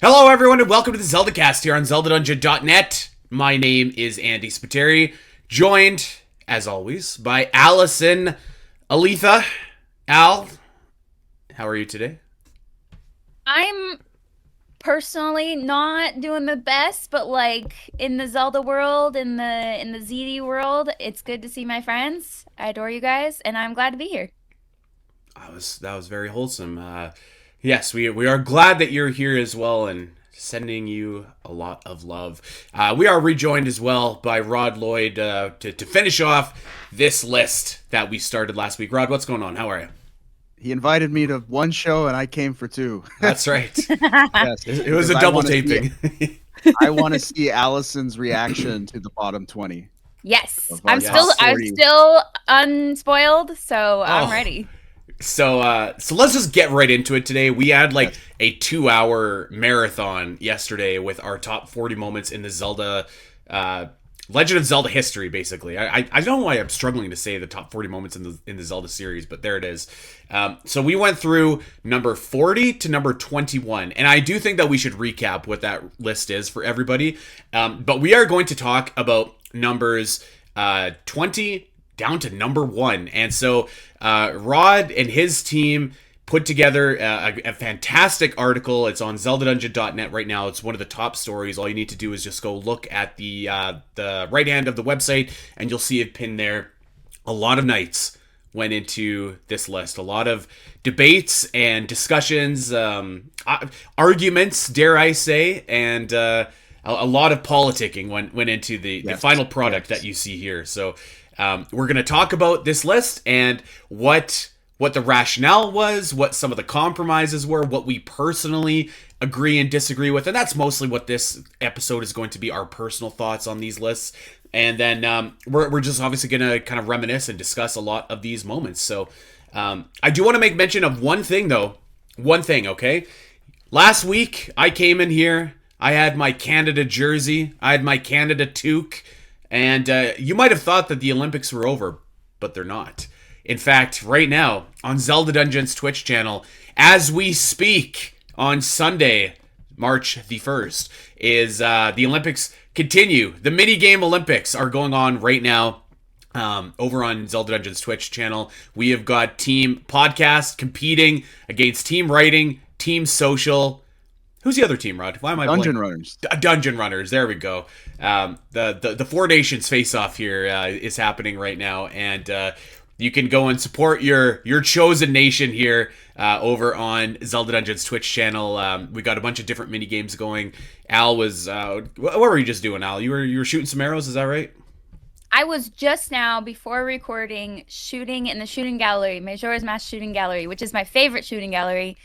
Hello, everyone, and welcome to the Zelda Cast here on ZeldaDungeon.net. My name is Andy Spiteri, joined, as always, by Allison Aletha. Al, how are you today? I'm personally not doing the best, but like in the Zelda world, in the ZD world, it's good to see my friends. I adore you guys, and I'm glad to be here. That was very wholesome. Yes, we are glad that you're here as well, and sending you a lot of love. We are rejoined as well by Rod Lloyd to finish off this list that we started last week. Rod, what's going on? How are you? He invited me to one show and I came for two. That's right. Yes, It was a double taping. I want to see Allison's reaction to the bottom 20. Yes, Of I'm our still top I'm 40. still unspoiled, so I'm Oh. ready. So let's just get right into it today. We had like Yes. a 2-hour marathon yesterday with our top 40 moments in the Zelda Legend of Zelda history. Basically, I don't know why I'm struggling to say the top 40 moments in the Zelda series, but there it is. So we went through number 40 to number 21, and I do think that we should recap what that list is for everybody. But we are going to talk about numbers 20 down to number 1, and so Rod and his team put together a fantastic article. It's on ZeldaDungeon.net right now. It's one of the top stories. All you need to do is just go look at the right hand of the website, and you'll see it pinned there. A lot of nights went into this list. A lot of debates and discussions, arguments, dare I say, and a lot of politicking went into the Yes. final product Yes. that you see here. So we're going to talk about this list and what the rationale was, what some of the compromises were, what we personally agree and disagree with. And that's mostly what this episode is going to be, our personal thoughts on these lists. And then we're just obviously going to kind of reminisce and discuss a lot of these moments. So I do want to make mention of one thing, though. One thing, okay? Last week, I came in here. I had my Canada jersey. I had my Canada toque. And you might have thought that the Olympics were over, but they're not. In fact, right now, on Zelda Dungeon's Twitch channel, as we speak, on Sunday, March the 1st, is the Olympics continue. The minigame Olympics are going on right now. Over on Zelda Dungeon's Twitch channel, we have got Team Podcast competing against Team Writing, Team Social. Who's the other team, Rod? Why am I Dungeon blanking? Runners. Dungeon Runners. There we go. The Four Nations face off here is happening right now, and you can go and support your chosen nation here over on Zelda Dungeon's Twitch channel. We got a bunch of different mini games going. Al was what were you just doing, Al? You were shooting some arrows, is that right? I was just now before recording shooting in the shooting gallery, Majora's Mask shooting gallery, which is my favorite shooting gallery.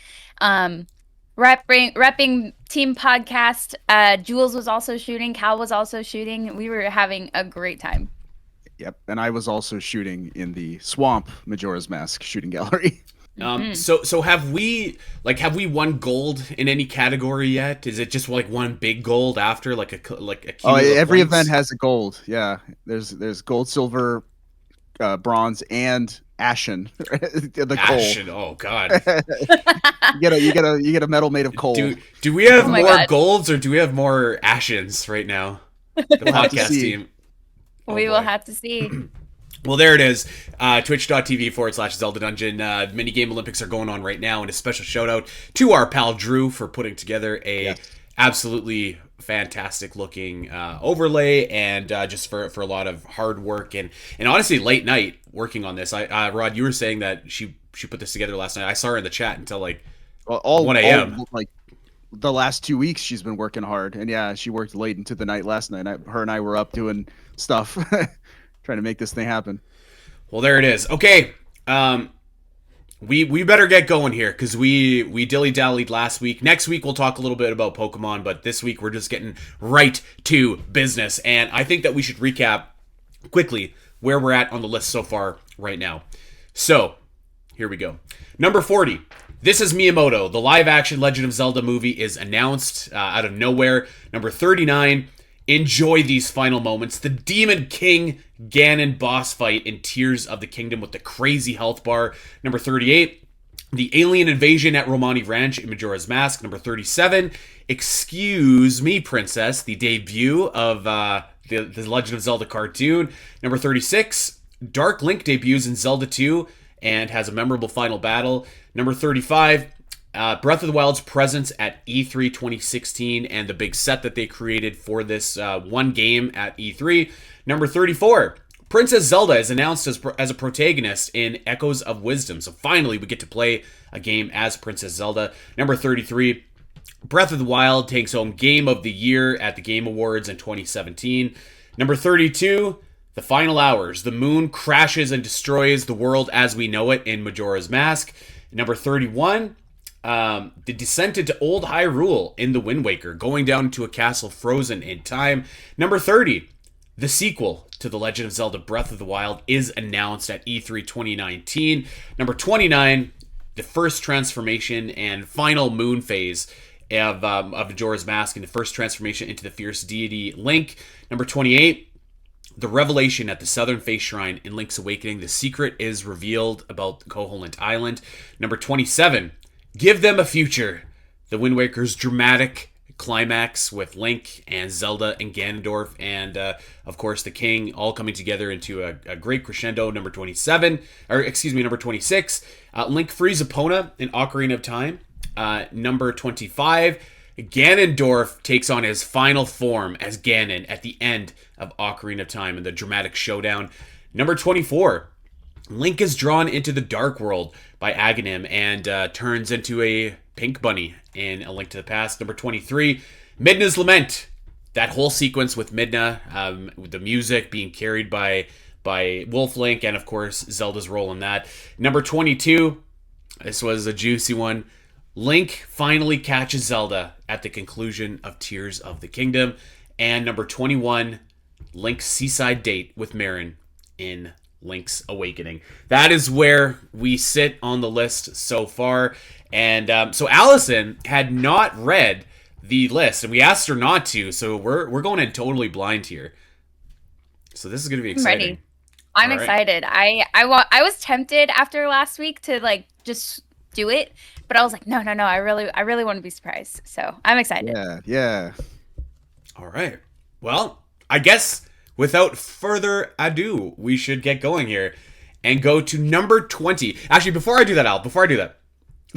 Repping Team Podcast. Jules was also shooting. Cal was also shooting. We were having a great time. Yep. And I was also shooting in the Swamp Majora's Mask shooting gallery. So have we won gold in any category yet? Is it just like one big gold after like a Oh, cumulative every points? event has a gold. Yeah. There's gold, silver, bronze, and ashen. The Ashen. Oh God. coal. You get a medal made of coal. Do we have Oh my more God. golds or do we have more ashens right now? The We'll have to podcast see. team. Oh, We will boy. have to see. Well, there it is. Twitch.tv/Zelda Dungeon. Minigame Olympics are going on right now, and a special shout out to our pal Drew for putting together a Yes. absolutely fantastic looking overlay, and just for a lot of hard work and honestly late night working on this. Rod, you were saying that she put this together last night. I saw her in the chat until like Well, all 1 a.m. like the last 2 weeks she's been working hard, and yeah, she worked late into the night last night. Her and I were up doing stuff, trying to make this thing happen. Well, there it is. Okay, we better get going here because we dilly dallied last week. Next week we'll talk a little bit about Pokemon, but this week we're just getting right to business, and I think that we should recap quickly where we're at on the list so far right now. So here we go. Number 40. This is Miyamoto. The live-action Legend of Zelda movie is announced out of nowhere. Number 39. Enjoy these final moments. The Demon King Ganon boss fight in Tears of the Kingdom with the crazy health bar. Number 38. The Alien Invasion at Romani Ranch in Majora's Mask, number 37. Excuse Me, Princess, the debut of the Legend of Zelda cartoon, number 36. Dark Link debuts in Zelda 2 and has a memorable final battle, number 35. Breath of the Wild's presence at E3 2016 and the big set that they created for this one game at E3, number 34. Princess Zelda is announced as a protagonist in Echoes of Wisdom. So finally, we get to play a game as Princess Zelda. Number 33, Breath of the Wild takes home Game of the Year at the Game Awards in 2017. Number 32, The Final Hours. The moon crashes and destroys the world as we know it in Majora's Mask. Number 31, The Descent into Old Hyrule in The Wind Waker, going down to a castle frozen in time. Number 30, the sequel to The Legend of Zelda Breath of the Wild is announced at E3 2019. Number 29, the first transformation and final moon phase of Majora's Mask and the first transformation into the fierce deity Link. Number 28, the revelation at the Southern Face Shrine in Link's Awakening. The secret is revealed about Koholint Island. Number 27, Give Them a Future. The Wind Waker's dramatic climax with Link and Zelda and Ganondorf and of course the king all coming together into a great crescendo. Number 27, or excuse me, number 26, Link frees Epona in Ocarina of Time. Number 25, Ganondorf takes on his final form as Ganon at the end of Ocarina of Time in the dramatic showdown. Number 24, Link is drawn into the Dark World by Aghanim and turns into a pink bunny in A Link to the Past. Number 23, Midna's Lament. That whole sequence with Midna, with the music being carried by Wolf Link, and of course Zelda's role in that. Number 22, this was a juicy one. Link finally catches Zelda at the conclusion of Tears of the Kingdom. And number 21, Link's seaside date with Marin in Link's Awakening. That is where we sit on the list so far. And so Allison had not read the list, and we asked her not to. So we're going in totally blind here. So this is going to be exciting. I'm ready. I'm excited. I was tempted after last week to like just do it, but I was like, no. I really want to be surprised. So I'm excited. Yeah. All right. Well, I guess without further ado, we should get going here and go to number 20. Actually, before I do that,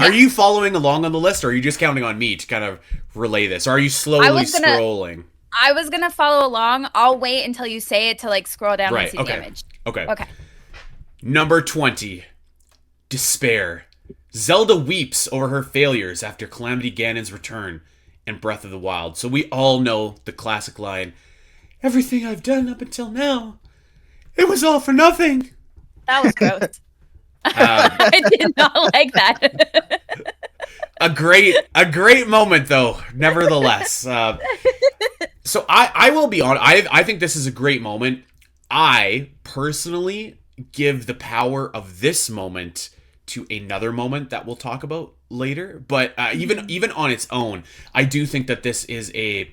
are you following along on the list, or are you just counting on me to kind of relay this? Or are you slowly scrolling? I was gonna follow along. I'll wait until you say it to like scroll down and see the image. Okay. Number 20, Despair. Zelda weeps over her failures after Calamity Ganon's return in Breath of the Wild. So we all know the classic line, "Everything I've done up until now, it was all for nothing." That was gross. I did not like that. a great moment though, nevertheless. So I will be honest. I think this is a great moment. I personally give the power of this moment to another moment that we'll talk about later. But even on its own, I do think that this is a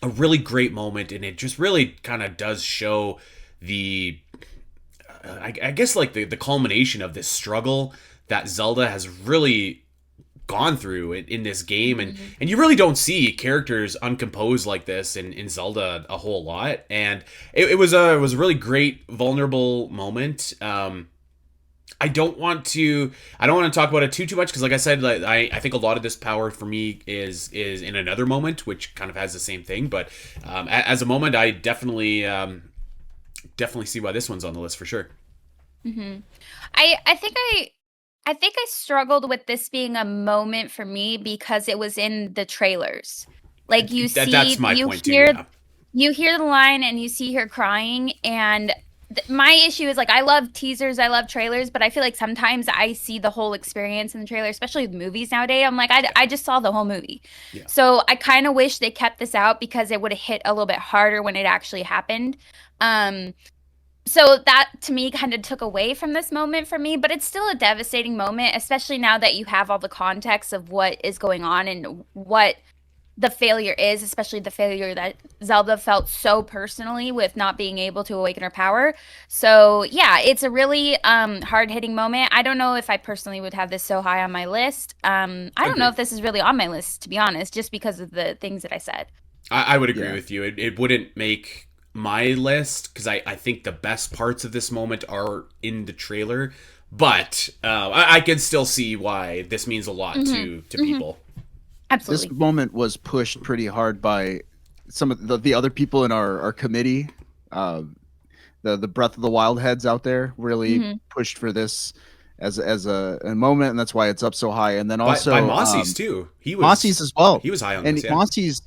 really great moment, and it just really kind of does show the I guess like the culmination of this struggle that Zelda has really gone through in this game, and you really don't see characters uncomposed like this in Zelda a whole lot, and it was a really great vulnerable moment. I don't want to talk about it too much because, like I said, I think a lot of this power for me is in another moment, which kind of has the same thing. But as a moment, I definitely see why this one's on the list for sure. Mm-hmm. I think I struggled with this being a moment for me because it was in the trailers. Like you see, that's my point too. You hear the line and you see her crying, and my issue is like I love teasers, I love trailers, but I feel like sometimes I see the whole experience in the trailer, especially with movies nowadays. I'm like, I just saw the whole movie. Yeah. So I kind of wish they kept this out because it would have hit a little bit harder when it actually happened. So that to me kind of took away from this moment for me, but it's still a devastating moment, especially now that you have all the context of what is going on and what the failure is, especially the failure that Zelda felt so personally with not being able to awaken her power. So yeah, it's a really hard-hitting moment. I don't know if I personally would have this so high on my list. I don't know Agreed. if this is really on my list, to be honest, just because of the things that I said. I would agree Yeah. with you. It wouldn't make my list because I think the best parts of this moment are in the trailer, but I can still see why this means a lot to people. This Absolutely. moment was pushed pretty hard by some of the other people in our committee. Uh, the Breath of the Wild heads out there really Mhm. pushed for this as a moment, and that's why it's up so high. And then By also Mossy's too. Mossy's as well. He was high on And this. Yeah. Mossy's,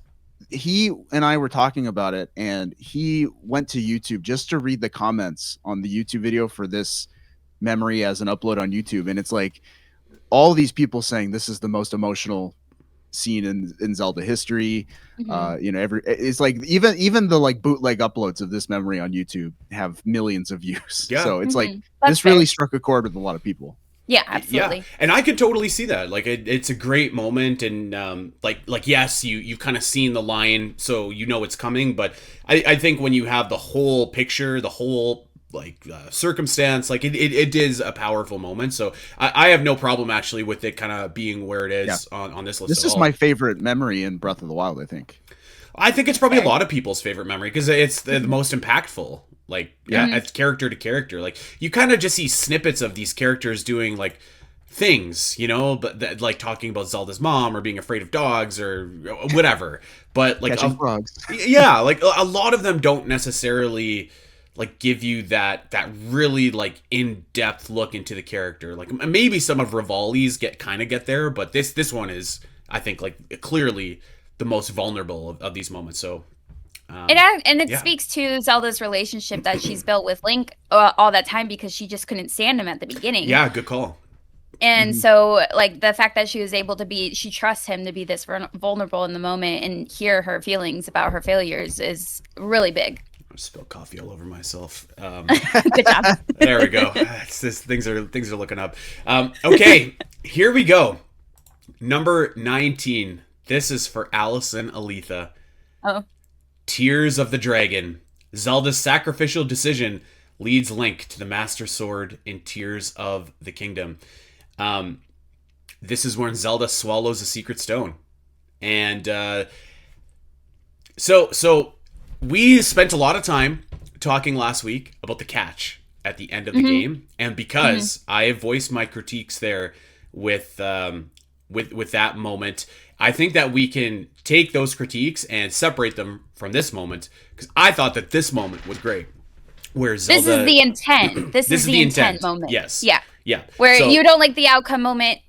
he and I were talking about it, and he went to YouTube just to read the comments on the YouTube video for this memory as an upload on YouTube, and it's like all these people saying this is the most emotional scene in Zelda history. Mhm. It's like even the like bootleg uploads of this memory on YouTube have millions of views. Yeah. So it's like That's this really fair. struck a chord with a lot of people. Yeah, Yeah, absolutely. and I could totally see that. Like, it's a great moment, and like yes, you've kind of seen the line, so you know it's coming. But I think when you have the whole picture, the whole like circumstance, like it is a powerful moment. So I have no problem actually with it kind of being where it is on this list This at is all. my favorite memory in Breath of the Wild, I think. I think it's probably a Fair. lot of people's favorite memory because it's the most impactful. Like, yeah, it's character to character. Like, you kind of just see snippets of these characters doing like things, but like talking about Zelda's mom or being afraid of dogs or whatever. But like, Catching frogs. yeah, like a lot of them don't necessarily like give you that really like in-depth look into the character. Like maybe some of Rivali's get there, but this one is, I think, like clearly the most vulnerable of these moments. So And it yeah. speaks to Zelda's relationship that she's built with Link all that time because she just couldn't stand him at the beginning. Yeah, good call. And so, like, the fact that she was able to she trusts him to be this vulnerable in the moment and hear her feelings about her failures is really big. I spilled coffee all over myself. Good job. There we go. Things are looking up. Okay, here we go. Number 19. This is for Allison Aletha. Oh. Tears of the Dragon. Zelda's sacrificial decision leads Link to the Master Sword in Tears of the Kingdom. This is when Zelda swallows a secret stone. And so we spent a lot of time talking last week about the catch at the end of the game, and because I voiced my critiques there with that moment, I think that we can take those critiques and separate them from this moment, because I thought that this moment was great. Where Zelda, this is the intent. This is the intent moment. Yes. Yeah. Yeah. Where So- you don't like the outcome moment,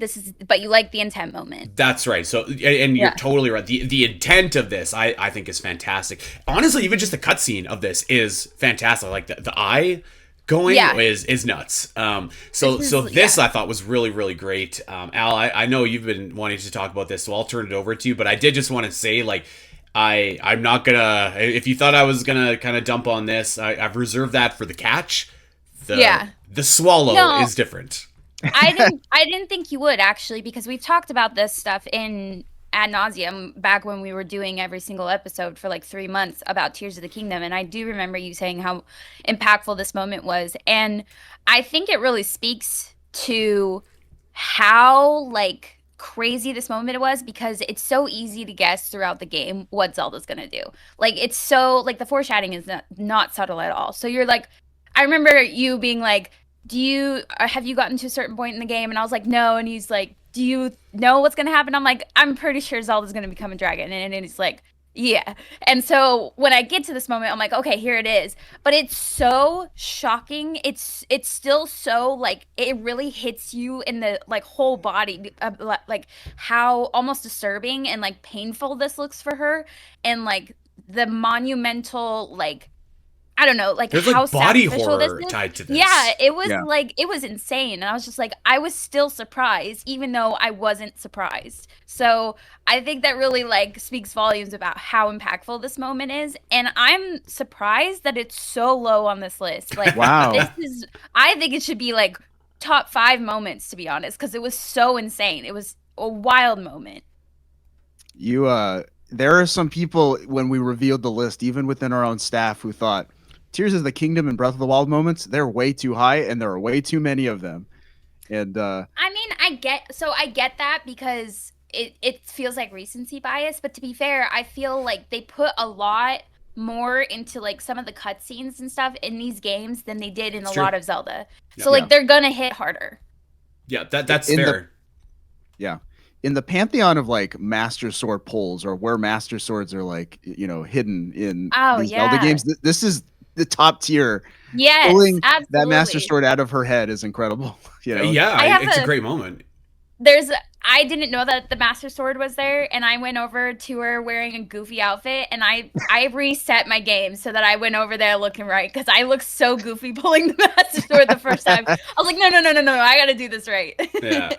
but you like the intent moment. That's right. So, and you're Yeah. totally right. The intent of this, I think, is fantastic. Honestly, even just the cutscene of this is fantastic. Like the eye going Yeah. is nuts. So this I thought was really, really great. Al, I know you've been wanting to talk about this, so I'll turn it over to you. But I did just want to say, like, I'm not gonna. If you thought I was gonna kind of dump on this, I've reserved that for the catch. The swallow is different. I didn't think you would, actually, because we've talked about this stuff in ad nauseum back when we were doing every single episode for like 3 months about Tears of the Kingdom, and I do remember you saying how impactful this moment was, and I think it really speaks to how like crazy this moment was, because it's so easy to guess throughout the game what Zelda's gonna do. Like, it's so like the foreshadowing is not subtle at all. So you're like, I remember you being like, have you gotten to a certain point in the game? And I was like, no. And he's like, do you know what's gonna happen? I'm like, I'm pretty sure Zelda's gonna become a dragon. And he's like, yeah. And so when I get to this moment, I'm like, okay, here it is. But it's so shocking. It's still so like, it really hits you in the like whole body, like how almost disturbing and like painful this looks for her, and like the monumental, like, I don't know, like There's how like body sacrificial horror this is. tied to this. Yeah, it was Yeah. like, it was insane. And I was just like, I was still surprised, even though I wasn't surprised. So I think that really like speaks volumes about how impactful this moment is. And I'm surprised that it's so low on this list. Like, Wow. I think it should be like top 5 moments, to be honest, because it was so insane. It was a wild moment. You there are some people when we revealed the list, even within our own staff, who thought Tears of the Kingdom and Breath of the Wild moments, they're way too high and there are way too many of them. And I mean, I get that because it feels like recency bias, but to be fair, I feel like they put a lot more into like some of the cutscenes and stuff in these games than they did in It's a true. lot of Zelda. Yeah. So like they're gonna hit harder. Yeah, that's in fair. yeah. In the pantheon of like Master Sword pulls, or where Master Swords are like, hidden in Oh these Zelda yeah. games, this is the top tier. Yes, Pulling that Master absolutely. Sword out of her head is incredible. Yeah, I have it's a great moment. I didn't know that the Master Sword was there, and I went over to her wearing a goofy outfit, and I reset my game so that I went over there looking right because I looked so goofy pulling the Master Sword the first time. I was like, no, I gotta do this right. Yeah.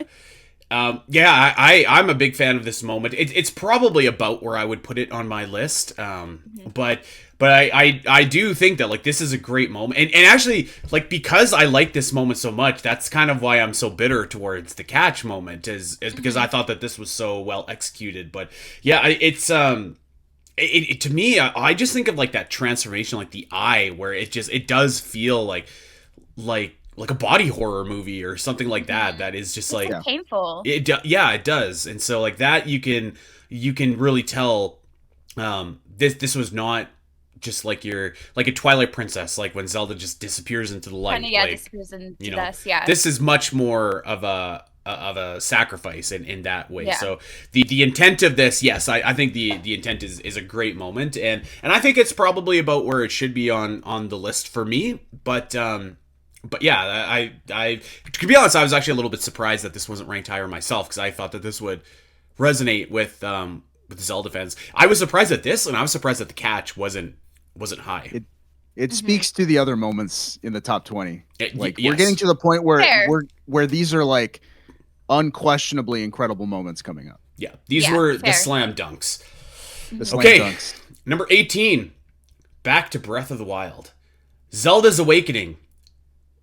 Yeah, I'm a big fan of this moment. It's probably about where I would put it on my list. But I do think that like this is a great moment, and actually like because I like this moment so much, that's kind of why I'm so bitter towards the catch moment is because I thought that this was so well executed. But yeah, it's to me, I just think of like that transformation, like the eye, where it does feel like a body horror movie or something like that. That is just It's like like painful. yeah, it does. And so like that you can really tell this was not just like like a Twilight Princess, like when Zelda just disappears into the light. Kind of, yeah, like, disappears into you know, dust. Yeah. this is much more of a sacrifice in that way. Yeah. So the intent of this, yes, I think the intent is a great moment, and I think it's probably about where it should be on the list for me. But yeah, I to be honest, I was actually a little bit surprised that this wasn't ranked higher myself because I thought that this would resonate with the Zelda fans. I was surprised at this, and I was surprised that the catch wasn't high. It speaks to the other moments in the top 20. Like Yes. we're getting to the point where Fair. where these are like unquestionably incredible moments coming up. Yeah, these Yeah, were the fair. slam dunks. The slam Okay, dunks. number 18, back to Breath of the Wild. Zelda's Awakening.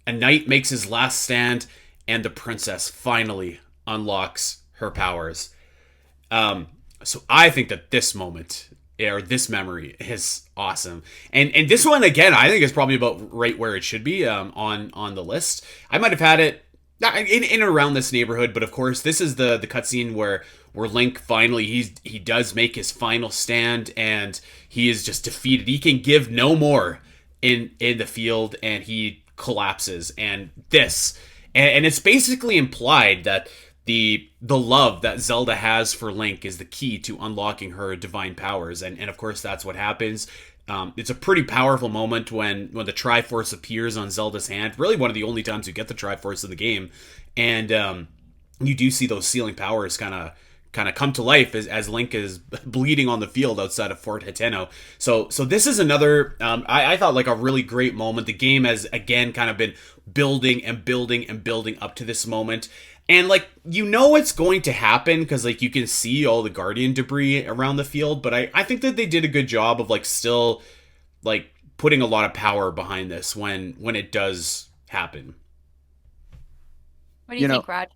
A knight makes his last stand, and the princess finally unlocks her powers. So I think that this moment or this memory is awesome, and this one again, I think is probably about right where it should be on the list. I might have had it in and around this neighborhood, but of course, this is the cutscene where Link finally he does make his final stand, and he is just defeated. He can give no more in the field, and he collapses. And it's basically implied that the love that Zelda has for Link is the key to unlocking her divine powers, and of course that's what happens. It's a pretty powerful moment when the Triforce appears on Zelda's hand. Really, one of the only times you get the Triforce in the game, and you do see those sealing powers kind of come to life as Link is bleeding on the field outside of Fort Hiteno. So this is another I thought like a really great moment. The game has again kind of been building and building and building up to this moment. And like it's going to happen because like you can see all the Guardian debris around the field, but I think that they did a good job of like still like putting a lot of power behind this when it does happen. What do you think, Rod?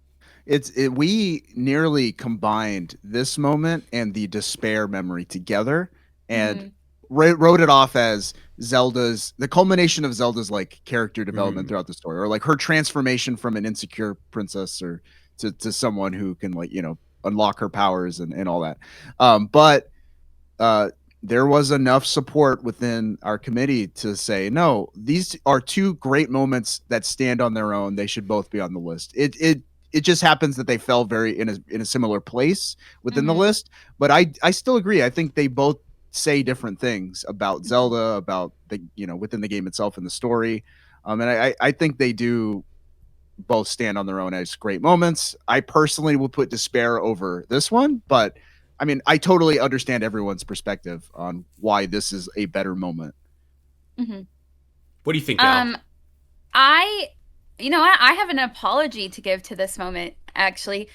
We nearly combined this moment and the despair memory together and wrote it off as the culmination of Zelda's like character development throughout the story, or like her transformation from an insecure princess or to someone who can like unlock her powers and all that. But there was enough support within our committee to say, no, these are two great moments that stand on their own. They should both be on the list. It just happens that they fell very in a similar place within the list. But I still agree. I think they both say different things about Zelda, about the within the game itself and the story. And I think they do both stand on their own as great moments. I personally will put Despair over this one, but I mean, I totally understand everyone's perspective on why this is a better moment. What do you think, Al? You know what? I have an apology to give to this moment, actually.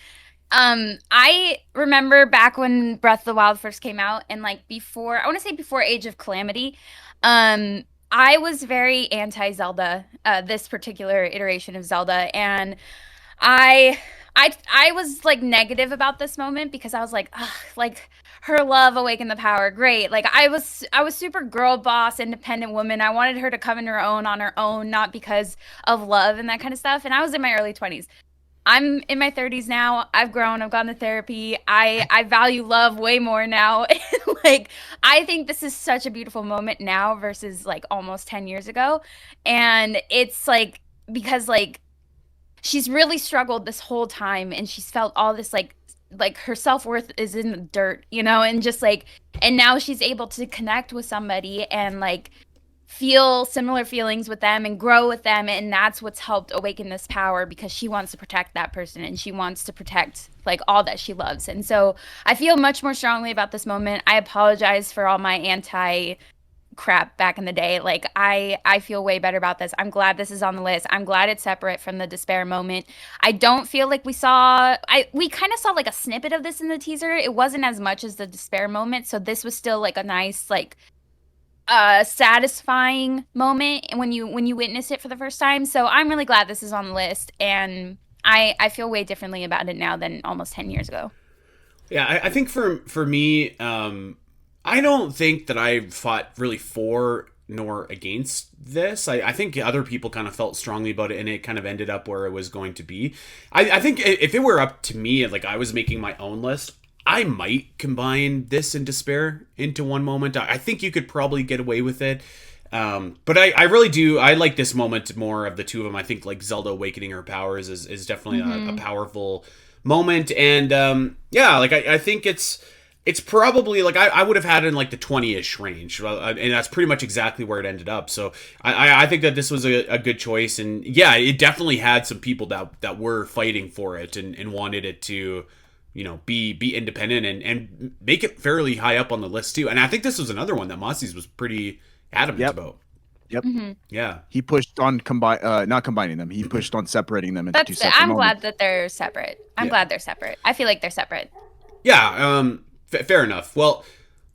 I remember back when Breath of the Wild first came out, and like before, I want to say before Age of Calamity, I was very anti-Zelda, this particular iteration of Zelda, and I was like negative about this moment because I was like, ugh, like her love awakened the power. Great. Like I was super girl boss, independent woman. I wanted her to come in her own on her own, not because of love and that kind of stuff. And I was in my early 20s. I'm in my 30s now. I've grown. I've gone to therapy. I value love way more now. Like I think this is such a beautiful moment now versus like almost 10 years ago. And it's like because like she's really struggled this whole time and she's felt all this like her self-worth is in the dirt, you know, and just like and now she's able to connect with somebody and like feel similar feelings with them and grow with them, and that's what's helped awaken this power because she wants to protect that person and she wants to protect like all that she loves. And so I feel much more strongly about this moment. I apologize for all my anti crap back in the day. Like I feel way better about this. I'm glad this is on the list. I'm glad it's separate from the despair moment. I don't feel like we kind of saw like a snippet of this in the teaser. It wasn't as much as the despair moment, so this was still like a nice like satisfying moment when you witness it for the first time. So I'm really glad this is on the list, and I feel way differently about it now than almost 10 years ago. Yeah, I think for me, I don't think that I fought really for nor against this. I think other people kind of felt strongly about it, and it kind of ended up where it was going to be. I think if it were up to me, like I was making my own list, I might combine this and despair into one moment. I think you could probably get away with it. But I really do. I like this moment more of the two of them. I think like Zelda awakening her powers is definitely a powerful moment. And yeah, like I think it's probably like I would have had it in like the 20-ish range, and that's pretty much exactly where it ended up. So I think that this was a good choice, and yeah, it definitely had some people that were fighting for it and wanted it to, you know, be independent and make it fairly high up on the list too. And I think this was another one that Mossie's was pretty adamant about. Yep. Mm-hmm. Yeah. He pushed on not combining them. He pushed on separating them into two separate I'm moments. glad that they're separate. I'm glad they're separate. I feel like they're separate. Yeah. Fair enough. Well,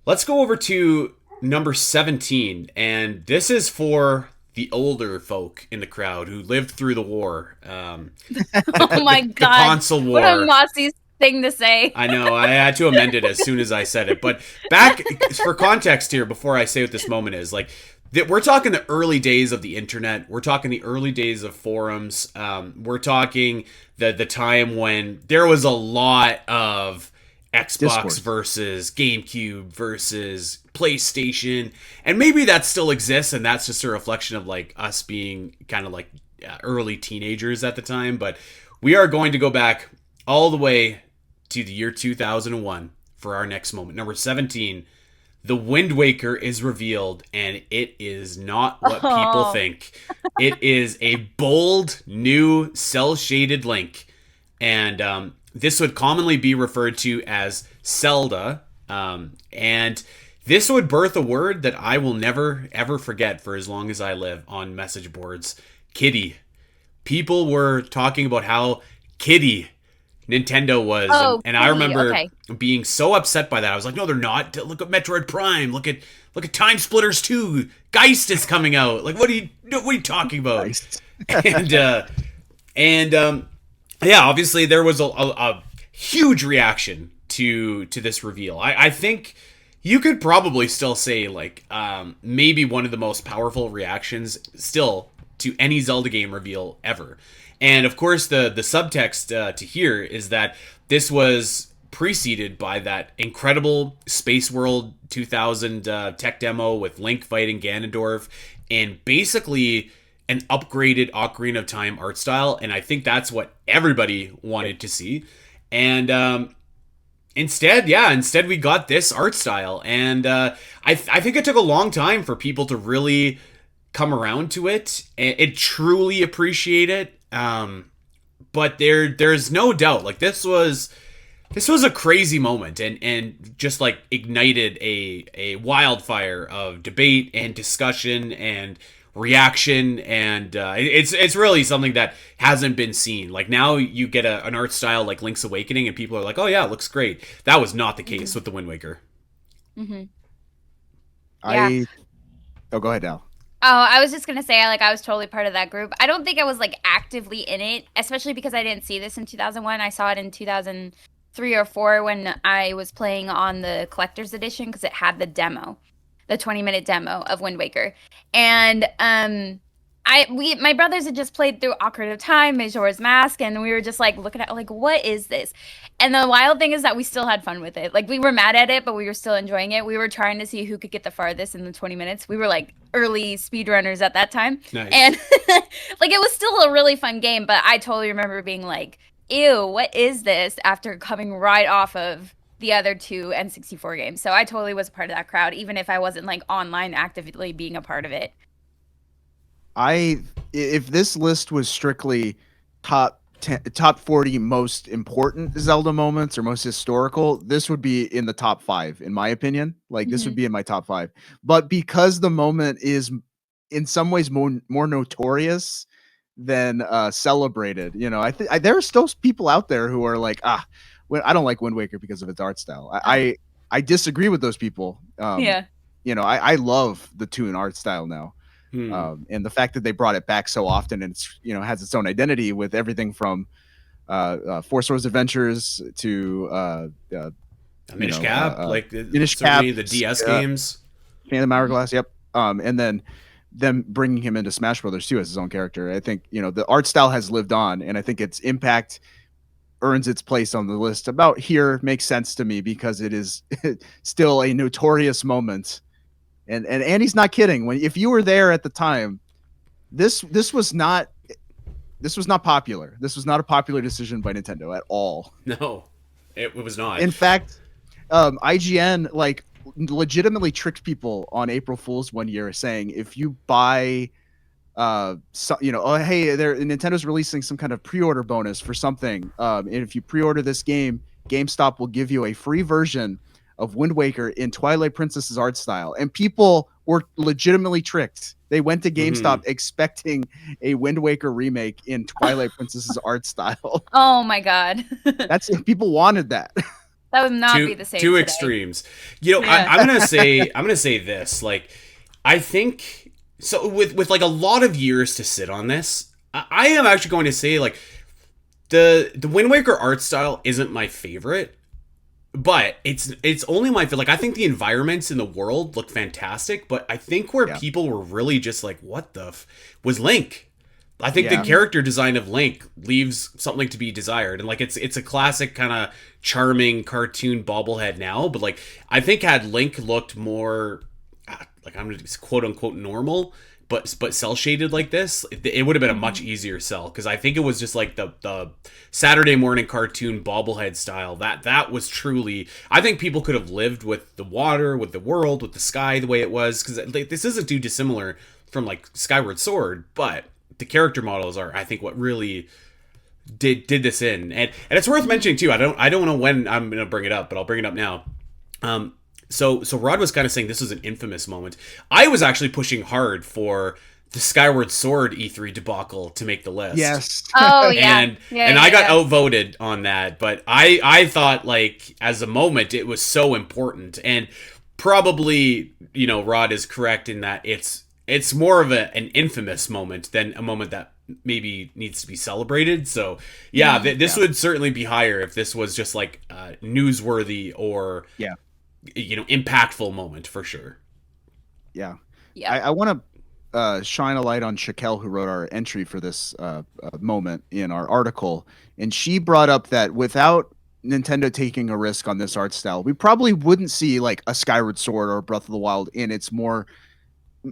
let's go over to number 17, and this is for the older folk in the crowd who lived through the war. Oh my God. The console war. What a Mossy thing to say. I know. I had to amend it as soon as I said it. But back for context here, before I say what this moment is, like we're talking the early days of the internet. We're talking the early days of forums. We're talking the time when there was a lot of Xbox Discord versus GameCube versus PlayStation, and maybe that still exists, and that's just a reflection of like us being kind of like early teenagers at the time. But we are going to go back all the way to the year 2001 for our next moment. Number 17, the Wind Waker is revealed, and it is not what people think. It is a bold, new, cel-shaded Link, and this would commonly be referred to as Zelda, and this would birth a word that I will never, ever forget for as long as I live on message boards. Kiddie. People were talking about how kiddie Nintendo was, and I remember being so upset by that. I was like, no, they're not. Look at Metroid Prime. Look at Time Splitters 2. Geist is coming out. Like, what are you talking about? Yeah, obviously there was a huge reaction to this reveal. I think you could probably still say like maybe one of the most powerful reactions still to any Zelda game reveal ever. And of course the subtext to here is that this was preceded by that incredible Space World 2000 tech demo with Link fighting Ganondorf, and basically an upgraded Ocarina of Time art style, and I think that's what everybody wanted to see. And instead we got this art style, and I think it took a long time for people to really come around to it and truly appreciate it. But there's no doubt, like this was a crazy moment, and just like ignited a wildfire of debate and discussion and reaction, and it's really something that hasn't been seen. Like now you get an art style like Link's Awakening and people are like, oh yeah, it looks great. That was not the case with the Wind Waker. Yeah. Go ahead, Al. Oh, I was just gonna say, like, I was totally part of that group. I don't think I was like actively in it, especially because I didn't see this in 2001. I saw it in 2000, 3 or 4 when I was playing on the collector's edition because it had the demo, the 20-minute demo of Wind Waker. And my brothers had just played through Ocarina of Time, Majora's Mask, and we were just like looking at like, what is this? And the wild thing is that we still had fun with it. Like we were mad at it, but we were still enjoying it. We were trying to see who could get the farthest in the 20 minutes. We were like early speedrunners at that time. Nice. And like it was still a really fun game, but I totally remember being like, ew, what is this after coming right off of the other two N64 games. So I totally was part of that crowd, even if I wasn't like online actively being a part of it. If this list was strictly top 10, top 40 most important Zelda moments or most historical, this would be in the top 5 in my opinion. Like this would be in my top 5. But because the moment is in some ways more notorious than celebrated, you know, there are still people out there who are like, I don't like Wind Waker because of its art style. I disagree with those people. Yeah. You know, I love the Toon art style now. And the fact that they brought it back so often, and it's, you know, has its own identity with everything from Four Swords Adventures to Minish Cap, like Minish Cap, the DS games, Phantom Hourglass. Yep. And then them bringing him into Smash Brothers too as his own character. I think, you know, the art style has lived on, and I think its impact earns its place on the list. About here makes sense to me because it is still a notorious moment. And Andy's not kidding. If you were there at the time, this was not popular. This was not a popular decision by Nintendo at all. No, it was not. In fact, IGN like legitimately tricked people on April Fool's one year, saying if you buy, you know, oh hey, Nintendo's releasing some kind of pre-order bonus for something, and if you pre-order this game, GameStop will give you a free version of Wind Waker in Twilight Princess's art style. And people were legitimately tricked. They went to GameStop expecting a Wind Waker remake in Twilight Princess's art style. Oh my god. People wanted that. That would not be the same. Two today. Extremes. You know, yeah. I'm gonna say this. Like, I think so with like a lot of years to sit on this, I am actually going to say like the Wind Waker art style isn't my favorite. But it's only my feel. Like, I think the environments in the world look fantastic, but I think where people were really just like, what the was Link. I think the character design of Link leaves something to be desired. And like it's a classic kind of charming cartoon bobblehead now, but like I think had Link looked more like, I'm gonna quote unquote normal, but cell shaded like this, it would have been a much easier sell, because I think it was just like the Saturday morning cartoon bobblehead style that was truly, I think people could have lived with the water, with the world, with the sky the way it was, because like, this isn't too dissimilar from like Skyward Sword, but the character models are, I think, what really did this in, and it's worth mentioning too. I don't know when I'm gonna bring it up, but I'll bring it up now. So Rod was kind of saying this was an infamous moment. I was actually pushing hard for the Skyward Sword E3 debacle to make the list. Yes. Oh yeah. And I got outvoted on that, but I thought, like, as a moment it was so important, and probably, you know, Rod is correct in that it's more of an infamous moment than a moment that maybe needs to be celebrated. So yeah, this would certainly be higher if this was just like newsworthy or you know, impactful moment for sure. Yeah. I want to shine a light on Shaquelle, who wrote our entry for this moment in our article, and she brought up that without Nintendo taking a risk on this art style, we probably wouldn't see like a Skyward Sword or Breath of the Wild in its more,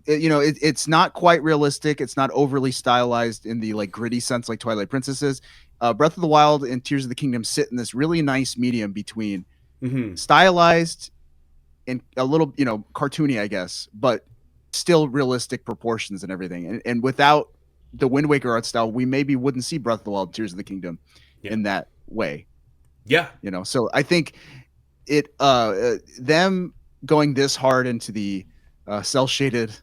you know, it's not quite realistic. It's not overly stylized in the like gritty sense like Twilight Princess is. Breath of the Wild and Tears of the Kingdom sit in this really nice medium between stylized and a little, you know, cartoony, I guess, but still realistic proportions and everything. And without the Wind Waker art style, we maybe wouldn't see Breath of the Wild, Tears of the Kingdom in that way. Yeah. You know, so I think them going this hard into the cell shaded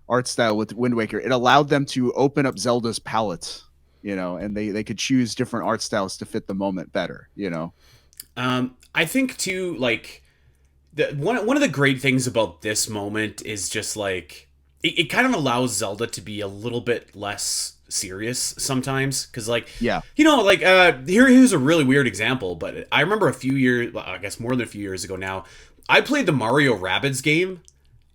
art style with Wind Waker, it allowed them to open up Zelda's palette, you know, and they could choose different art styles to fit the moment better, you know. I think too, like, one of the great things about this moment is just like it kind of allows Zelda to be a little bit less serious sometimes, because like, Yeah. like here's a really weird example, but I remember a few years, well, I guess more than a few years ago now, I played the Mario Rabbids game,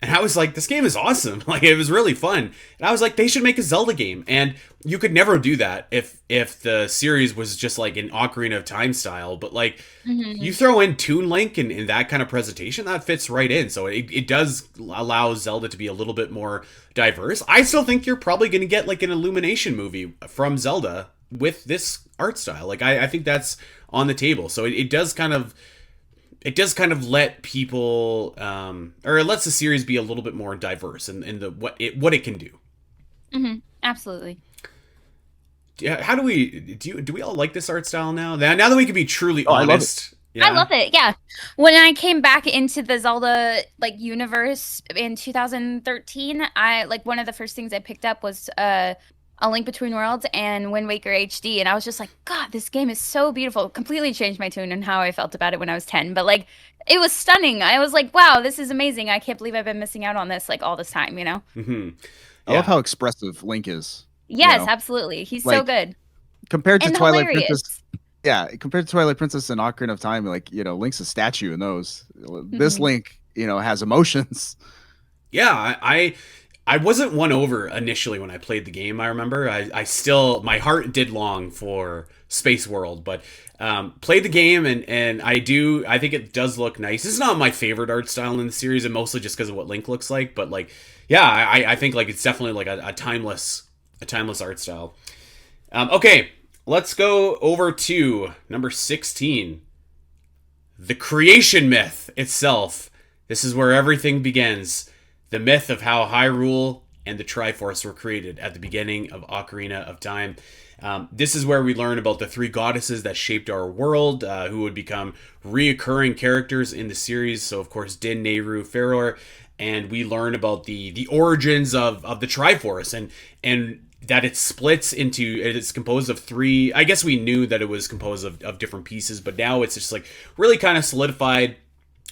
and I was like, this game is awesome. Like, it was really fun. And I was like, they should make a Zelda game. And you could never do that if the series was just like an Ocarina of Time style. But like, you throw in Toon Link in that kind of presentation, that fits right in. So it does allow Zelda to be a little bit more diverse. I still think you're probably going to get like an Illumination movie from Zelda with this art style. Like, I think that's on the table. So it does kind of let people or it lets the series be a little bit more diverse in the what it can do. Absolutely. How do we all like this art style now that we can be truly I love honest? it. Yeah. I love it. Yeah. When I came back into the Zelda like universe in 2013, I like one of the first things I picked up was A Link Between Worlds and Wind Waker HD, and I was just like, God, this game is so beautiful. Completely changed my tune and how I felt about it when I was 10. But like, it was stunning. I was like, wow, this is amazing. I can't believe I've been missing out on this like all this time, you know? I love how expressive Link is. Yes, absolutely. He's so good. Compared to And Twilight hilarious. Princess. Yeah, compared to Twilight Princess and Ocarina of Time, like, Link's a statue in those. This Link, has emotions. Yeah, I wasn't won over initially when I played the game. I remember I still, my heart did long for Space World, but played the game and I think it does look nice. It's not my favorite art style in the series, and mostly just because of what Link looks like. But like, yeah, I think like it's definitely like a timeless art style. Okay, let's go over to number 16, the creation myth itself. This is where everything begins. The myth of how Hyrule and the Triforce were created at the beginning of Ocarina of Time. This is where we learn about the three goddesses that shaped our world, who would become reoccurring characters in the series. So, of course, Din, Nehru, Faroe, and we learn about the origins of the Triforce and that it splits into, it's composed of three. I guess we knew that it was composed of different pieces, but now it's just like really kind of solidified.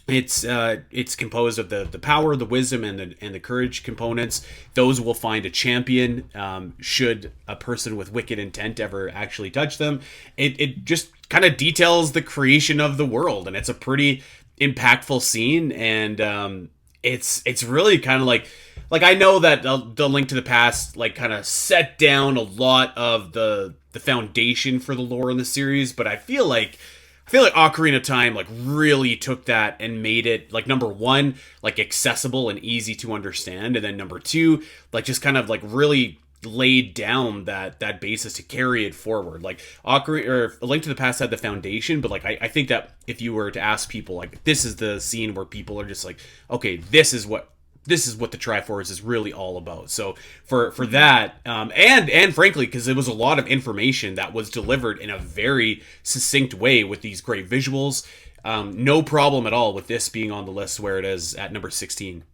It's composed of the power, the wisdom, and the courage components. Those will find a champion should a person with wicked intent ever actually touch them. It just kind of details the creation of the world, and it's a pretty impactful scene. And it's really kind of like I know that the Link to the Past like kind of set down a lot of the foundation for the lore in the series, but I feel like Ocarina of Time like really took that and made it like, number one, like accessible and easy to understand, and then number two, like just kind of like really laid down that basis to carry it forward. Like Ocarina or A Link to the Past had the foundation, but like I think that if you were to ask people, like, this is the scene where people are just like, okay, this is what the Triforce is really all about. So for that, and frankly, because it was a lot of information that was delivered in a very succinct way with these great visuals, no problem at all with this being on the list where it is at number 16.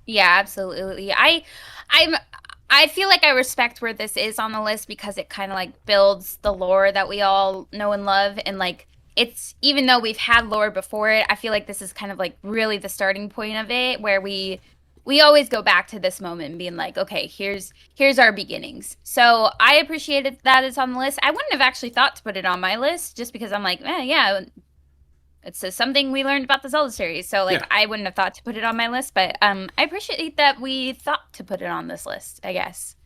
Yeah, absolutely. I feel like I respect where this is on the list because it kind of like builds the lore that we all know and love, and like it's, even though we've had lore before it, I feel like this is kind of like really the starting point of it, where we always go back to this moment and being like, okay, here's our beginnings. So I appreciated that it's on the list. I wouldn't have actually thought to put it on my list just because I'm like, yeah, it's something we learned about the Zelda series. So like, yeah. I wouldn't have thought to put it on my list, but I appreciate that we thought to put it on this list, I guess.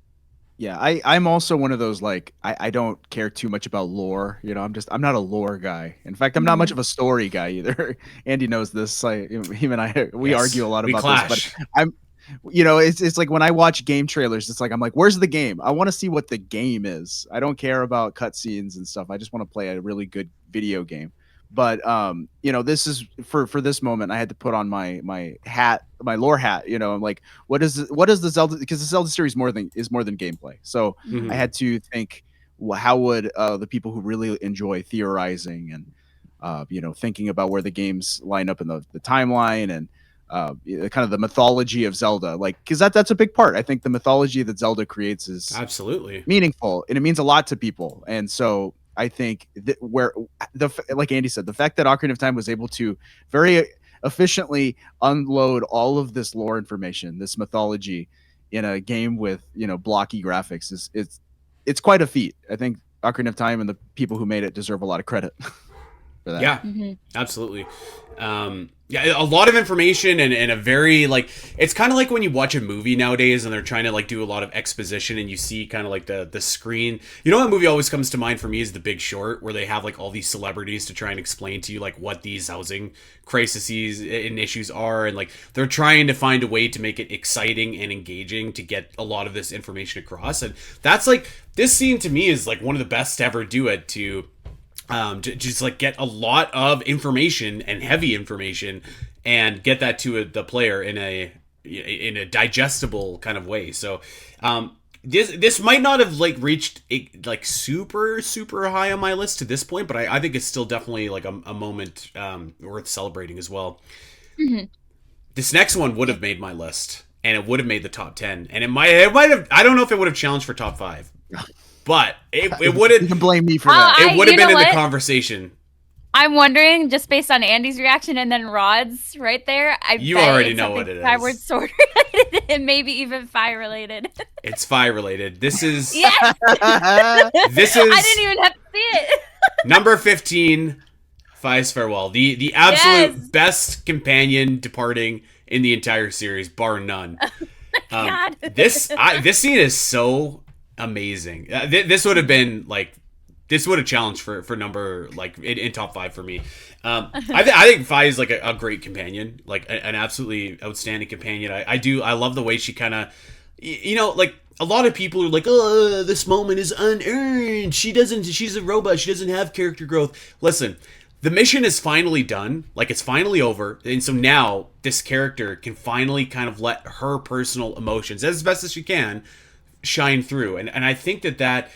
Yeah, I'm also one of those, like, I don't care too much about lore. I'm not a lore guy. In fact, I'm not much of a story guy either. Andy knows this. Him and I, we argue a lot about clash. This, but I'm, it's like when I watch game trailers, it's like, I'm like, where's the game? I want to see what the game is. I don't care about cutscenes and stuff. I just want to play a really good video game. But this is for this moment, I had to put on my hat, my lore hat. I'm like, what is the Zelda? Because the Zelda series is more than gameplay. So I had to think, how would the people who really enjoy theorizing and thinking about where the games line up in the timeline and kind of the mythology of Zelda, like, because that's a big part. I think the mythology that Zelda creates is absolutely meaningful, and it means a lot to people. And so I think like Andy said, the fact that Ocarina of Time was able to very efficiently unload all of this lore information, this mythology, in a game with blocky graphics is it's quite a feat. I think Ocarina of Time and the people who made it deserve a lot of credit for that. Yeah, absolutely. Yeah, a lot of information and a very like it's kind of like when you watch a movie nowadays and they're trying to like do a lot of exposition and you see kind of like the screen. You know what movie always comes to mind for me is The Big Short, where they have like all these celebrities to try and explain to you like what these housing crises and issues are, and like they're trying to find a way to make it exciting and engaging to get a lot of this information across. And that's like this scene to me is like one of the best to ever do it to just like get a lot of information and heavy information and get that to the player in a digestible kind of way. So this might not have like reached like super high on my list to this point, but I think it's still definitely like a moment worth celebrating as well. This next one would have made my list, and it would have made the top 10, and it might have, I don't know if it would have challenged for top 5. But it would have. You can blame me for that. It would have been in the conversation. I'm wondering, just based on Andy's reaction and then Rod's right there. You already know what it is. Skyward Sword related and maybe even Fi related. It's Fi related. This is. Yes. This is. I didn't even have to see it. Number 15, Fi's Farewell. The absolute best companion departing in the entire series, bar none. God. This scene is so amazing. This would have been like, this would have challenged for number like in top 5 for me. I think Fi is like a great companion, like an absolutely outstanding companion. I love the way she kind of, like a lot of people are like, oh, this moment is unearned. She's a robot. She doesn't have character growth. Listen, the mission is finally done. Like it's finally over. And so now this character can finally kind of let her personal emotions, as best as she can, shine through. And I think that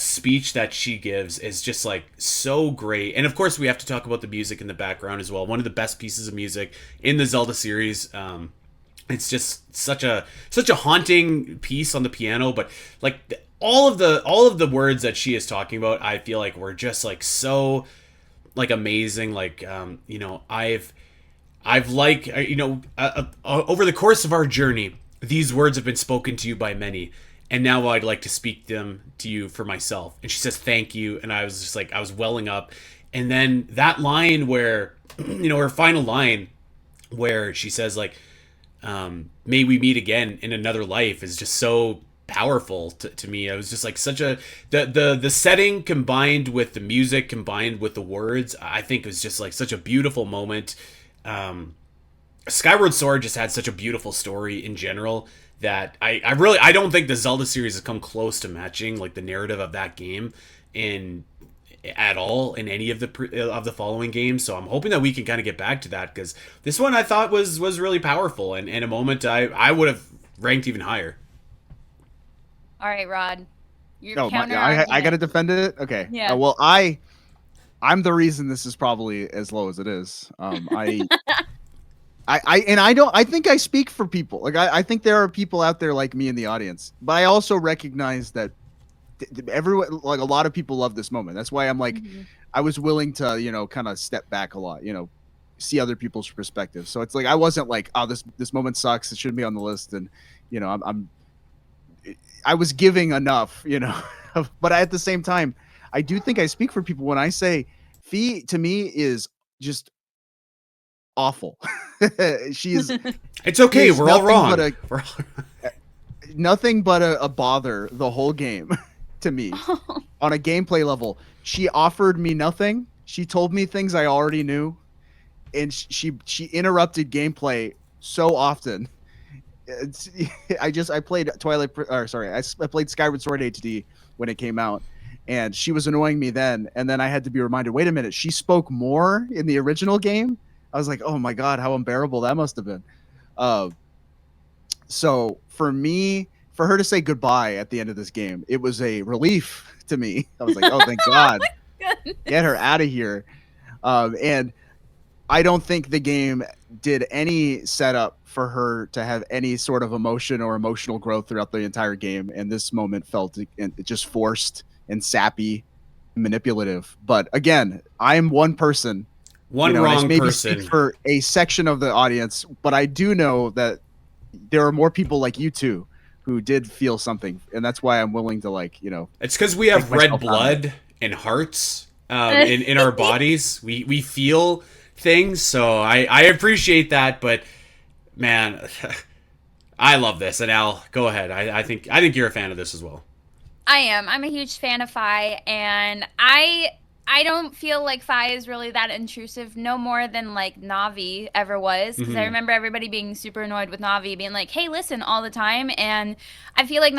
speech that she gives is just like so great. And of course we have to talk about the music in the background as well. One of the best pieces of music in the Zelda series. It's just such a haunting piece on the piano, but like all of the words that she is talking about, I feel like were just like so like amazing. Like I've like over the course of our journey, these words have been spoken to you by many, and now I'd like to speak them to you for myself. And she says thank you, and I was just like, I was welling up. And then that line where her final line where she says like, may we meet again in another life, is just so powerful to me. It was just like such a the setting combined with the music combined with the words, I think it was just like such a beautiful moment. Skyward Sword just had such a beautiful story in general that I don't think the Zelda series has come close to matching like the narrative of that game at all in any of the following games. So I'm hoping that we can kind of get back to that, because this one I thought was really powerful and a moment I would have ranked even higher. All right, Rod. I got to defend it. Okay. Yeah. Well, I'm the reason this is probably as low as it is. I think I speak for people. Like I think there are people out there like me in the audience, but I also recognize that everyone, like a lot of people love this moment. That's why I'm like, I was willing to, kind of step back a lot, see other people's perspectives. So it's like, I wasn't like, oh, this moment sucks, it shouldn't be on the list. And, I was giving enough, but at the same time, I do think I speak for people when I say Fi to me is just awful. She's it's okay, we're all wrong. Nothing but a bother the whole game to me. On a gameplay level, she offered me nothing. She told me things I already knew, and she interrupted gameplay so often. I played I played Skyward Sword HD when it came out, and she was annoying me then, and then I had to be reminded, wait a minute, she spoke more in the original game. I was like, oh my god, how unbearable that must have been. So for me, for her to say goodbye at the end of this game, it was a relief to me. I was like, oh, thank God. Get her out of here. And I don't think the game did any setup for her to have any sort of emotion or emotional growth throughout the entire game. And this moment felt just forced and sappy and manipulative. But again, I'm one person One and I wrong maybe person. speak for a section of the audience, but I do know that there are more people like you two who did feel something, and that's why I'm willing to It's because we have take red myself out of it. blood and hearts in our bodies. We feel things, so I appreciate that. But man, I love this. And Al, go ahead. I think you're a fan of this as well. I am. I'm a huge fan of Fi, and I don't feel like Fi is really that intrusive, no more than like Navi ever was. Because I remember everybody being super annoyed with Navi, being like, "Hey, listen," all the time. And I feel like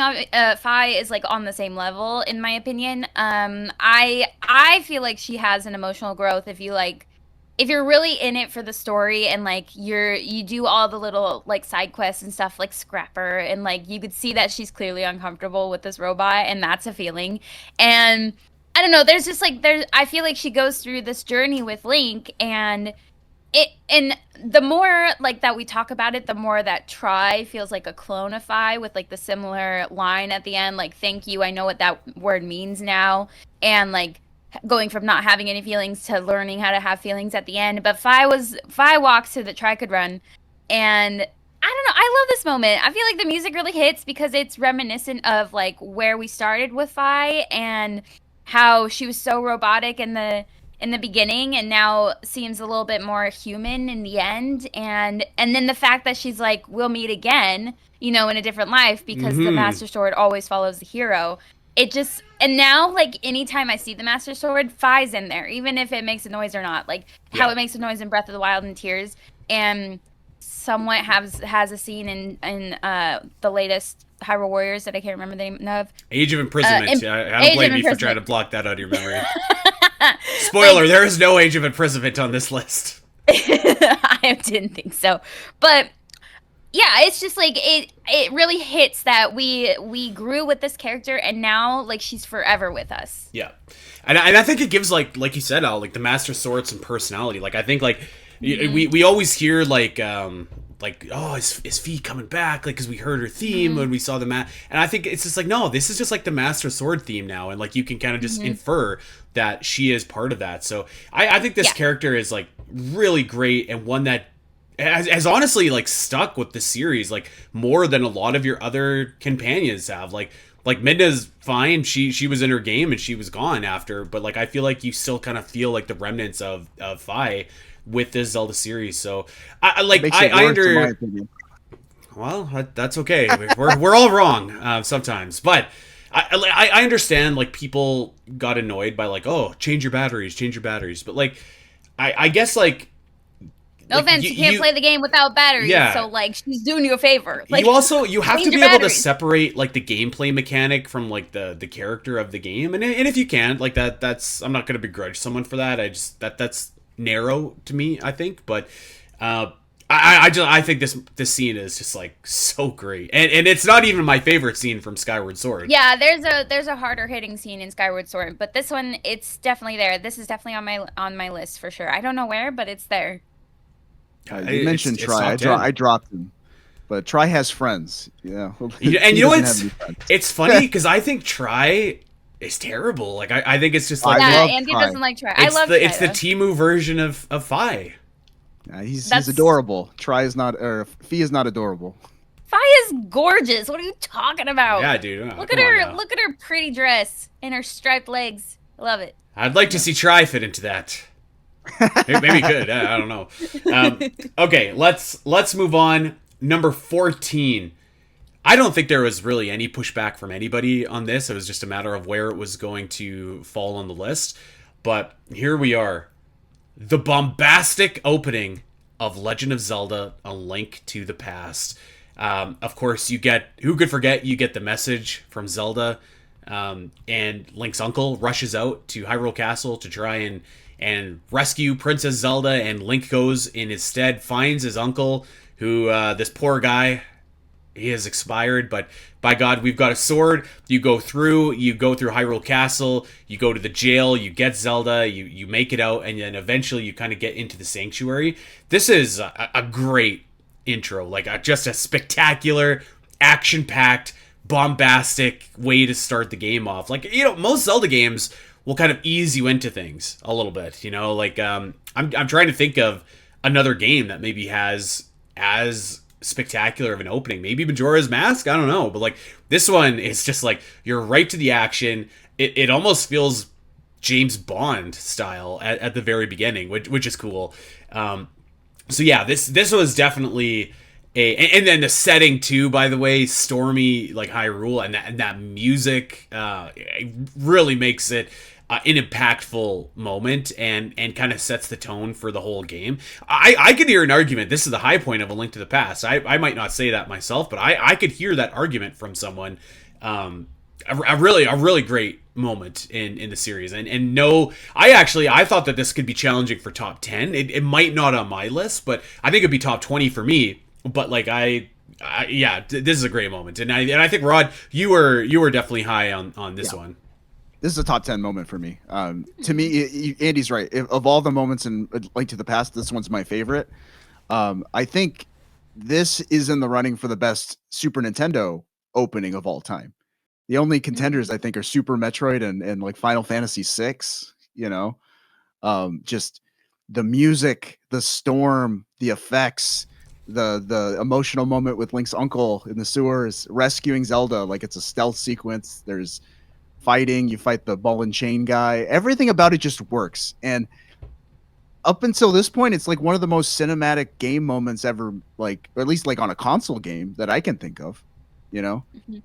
Fi is like on the same level, in my opinion. I feel like she has an emotional growth if you're really in it for the story, and like you do all the little like side quests and stuff like Scrapper, and like you could see that she's clearly uncomfortable with this robot, and that's a feeling. And I don't know, there's just like I feel like she goes through this journey with Link, and the more like that we talk about it, the more that Try feels like a clonify, with like the similar line at the end, like, "Thank you, I know what that word means now," and like going from not having any feelings to learning how to have feelings at the end. But Fi walks so that Try could run. And I don't know, I love this moment. I feel like the music really hits because it's reminiscent of like where we started with Fi, and how she was so robotic in the beginning, and now seems a little bit more human in the end. And then the fact that she's like, "We'll meet again, in a different life," because the Master Sword always follows the hero. And now, like, anytime I see the Master Sword, Fi's in there, even if it makes a noise or not. Like, how it makes a noise in Breath of the Wild and Tears, and somewhat has a scene in the latest Hyrule Warriors that I can't remember the name of. Age of Imprisonment. I don't blame you for trying to block that out of your memory. Spoiler, there is no Age of Imprisonment on this list. I didn't think so. But yeah, it's just like it really hits that we grew with this character, and now like she's forever with us. Yeah. And I think it gives like you said, Al, like the Master Sword some personality. Like I think like we always hear like oh, is Fi coming back, like because we heard her theme when we saw the and I think it's just like, no, this is just like the Master Sword theme now, and like you can kind of just infer that she is part of that. So I think this character is like really great, and one that has honestly like stuck with the series like more than a lot of your other companions have. Like Midna's fine, she was in her game and she was gone after, but like I feel like you still kind of feel like the remnants of Fi with this Zelda series. So I under well, that's okay. we're all wrong sometimes, but I understand like people got annoyed by like, oh, change your batteries, but like I guess like, no offense, you can't play the game without batteries. Yeah. So like she's doing you a favor. Like, you have to be able to separate like the gameplay mechanic from like the character of the game. And if you can't, like that's I'm not gonna begrudge someone for that. I just that's narrow to me, I think. But I think this scene is just like so great. And it's not even my favorite scene from Skyward Sword. Yeah, there's a harder hitting scene in Skyward Sword, but this one, it's definitely there. This is definitely on my list for sure. I don't know where, but it's there. You mentioned Try. I dropped him, but Try has friends. Yeah, and you know it's funny because I think Try is terrible. Like I think it's just like Andy doesn't like Try. I love Try. It's the Temu version of Fi. Yeah, he's adorable. Try is not, or Fi is not adorable. Fi is gorgeous. What are you talking about? Yeah, dude. Look at her. Look at her pretty dress and her striped legs. I love it. I'd like to see Try fit into that. Maybe good. I don't know. Okay, let's move on. Number 14. I don't think there was really any pushback from anybody on this. It was just a matter of where it was going to fall on the list. But here we are. The bombastic opening of Legend of Zelda: A Link to the Past. Of course, you get, who could forget, you get the message from Zelda, and Link's uncle rushes out to Hyrule Castle to try and rescue Princess Zelda, and Link goes in his stead, finds his uncle, who, this poor guy, he has expired, but by God, we've got a sword. You go through Hyrule Castle, you go to the jail, you get Zelda, you make it out, and then eventually you kind of get into the sanctuary. This is a great intro, like just a spectacular, action-packed, bombastic way to start the game off. Like, most Zelda games will kind of ease you into things a little bit. Like I'm trying to think of another game that maybe has as spectacular of an opening. Maybe Majora's Mask. I don't know, but like this one is just like you're right to the action. It almost feels James Bond style at the very beginning, which is cool. So yeah, this was definitely and then the setting too. By the way, stormy like Hyrule, and that music it really makes it an impactful moment and kind of sets the tone for the whole game. I could hear an argument. This is the high point of A Link to the Past. I might not say that myself, but I could hear that argument from someone. A really great moment in the series, and no, I thought that this could be challenging for top 10. It might not on my list, but I think it'd be top 20 for me. But like yeah, this is a great moment, and I think Rod, you were definitely high on this one. This is a top 10 moment for me. To me, Andy's right. Of all the moments in Link to the Past, this one's my favorite. I think this is in the running for the best Super Nintendo opening of all time. The only contenders I think are Super Metroid and like Final Fantasy VI. Just the music, the storm, the effects, the emotional moment with Link's uncle in the sewers rescuing Zelda like it's a stealth sequence. There's fighting, you fight the ball and chain guy. Everything about it just works. And up until this point, it's like one of the most cinematic game moments ever, like, or at least like on a console game that I can think of, Mm-hmm.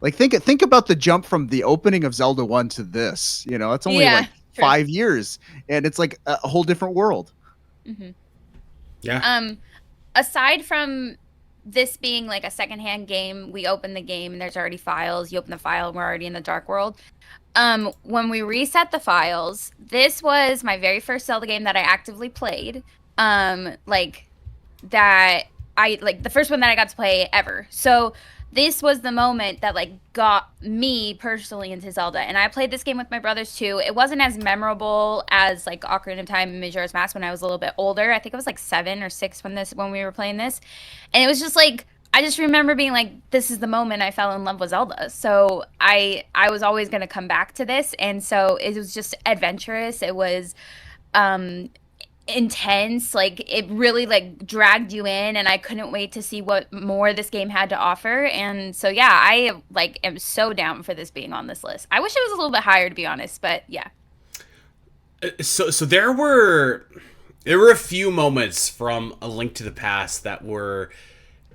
Like think about the jump from the opening of Zelda 1 to this, it's only like 5 years, and it's like a whole different world. Mm-hmm. Yeah. Aside from this being like a secondhand game, we open the game and there's already files. You open the file and we're already in the Dark World. When we reset the files, this was my very first Zelda game that I actively played. Like that I like the first one that I got to play ever. So this was the moment that like got me personally into Zelda, and I played this game with my brothers too. It wasn't as memorable as like Ocarina of Time and Majora's Mask when I was a little bit older. I think I was like 7 or 6 when we were playing this, and it was just like I just remember being like, this is the moment I fell in love with Zelda. So I was always going to come back to this, and so it was just adventurous. It was intense, like it really like dragged you in, and I couldn't wait to see what more this game had to offer. And so yeah, I like am so down for this being on this list. I wish it was a little bit higher, to be honest, but yeah. So there were a few moments from A Link to the Past that were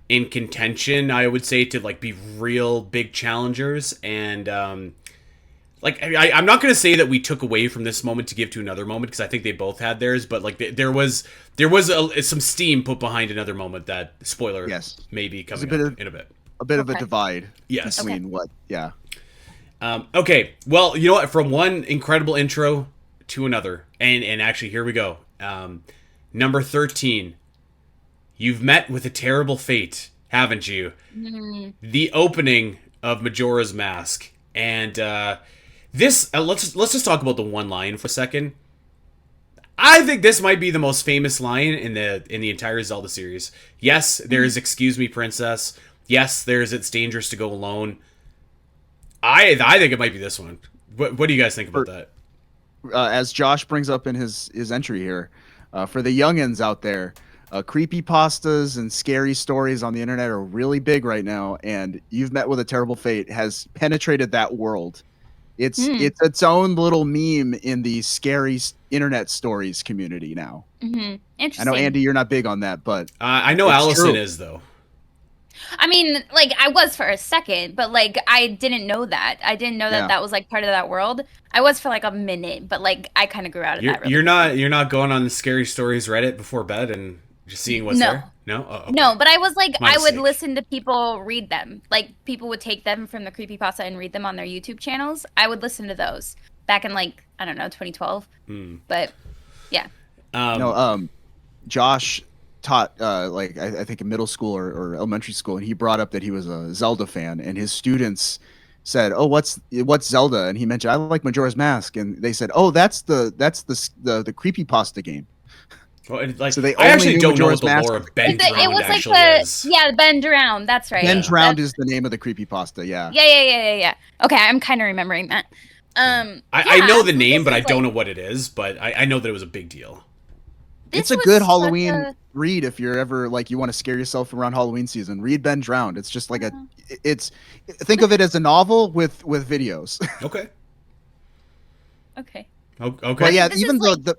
in contention, I would say, to like be real big challengers. And like I'm not going to say that we took away from this moment to give to another moment, because I think they both had theirs, but like there was some steam put behind another moment that, spoiler, may be coming up in a bit. A bit of a divide between what, yeah. Okay, well, you know what? From one incredible intro to another, and actually here we go. Number 13. You've met with a terrible fate, haven't you? Mm-hmm. The opening of Majora's Mask, and this. Let's just talk about the one line for a second. I think this might be the most famous line in the entire Zelda series. Yes, there's "Excuse me, Princess." Yes, there's "It's dangerous to go alone." I think it might be this one. What do you guys think about that? As Josh brings up in his entry here, for the youngins out there, creepypastas and scary stories on the internet are really big right now, and You've Met with a Terrible Fate has penetrated that world. It's its own little meme in the scary internet stories community now. Mm-hmm. Interesting. I know, Andy, you're not big on that, but I know Allison is, though. I mean, like, I was for a second, but like I didn't know that. I didn't know that that was like part of that world. I was for like a minute, but like I kind of grew out of that. Really you're not going on the Scary Stories Reddit before bed and just seeing what's there? No? Oh, okay. No, but I was like, I would listen to people read them. Like, people would take them from the creepypasta and read them on their YouTube channels. I would listen to those back in, like, I don't know, 2012. But, yeah. Josh taught, like, I think in middle school or elementary school, and he brought up that he was a Zelda fan, and his students said, "Oh, what's Zelda?" And he mentioned, "I like Majora's Mask," and they said, "Oh, that's the creepypasta game." Well, like, so they I actually don't know Majora's what the lore of Ben Drowned it was actually like is. Yeah, Ben Drowned. That's right. Ben Drowned is the name of the creepypasta. Yeah. Yeah. Okay, I'm kind of remembering that. I know the name, but I like, don't know what it is. But I know that it was a big deal. It's a good Halloween read if you're ever like you want to scare yourself around Halloween season. Read Ben Drowned. It's just like it's think of it as a novel with videos. Okay. Okay. Okay. But yeah, This even is like-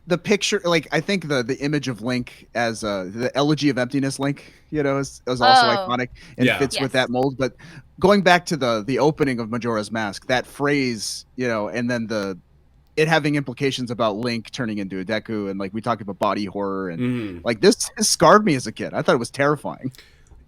the picture, like I think the image of Link as the Elegy of Emptiness Link, is also iconic and fits with that mold. But going back to the opening of Majora's Mask, that phrase, and then it having implications about Link turning into a Deku, and like we talked about body horror, and like this scarred me as a kid. I thought it was terrifying.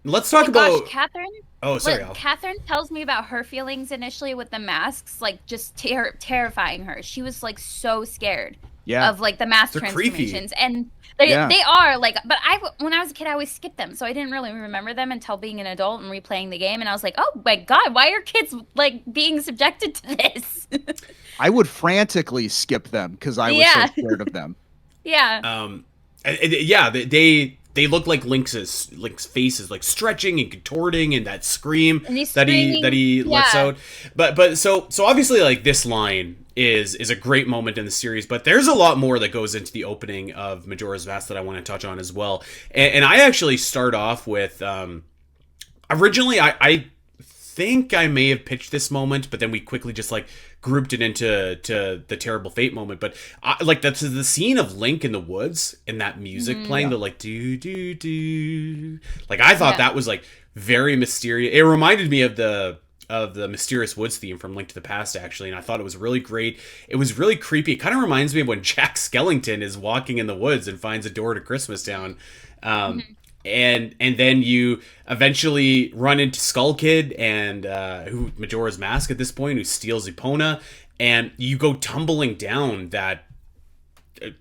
Let's talk about Catherine. Oh, sorry, Al. Catherine tells me about her feelings initially with the masks, like just terrifying her. She was like so scared of like the mask transformations, and they are like. But when I was a kid, I always skipped them, so I didn't really remember them until being an adult and replaying the game. And I was like, oh my god, why are kids like being subjected to this? I would frantically skip them because I was so scared of them. Yeah. They look like Link's face is like stretching and contorting, and that scream that he lets out. But so obviously like this line is a great moment in the series, but there's a lot more that goes into the opening of Majora's Mask that I want to touch on as well. And I actually start off with originally I think I may have pitched this moment, but then we quickly just like grouped it into the Terrible Fate moment. But like that's the scene of Link in the woods and that music playing, the like do do do. Like I thought that was like very mysterious. It reminded me of the Mysterious Woods theme from Link to the Past, actually, and I thought it was really great. It was really creepy. It kind of reminds me of when Jack Skellington is walking in the woods and finds a door to Christmas Town. And then you eventually run into Skull Kid and who Majora's Mask at this point, who steals Epona, and you go tumbling down that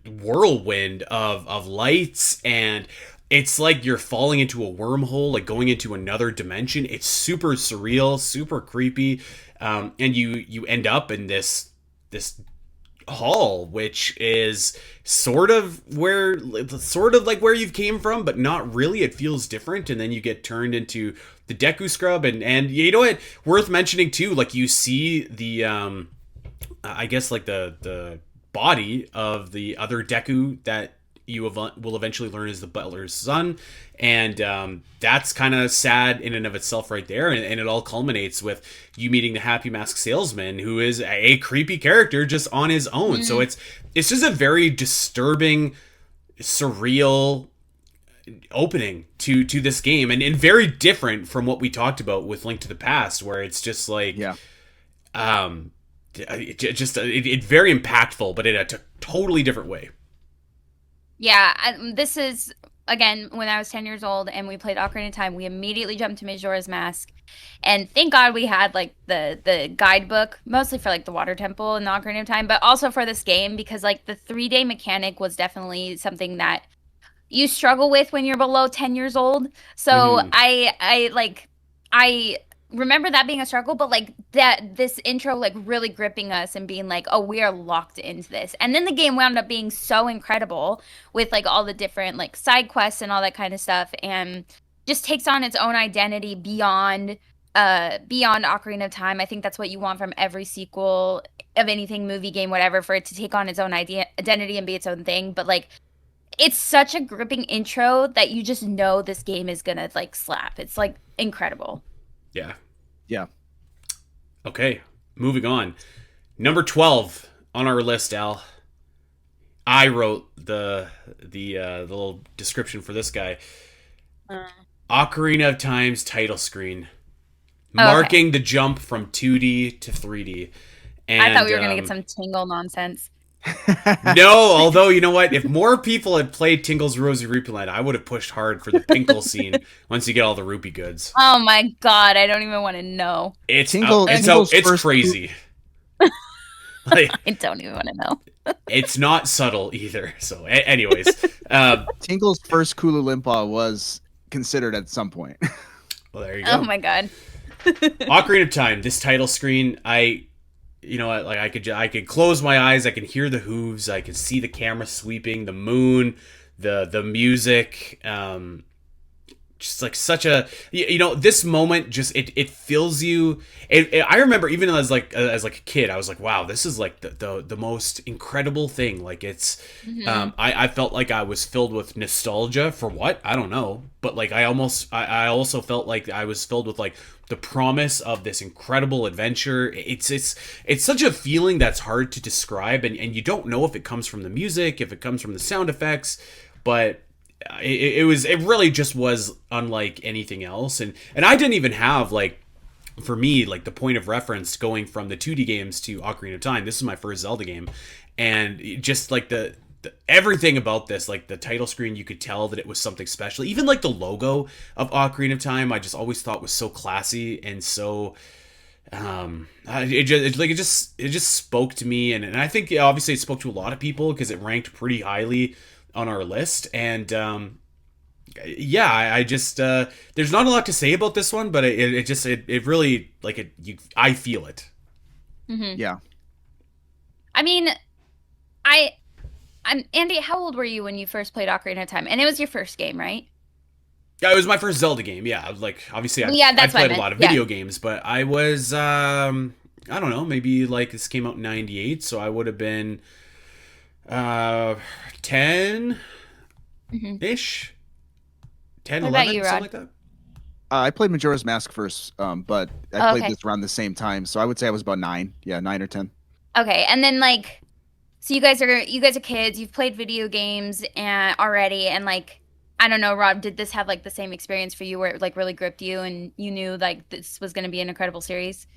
whirlwind of lights, and it's like you're falling into a wormhole, like going into another dimension. It's super surreal, super creepy, and you end up in this hall, which is sort of like where you've came from, but not really. It feels different, and then you get turned into the Deku Scrub, and you know what? Worth mentioning too, like you see the I guess like the body of the other Deku that you will eventually learn is the butler's son, and that's kind of sad in and of itself right there, and it all culminates with you meeting the Happy Mask salesman, who is a creepy character just on his own. So it's just a very disturbing, surreal opening to this game, and very different from what we talked about with Link to the Past, where it's just like it's very impactful, but in a totally different way. Yeah, this is, again, when I was 10 years old and we played Ocarina of Time, we immediately jumped to Majora's Mask. And thank God we had, like, the guidebook, mostly for, like, the Water Temple and the Ocarina of Time, but also for this game because, like, the 3-day mechanic was definitely something that you struggle with when you're below 10 years old. So I remember that being a struggle, but like this intro like really gripping us and being like, oh, we are locked into this. And then the game wound up being so incredible with like all the different like side quests and all that kind of stuff, and just takes on its own identity beyond Ocarina of Time. I think that's what you want from every sequel of anything, movie, game, whatever, for it to take on its own identity and be its own thing. But like, it's such a gripping intro that you just know this game is gonna like slap. It's like incredible. Yeah. Okay, moving on. Number 12 on our list, Al. I wrote the little description for this guy. Ocarina of Time's title screen, marking the jump from 2D to 3D. And, I thought we were gonna get some Tingle nonsense. No, although you know what? If more people had played Tingle's Rosy Rupee Land, I would have pushed hard for the Pinkle scene once you get all the rupee goods. Oh my god, I don't even want to know. It's crazy. Like, I don't even want to know. It's not subtle either. So, anyways, Tingle's first Kulu Limpa was considered at some point. Well, there you go. Oh my god. Ocarina of Time. This title screen, you know, like I could close my eyes, I can hear the hooves, I can see the camera sweeping, the moon, the music, just like such a, this moment just it fills you. I remember even as like a kid, I was like, wow, this is like the most incredible thing. Like it's I felt like I was filled with nostalgia for what, I don't know, but like I also felt like I was filled with like the promise of this incredible adventure. It's such a feeling that's hard to describe, and you don't know if it comes from the music, if it comes from the sound effects, but it really just was unlike anything else. And I didn't even have, like, for me, like the point of reference going from the 2D games to Ocarina of Time. This is my first Zelda game, and just like the everything about this, like the title screen, you could tell that it was something special. Even like the logo of Ocarina of Time, I just always thought was so classy and so it just spoke to me, and I think obviously it spoke to a lot of people because it ranked pretty highly on our list. And yeah, I just there's not a lot to say about this one, but it really, like, I feel it. Yeah. I mean, I'm Andy. How old were you when you first played Ocarina of Time? And it was your first game, right? Yeah, it was my first Zelda game. Yeah, like obviously I that's what I played a meant. lot of video games, but I was I don't know, maybe like this came out in '98, so I would have been 10 ish, 10, What 11, about you, Rod? something like that. I played Majora's Mask first, but I played this around the same time, so I would say I was about 9. Yeah, 9 or 10. Okay, and then like, so you guys are kids. You've played video games and already, and like, I don't know, Rob, did this have like the same experience for you where it like really gripped you and you knew like this was going to be an incredible series?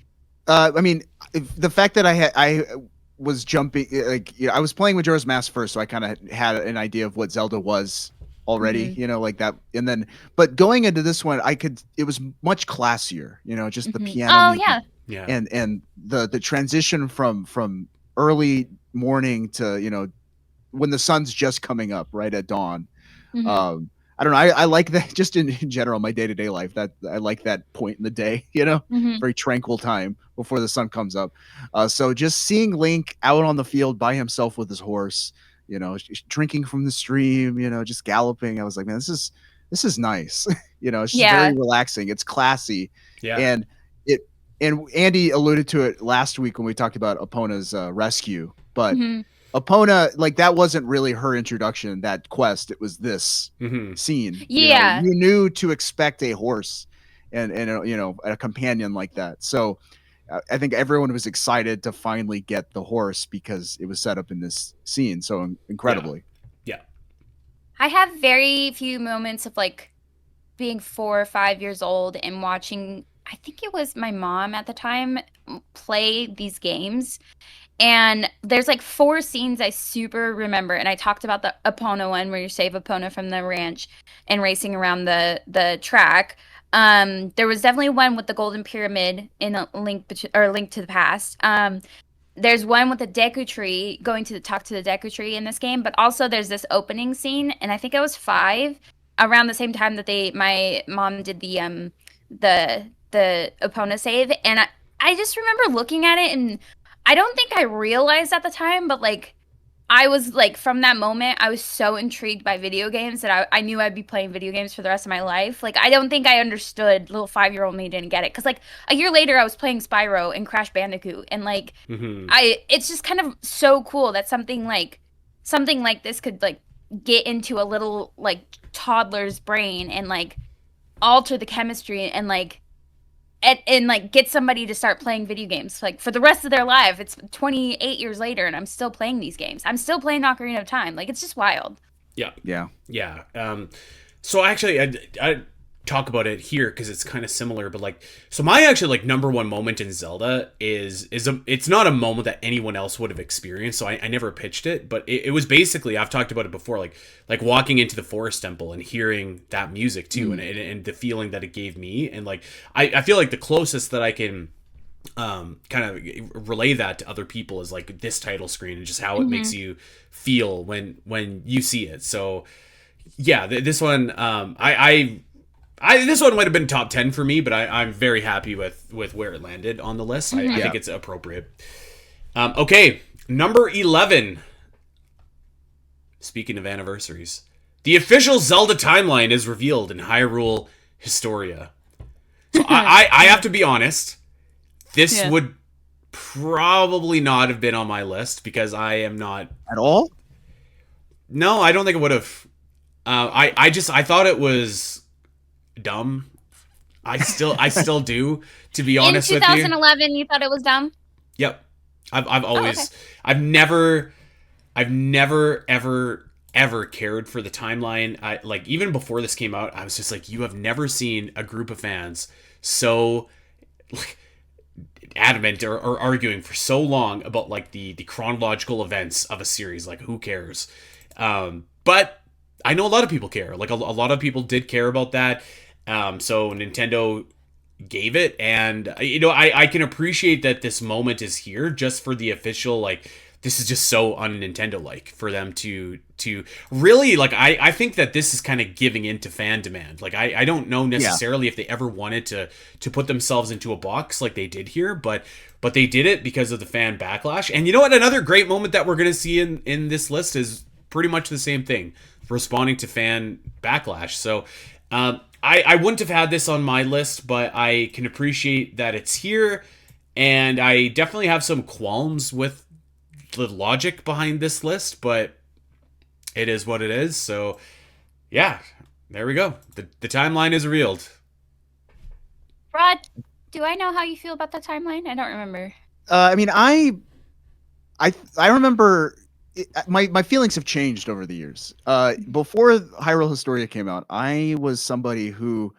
I mean, the fact that I was jumping, like, I was playing Majora's Mask first, so I kind of had an idea of what Zelda was already, like that. And then, but going into this one, it was much classier, just the piano. Oh, music, Yeah. and the transition from early morning to, when the sun's just coming up right at dawn. I don't know. I like that just in general, my day-to-day life, that I like that point in the day, very tranquil time before the sun comes up. So just seeing Link out on the field by himself with his horse, drinking from the stream, just galloping. I was like, man, this is nice. It's just very relaxing. It's classy. Yeah. And Andy alluded to it last week when we talked about Epona's rescue, but Epona, like, that wasn't really her introduction, that quest. It was this scene. Yeah. You knew to expect a horse and a companion like that. So I think everyone was excited to finally get the horse because it was set up in this scene so incredibly. Yeah. I have very few moments of like being 4 or 5 years old and watching, I think it was my mom at the time, play these games. And there's like 4 scenes I super remember. And I talked about the Epona one where you save Epona from the ranch and racing around the track. There was definitely one with the Golden Pyramid in a Link to the Past. There's one with the Deku Tree, going to talk to the Deku Tree in this game. But also there's this opening scene, and I think I was 5, around the same time that my mom did the Epona save. And I just remember looking at it, and I don't think I realized at the time, but like, I was like, from that moment, I was so intrigued by video games that I knew I'd be playing video games for the rest of my life. Like, I don't think I understood. Little 5-year-old me didn't get it. Because like a year later, I was playing Spyro and Crash Bandicoot. And like, it's just kind of so cool that something like this could like get into a little like toddler's brain and like alter the chemistry and like, and like get somebody to start playing video games like for the rest of their life. It's 28 years later and I'm still playing these games. I'm still playing Ocarina of Time. Like, it's just wild. Yeah. So actually I talk about it here because it's kind of similar, but like, so my actually like number one moment in Zelda it's not a moment that anyone else would have experienced, so I never pitched it, but it was basically, I've talked about it before, like walking into the forest temple and hearing that music too, and the feeling that it gave me, and like I feel like the closest that I can kind of relay that to other people is like this title screen and just how it makes you feel when you see it. So yeah, this one this one might have been top 10 for me, but I'm very happy with where it landed on the list. I think it's appropriate. Okay, number 11. Speaking of anniversaries, the official Zelda timeline is revealed in Hyrule Historia. So I have to be honest. This Yeah. would probably not have been on my list because I am not. At all? No, I don't think it would have. I thought it was dumb. I still do. To be In honest with you. 2011, you thought it was dumb? Yep. I've Oh, okay. always I've never ever cared for the timeline. I like even before this came out, I was just like, you have never seen a group of fans so like adamant or arguing for so long about like the chronological events of a series. Like, who cares? But I know a lot of people care. Like a lot of people did care about that. So Nintendo gave it, and I can appreciate that this moment is here just for the official, like, this is just so un Nintendo like for them to really, like, I think that this is kind of giving in to fan demand. Like, I don't know necessarily if they ever wanted to put themselves into a box like they did here, but they did it because of the fan backlash. And you know what, another great moment that we're gonna see in this list is pretty much the same thing, responding to fan backlash. So I wouldn't have had this on my list, but I can appreciate that it's here, and I definitely have some qualms with the logic behind this list, but it is what it is. So yeah, there we go. The timeline is revealed. Rod, do I know how you feel about the timeline? I don't remember. I mean, I remember my feelings have changed over the years. Before Hyrule Historia came out, I was somebody who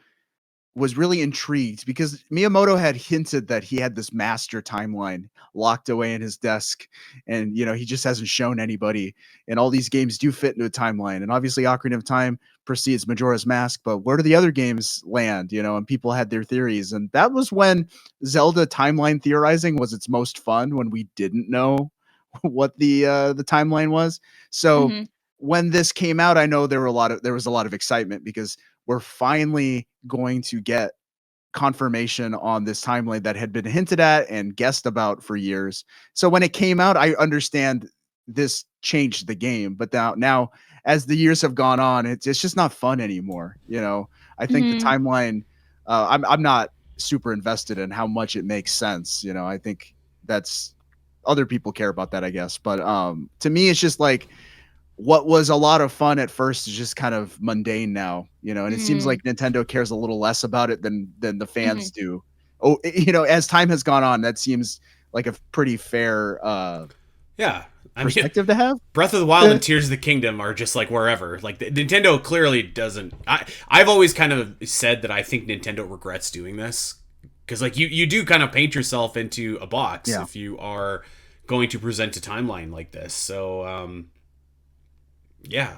was really intrigued because Miyamoto had hinted that he had this master timeline locked away in his desk, and he just hasn't shown anybody. And all these games do fit into a timeline, and obviously Ocarina of Time precedes Majora's Mask, but where do the other games land? And people had their theories, and that was when Zelda timeline theorizing was its most fun, when we didn't know what the timeline was. So Mhm. when this came out, I know there was a lot of excitement because we're finally going to get confirmation on this timeline that had been hinted at and guessed about for years. So when it came out, I understand this changed the game, but now as the years have gone on, it's just not fun anymore. I think the Mhm. timeline. I'm not super invested in how much it makes sense. I think that's other people care about that, I guess. But to me, it's just like what was a lot of fun at first is just kind of mundane now, and it seems Mhm. like Nintendo cares a little less about it than the fans Mhm. do. Oh, as time has gone on, that seems like a pretty fair Yeah, I mean, perspective to have. Breath of the Wild and Tears of the Kingdom are just like wherever. Like, Nintendo clearly doesn't. I've always kind of said that I think Nintendo regrets doing this because, like, you do kind of paint yourself into a box Yeah. if you are going to present a timeline like this. So yeah.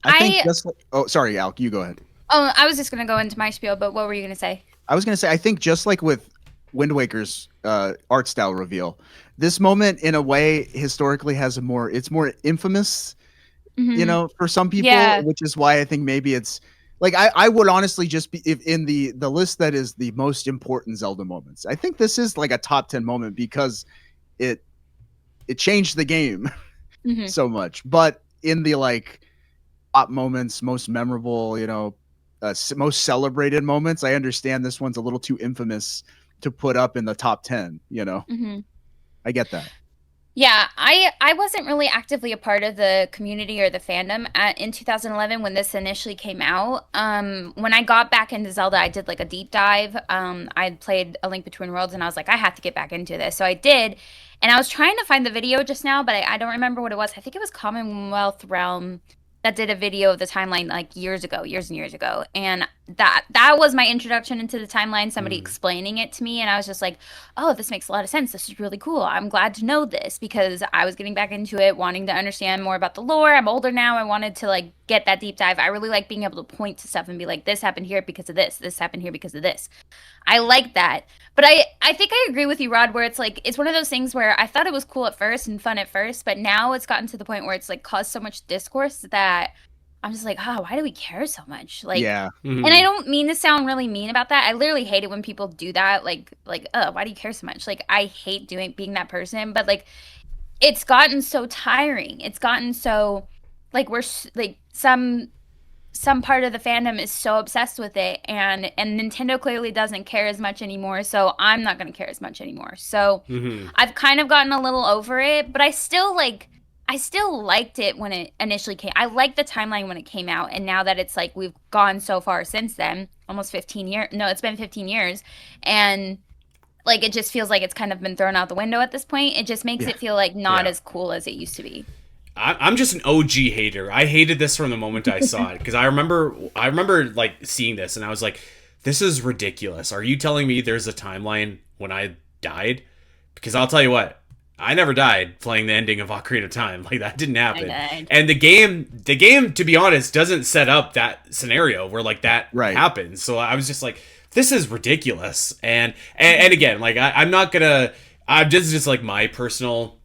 I think I just oh, sorry, Alk, you go ahead. I was just gonna go into my spiel, but what were you gonna say? I was going to say, I think just like with Wind Waker's art style reveal, this moment in a way historically it's more infamous, Mhm. for some people, Yeah. which is why I think maybe it's like I would honestly just be if in the list that is the most important Zelda moments. I think this is like a top 10 moment because it it changed the game Mhm. so much. But in the like top moments, most memorable, most celebrated moments, I understand this one's a little too infamous to put up in the top 10. Mhm. I get that. Yeah, I wasn't really actively a part of the community or the fandom in 2011 when this initially came out. When I got back into Zelda, I did like a deep dive. I played A Link Between Worlds, and I was like, I have to get back into this. So I did, and I was trying to find the video just now, but I don't remember what it was. I think it was Commonwealth Realm that did a video of the timeline like years ago, years and years ago, and that was my introduction into the timeline. Somebody Mm. explaining it to me, and I was just like, oh, this makes a lot of sense. This is really cool. I'm glad to know this because I was getting back into it, wanting to understand more about the lore. I'm older now. I wanted to like get that deep dive. I really like being able to point to stuff and be like, this happened here because of this. This happened here because of this. I like that. But I think I agree with you, Rod, where it's like, it's one of those things where I thought it was cool at first and fun at first, but now it's gotten to the point where it's like caused so much discourse that I'm just like, oh, why do we care so much? Like, Yeah. and I Mhm. don't mean to sound really mean about that. I literally hate it when people do that. Oh, why do you care so much? Like, I hate being that person. But like, it's gotten so tiring. It's gotten so, like, like some part of the fandom is so obsessed with it, and Nintendo clearly doesn't care as much anymore, so I'm not going to care as much anymore. So I've kind of gotten a little over it, but I still liked it when it initially came. I liked the timeline when it came out, and now that it's like we've gone so far since then, almost 15 years. No, it's been 15 years, and like it just feels like it's kind of been thrown out the window at this point. It just makes it feel like not as cool as it used to be. I'm just an OG hater. I hated this from the moment I saw it because I remember like seeing this and I was like, this is ridiculous. Are you telling me there's a timeline when I died? Because I'll tell you what, I never died playing the ending of Ocarina of Time. Like that didn't happen. And the game, to be honest, doesn't set up that scenario where like that happens. So I was just like, this is ridiculous. And again, like I'm not gonna. This is just like my personal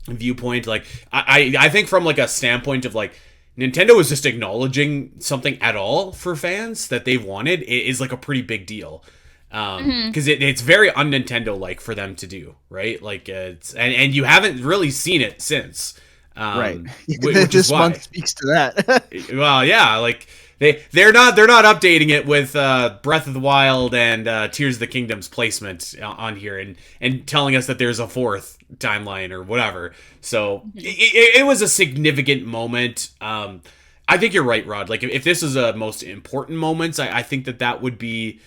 viewpoint. Like I think from like a standpoint of like Nintendo is just acknowledging something at all for fans that they've wanted is like a pretty big deal. Because it's very un-Nintendo like for them to do, right? Like it's and you haven't really seen it since. Right. Which this month speaks to that. Well, yeah, like they're not updating it with Breath of the Wild and Tears of the Kingdom's placement on here and telling us that there's a fourth timeline or whatever. So it was a significant moment. I think you're right, Rod. Like if this is a most important moment, I think that would be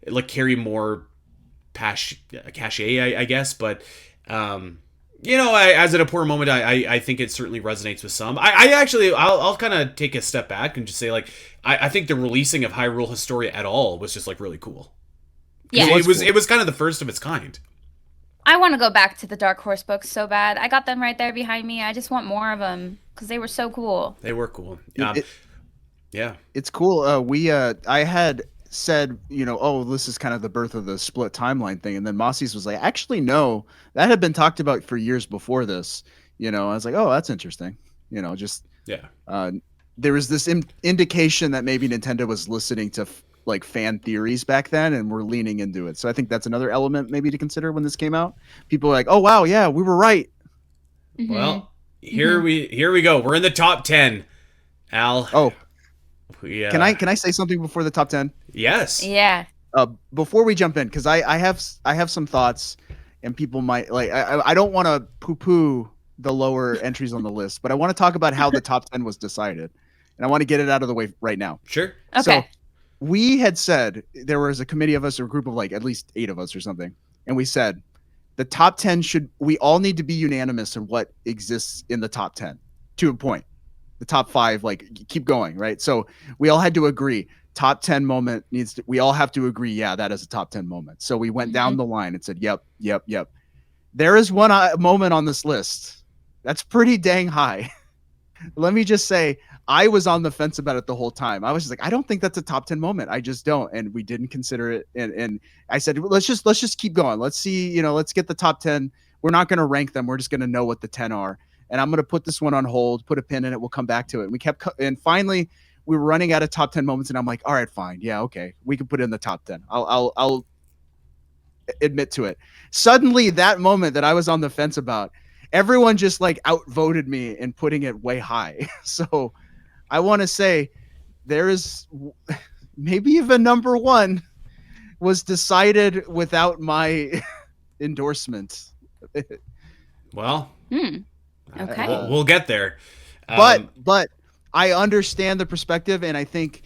like carry more cachet, I guess. But you know, as an important moment, I think it certainly resonates with some. I'll kind of take a step back and just say like I think the releasing of Hyrule Historia at all was just like really cool. Yeah, it was kind of the first of its kind. I want to go back to the Dark Horse books so bad. I got them right there behind me. I just want more of them because they were so cool. They were cool. Yeah, it's cool. I had said, you know, oh, this is kind of the birth of the split timeline thing, and then Mossie's was like, actually, no, that had been talked about for years before this. You know, I was like, oh, that's interesting. You know, just there was this indication that maybe Nintendo was listening to like fan theories back then, and we're leaning into it. So I think that's another element maybe to consider when this came out. People were like, oh wow, yeah, we were right. Well, here we go. We're in the top 10. Al. Oh. Yeah. Can I say something before the top 10? Yes. Yeah. Before we jump in, because I have some thoughts, and people might like. I don't want to poo-poo the lower entries on the list, but I want to talk about how the top 10 was decided, and I want to get it out of the way right now. Sure. Okay. So we had said there was a committee of us, or a group of like at least 8 of us or something, and we said the top 10 we all need to be unanimous in what exists in the top 10 to a point. The top 5, like keep going, right? So we all had to agree. Top 10 moment we all have to agree. Yeah, that is a top 10 moment. So we went down the line and said, yep. There is one moment on this list that's pretty dang high. Let me just say, I was on the fence about it the whole time. I was just like, I don't think that's a top 10 moment. I just don't. And we didn't consider it. And I said, let's just keep going. Let's see, you know, let's get the top 10. We're not going to rank them. We're just going to know what the 10 are. And I'm going to put this one on hold, put a pin in it. We'll come back to it. And we kept, and finally we were running out of top 10 moments. And I'm like, all right, fine. Yeah. Okay. We can put it in the top 10. I'll admit to it. Suddenly that moment that I was on the fence about, everyone just like outvoted me in putting it way high. So I want to say there is maybe even number 1 was decided without my endorsement. Well, okay. We'll get there. But I understand the perspective, and I think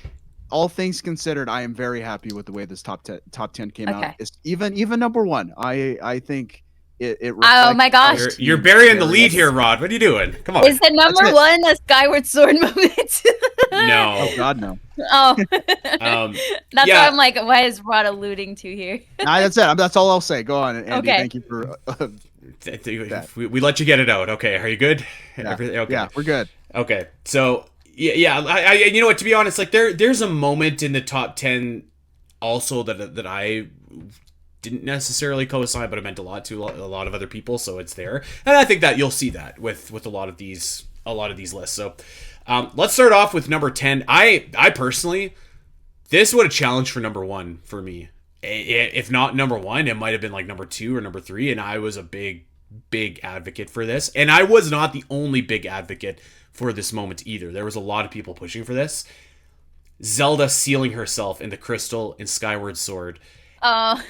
all things considered, I am very happy with the way this top 10 came out. It's even number 1. I think it oh my gosh. You're burying the lead here, Rod. What are you doing? Come on. Is the number 1 a Skyward Sword moment? No. Oh God, no. Oh. That's why I'm like, what is Rod alluding to here? Nah, that's it. That's all I'll say. Go on, Andy. Okay. Thank you for we let you get it out. Okay, are you good? Yeah, okay. Yeah, we're good. Okay, so yeah, I you know what? To be honest, like there's a moment in the top 10 also that I didn't necessarily co-sign, but it meant a lot to a lot of other people, so it's there, and I think that you'll see that with a lot of these lists. So let's start off with number 10. I personally, this would have challenged for number 1 for me. If not number 1, it might have been like number 2 or number 3, and I was a big advocate for this, and I was not the only big advocate for this moment either. There was a lot of people pushing for this. Zelda sealing herself in the crystal in Skyward Sword, Oh, I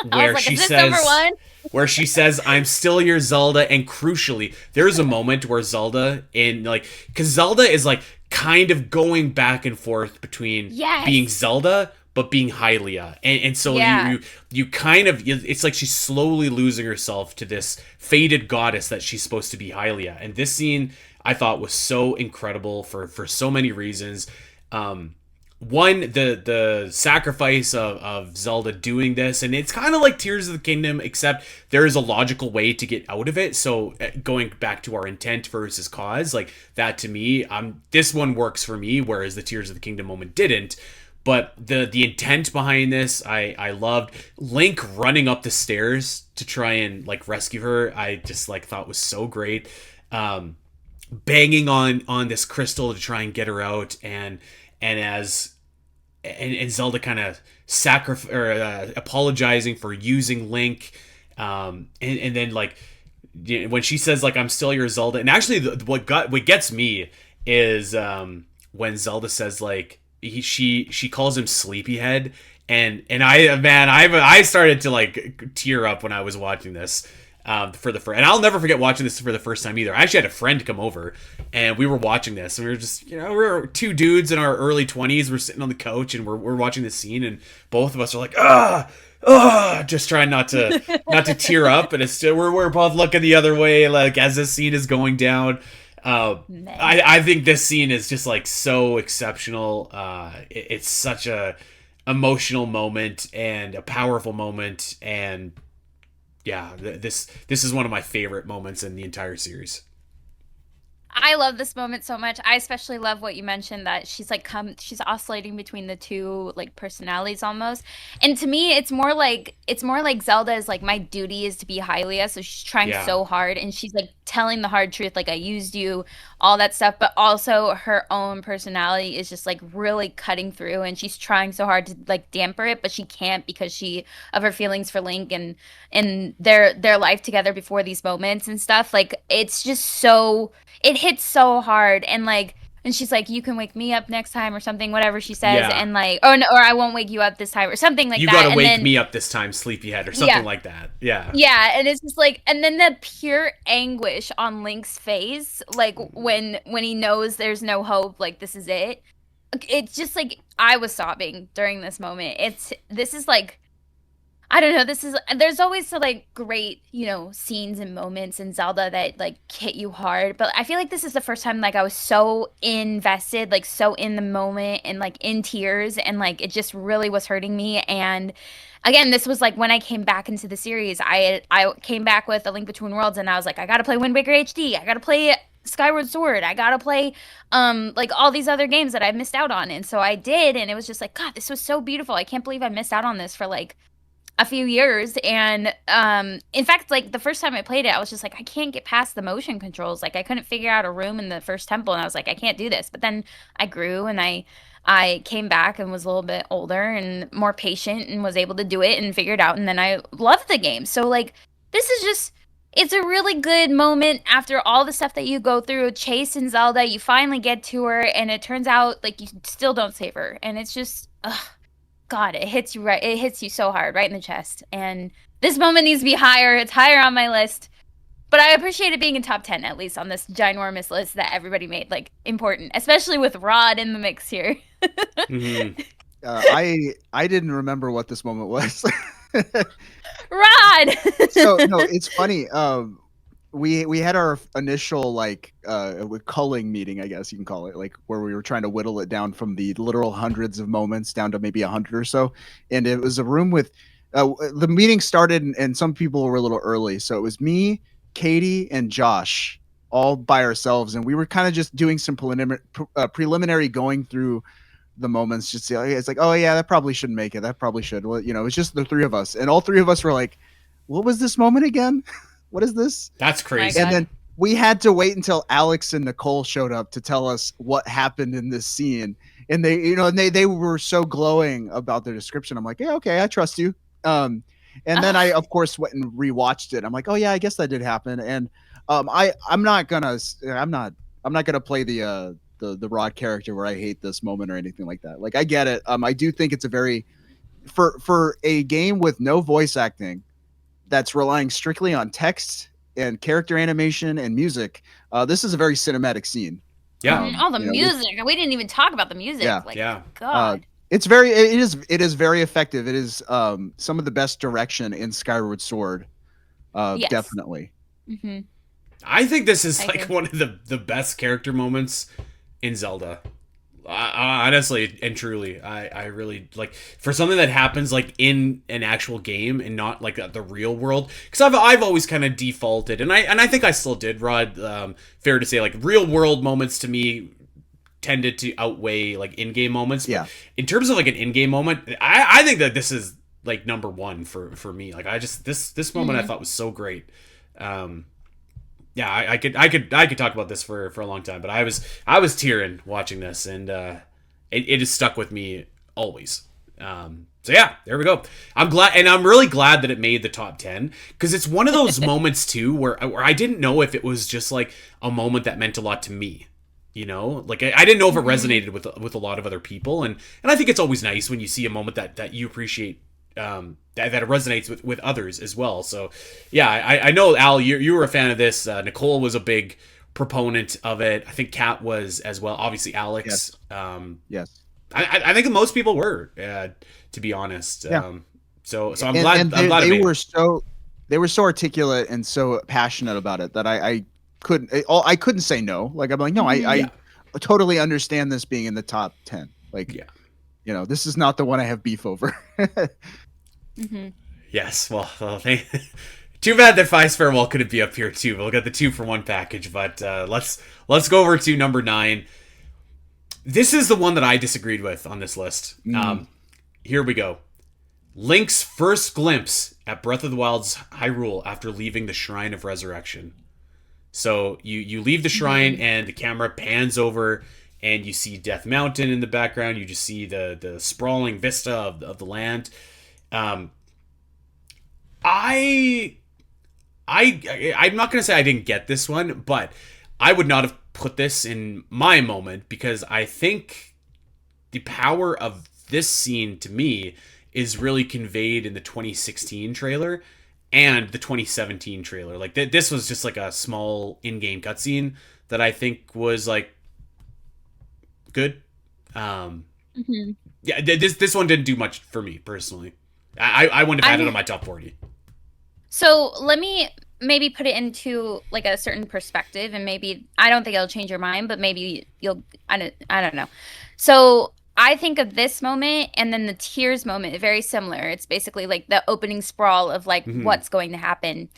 was where like, she is this number says one? I'm still your Zelda. And crucially, there's a moment where Zelda because Zelda is like kind of going back and forth between being Yes. Zelda but being Hylia, and so Yeah. you kind of, it's like she's slowly losing herself to this faded goddess that she's supposed to be, Hylia. And this scene I thought was so incredible for so many reasons. One, the sacrifice of Zelda doing this, and it's kind of like Tears of the Kingdom, except there is a logical way to get out of it. So going back to our intent versus cause, like that to me, this one works for me, whereas the Tears of the Kingdom moment didn't. But the intent behind this, I loved. Link running up the stairs to try and like rescue her, I just like thought was so great. Banging on this crystal to try and get her out, and Zelda kind of apologizing for using Link, and then like when she says like I'm still your Zelda. And actually what gets me is when Zelda says like she calls him sleepyhead, and I started to like tear up when I was watching this. And I'll never forget watching this for the first time either. I actually had a friend come over, and we were watching this, and we were just, we were two dudes in our early 20s. We're sitting on the couch, and we're watching this scene, and both of us are like, just trying not to tear up. And it's still, we're both looking the other way, like as this scene is going down. I think this scene is just like so exceptional. It's such a emotional moment and a powerful moment, and yeah, this is one of my favorite moments in the entire series. I love this moment so much. I especially love what you mentioned, that she's oscillating between the two like personalities almost. And to me, it's more like Zelda is like, my duty is to be Hylia, so she's trying Yeah, so hard, and she's like telling the hard truth, like I used you, all that stuff, but also her own personality is just like really cutting through, and she's trying so hard to like damper it, but she can't because she of her feelings for Link and their life together before these moments and stuff. Like it's just so, it hits so hard. And like, and she's like, you can wake me up next time or something, whatever she says. yeah. And like, oh no, or I won't wake you up this time or something like You that. gotta And wake then me up this time, sleepyhead, or yeah, something like that. Yeah, yeah, and it's just like, and then the pure anguish on Link's face, like when he knows there's no hope, like this is it. It's just like I was sobbing during this moment. This is like, I don't know. There's always so like great, scenes and moments in Zelda that like hit you hard. But I feel like this is the first time like I was so invested, like so in the moment and like in tears, and like it just really was hurting me. And again, this was like when I came back into the series, I came back with A Link Between Worlds, and I was like, I gotta play Wind Waker HD. I gotta play Skyward Sword. I gotta play like all these other games that I missed out on. And so I did, and it was just like, God, this was so beautiful. I can't believe I missed out on this for like a few years. And in fact, like the first time I played it, I was just like, I can't get past the motion controls. Like I couldn't figure out a room in the first temple, and I was like, I can't do this. But then I grew, and I came back and was a little bit older and more patient and was able to do it and figure it out, and then I loved the game. So like this is just, it's a really good moment after all the stuff that you go through. Chase and Zelda, you finally get to her, and it turns out like you still don't save her, and it's just God, it hits you right. It hits you so hard, right in the chest. And this moment needs to be higher. It's higher on my list, but I appreciate it being in top 10 at least on this ginormous list that everybody made. Like important, especially with Rod in the mix here. mm-hmm. I didn't remember what this moment was. Rod. So no, it's funny. We had our initial like culling meeting, I guess you can call it, like where we were trying to whittle it down from the literal hundreds of moments down to maybe 100 or so. And it was a room with the meeting started, and some people were a little early, so it was me, Katie, and Josh all by ourselves, and we were kind of just doing some preliminary going through the moments. Just it's like, oh yeah, that probably shouldn't make it, that probably should. Well, it's just the three of us, and all three of us were like, what was this moment again? What is this? That's crazy. And then we had to wait until Alex and Nicole showed up to tell us what happened in this scene. And they were so glowing about their description. I'm like, yeah, okay, I trust you. And then I of course went and rewatched it. I'm like, oh yeah, I guess that did happen. And I'm not gonna play the the Rod character where I hate this moment or anything like that. Like I get it. I do think it's a very for a game with no voice acting that's relying strictly on text and character animation and music. This is a very cinematic scene. Yeah. Oh, the music. We didn't even talk about the music. Yeah. Like, Yeah. God. It is very effective. It is some of the best direction in Skyward Sword. Yes. Definitely. Mm-hmm. I think this is like one of the best character moments in Zelda. Honestly and truly, I really like for something that happens like in an actual game and not like the real world, because I've always kind of defaulted, and I think I still did, Rod. Fair to say, like real world moments to me tended to outweigh like in-game moments. Yeah. But in terms of like an in-game moment, I think that this is like number one for me. Like I just this moment I thought was so great. Yeah, I could talk about this for a long time, but I was tearing watching this, and it has stuck with me always. So yeah, there we go. I'm glad, and I'm really glad that it made the top 10, because it's one of those moments too where I didn't know if it was just like a moment that meant a lot to me. You know, like I didn't know if it resonated with a lot of other people, and I think it's always nice when you see a moment that you appreciate. That it resonates with others as well. So yeah, I know, Al, you were a fan of this. Nicole was a big proponent of it. I think Kat was as well. Obviously Alex. Yes. Yes. I think most people were, to be honest. Yeah. So I'm glad. I'm glad they were so articulate and so passionate about it that I couldn't say no. Like I'm like, no, I totally understand this being in the top 10. Like, you know, this is not the one I have beef over. Yes, well, too bad that Five's Farewell couldn't be up here too. We'll get the 2-for-1 package, but let's go over to number 9. This is the one that I disagreed with on this list. Here we go. Link's first glimpse at Breath of the Wild's Hyrule after leaving the Shrine of Resurrection. So you leave the shrine and the camera pans over and you see Death Mountain in the background. You just see the sprawling vista of the land. I'm not gonna say I didn't get this one, but I would not have put this in my moment, because I think the power of this scene to me is really conveyed in the 2016 trailer and the 2017 trailer. Like this was just like a small in-game cutscene that I think was like good. Yeah, this one didn't do much for me personally. I wouldn't have had it on my top 40. So let me maybe put it into like a certain perspective, and maybe I don't think it'll change your mind, but maybe you'll. I don't know. So I think of this moment and then the tears moment very similar. It's basically like the opening sprawl of like what's going to happen,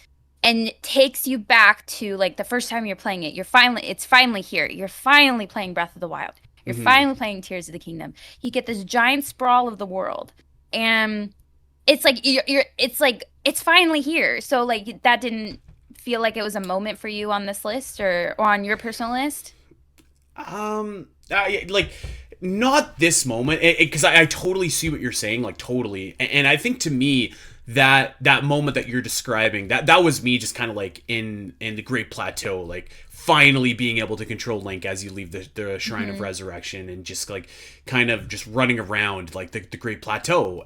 and it takes you back to like the first time you're playing it. It's finally here. You're finally playing Breath of the Wild. You're finally playing Tears of the Kingdom. You get this giant sprawl of the world, and it's like it's finally here. So like that didn't feel like it was a moment for you on this list or on your personal list? Like not this moment, because I totally see what you're saying, like totally, and I think to me that moment that you're describing, that was me just kind of like in the Great Plateau, like finally being able to control Link as you leave the Shrine of Resurrection and just like kind of just running around like the Great Plateau.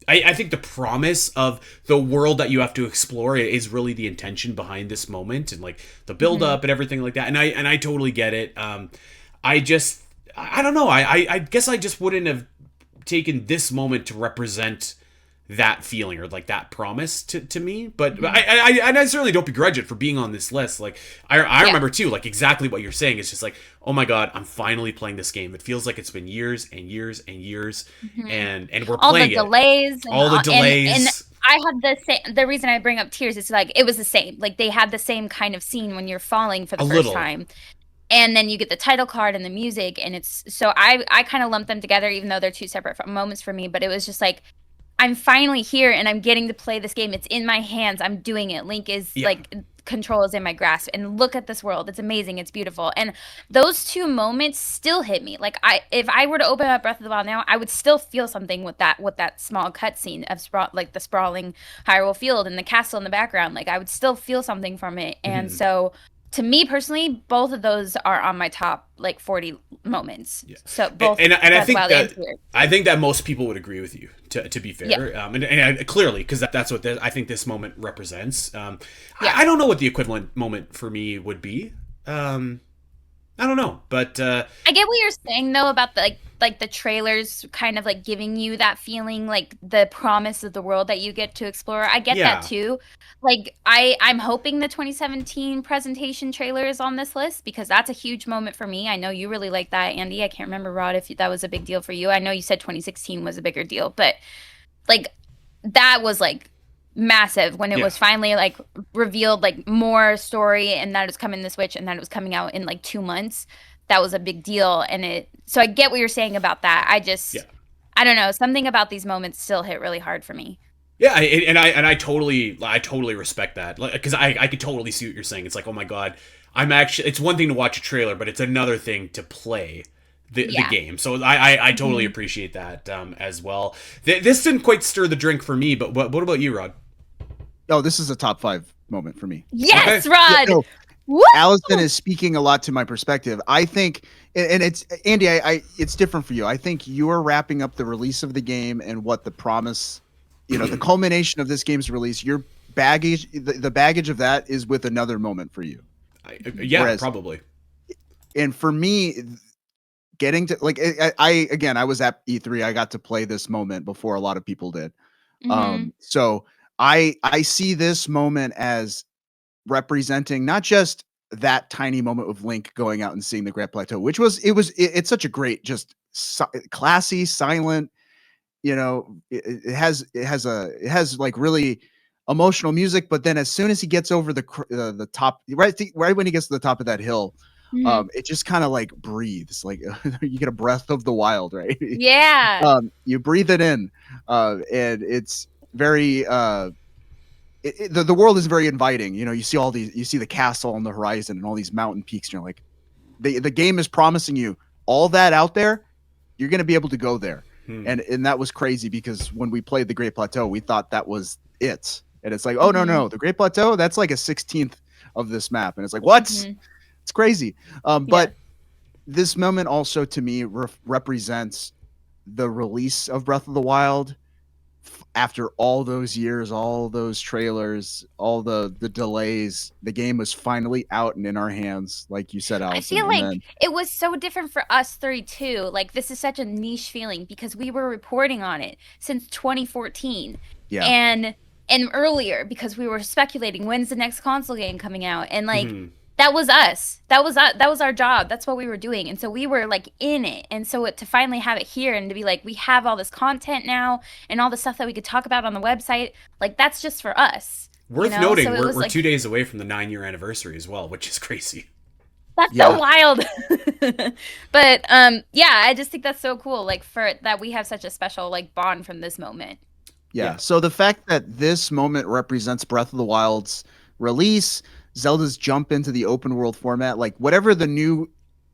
I think the promise of the world that you have to explore is really the intention behind this moment, and like the build up and everything like that. And I totally get it. I don't know. I guess I just wouldn't have taken this moment to represent that feeling or like that promise to me, but I certainly don't begrudge it for being on this list. Like I remember too, like exactly what you're saying. It's just like, oh my god, I'm finally playing this game. It feels like it's been years and years and years, and we're all playing the delays, all the delays. And I had the same. The reason I bring up tears is like it was the same. Like they had the same kind of scene when you're falling for the first time. And then you get the title card and the music, and it's so I kind of lumped them together, even though they're two separate moments for me. But it was just like, I'm finally here and I'm getting to play this game. It's in my hands. I'm doing it. Link is like, control is in my grasp. And look at this world. It's amazing. It's beautiful. And those two moments still hit me. Like if I were to open up Breath of the Wild now, I would still feel something with that small cutscene of like the sprawling Hyrule field and the castle in the background. Like I would still feel something from it. And so to me personally, both of those are on my top like 40 moments. Yeah. So both and I Breath of the think Wild and that Tears. I think that most people would agree with you. To be Yeah. fair, and clearly because that's what I think this moment represents. Yeah. I don't know what the equivalent moment for me would be. I don't know, but I get what you're saying though about the like the trailers kind of like giving you that feeling, like the promise of the world that you get to explore. I get yeah, that too. Like I'm hoping the 2017 presentation trailer is on this list because that's a huge moment for me. I know you really like that, Andy. I can't remember, Rod, if that was a big deal for you. I know you said 2016 was a bigger deal, but like that was like massive when it yeah. was finally like revealed like more story and that it was coming to Switch and that it was coming out in like 2 months. That was a big deal, and it so I get what you're saying about that. Yeah. I don't know, something about these moments still hit really hard for me. Yeah, I totally respect that, because I could totally see what you're saying. It's like, oh my god, I'm actually. It's one thing to watch a trailer, but it's another thing to play the Yeah. game. So I totally appreciate that as well. This didn't quite stir the drink for me, but what about you, Rod? Oh, this is a top 5 moment for me. Yes, Okay. Rod. Yeah, no, Woo! Allison is speaking a lot to my perspective. I think, and it's Andy, it's different for you. I think you are wrapping up the release of the game and what the promise, the culmination of this game's release. Your baggage, the baggage of that is with another moment for you. Yeah, Whereas- probably. And for me, getting to like, I was at E3. I got to play this moment before a lot of people did. So I see this moment as representing not just that tiny moment of Link going out and seeing the Great Plateau, which it's such a great, just classy, silent, it has like really emotional music. But then as soon as he gets over the top, right when he gets to the top of that hill, it just kind of like breathes, like you get a breath of the wild, right? Yeah. You breathe it in, and it's very the world is very inviting. You see the castle on the horizon and all these mountain peaks, and you're like, the game is promising you all that out there. You're going to be able to go there. And that was crazy because when we played the Great Plateau, we thought that was it. And it's like, oh, no, the Great Plateau, that's like a 16th of this map. And it's like, what? It's crazy. But this moment also to me represents the release of Breath of the Wild. After all those years, all those trailers, all the delays, the game was finally out and in our hands, like you said, Allison. I feel like it was so different for us three too. Like this is such a niche feeling because we were reporting on it since 2014. Yeah. And earlier because we were speculating when's the next console game coming out, and like that was us. That was our job. That's what we were doing. And so we were like in it. And so to finally have it here and to be like, we have all this content now and all the stuff that we could talk about on the website, like that's just for us. Worth noting, so we're like, 2 days away from the 9-year anniversary as well, which is crazy. That's so wild. But I just think that's so cool. Like for that we have such a special like bond from this moment. Yeah. So the fact that this moment represents Breath of the Wild's release, Zelda's jump into the open world format, like whatever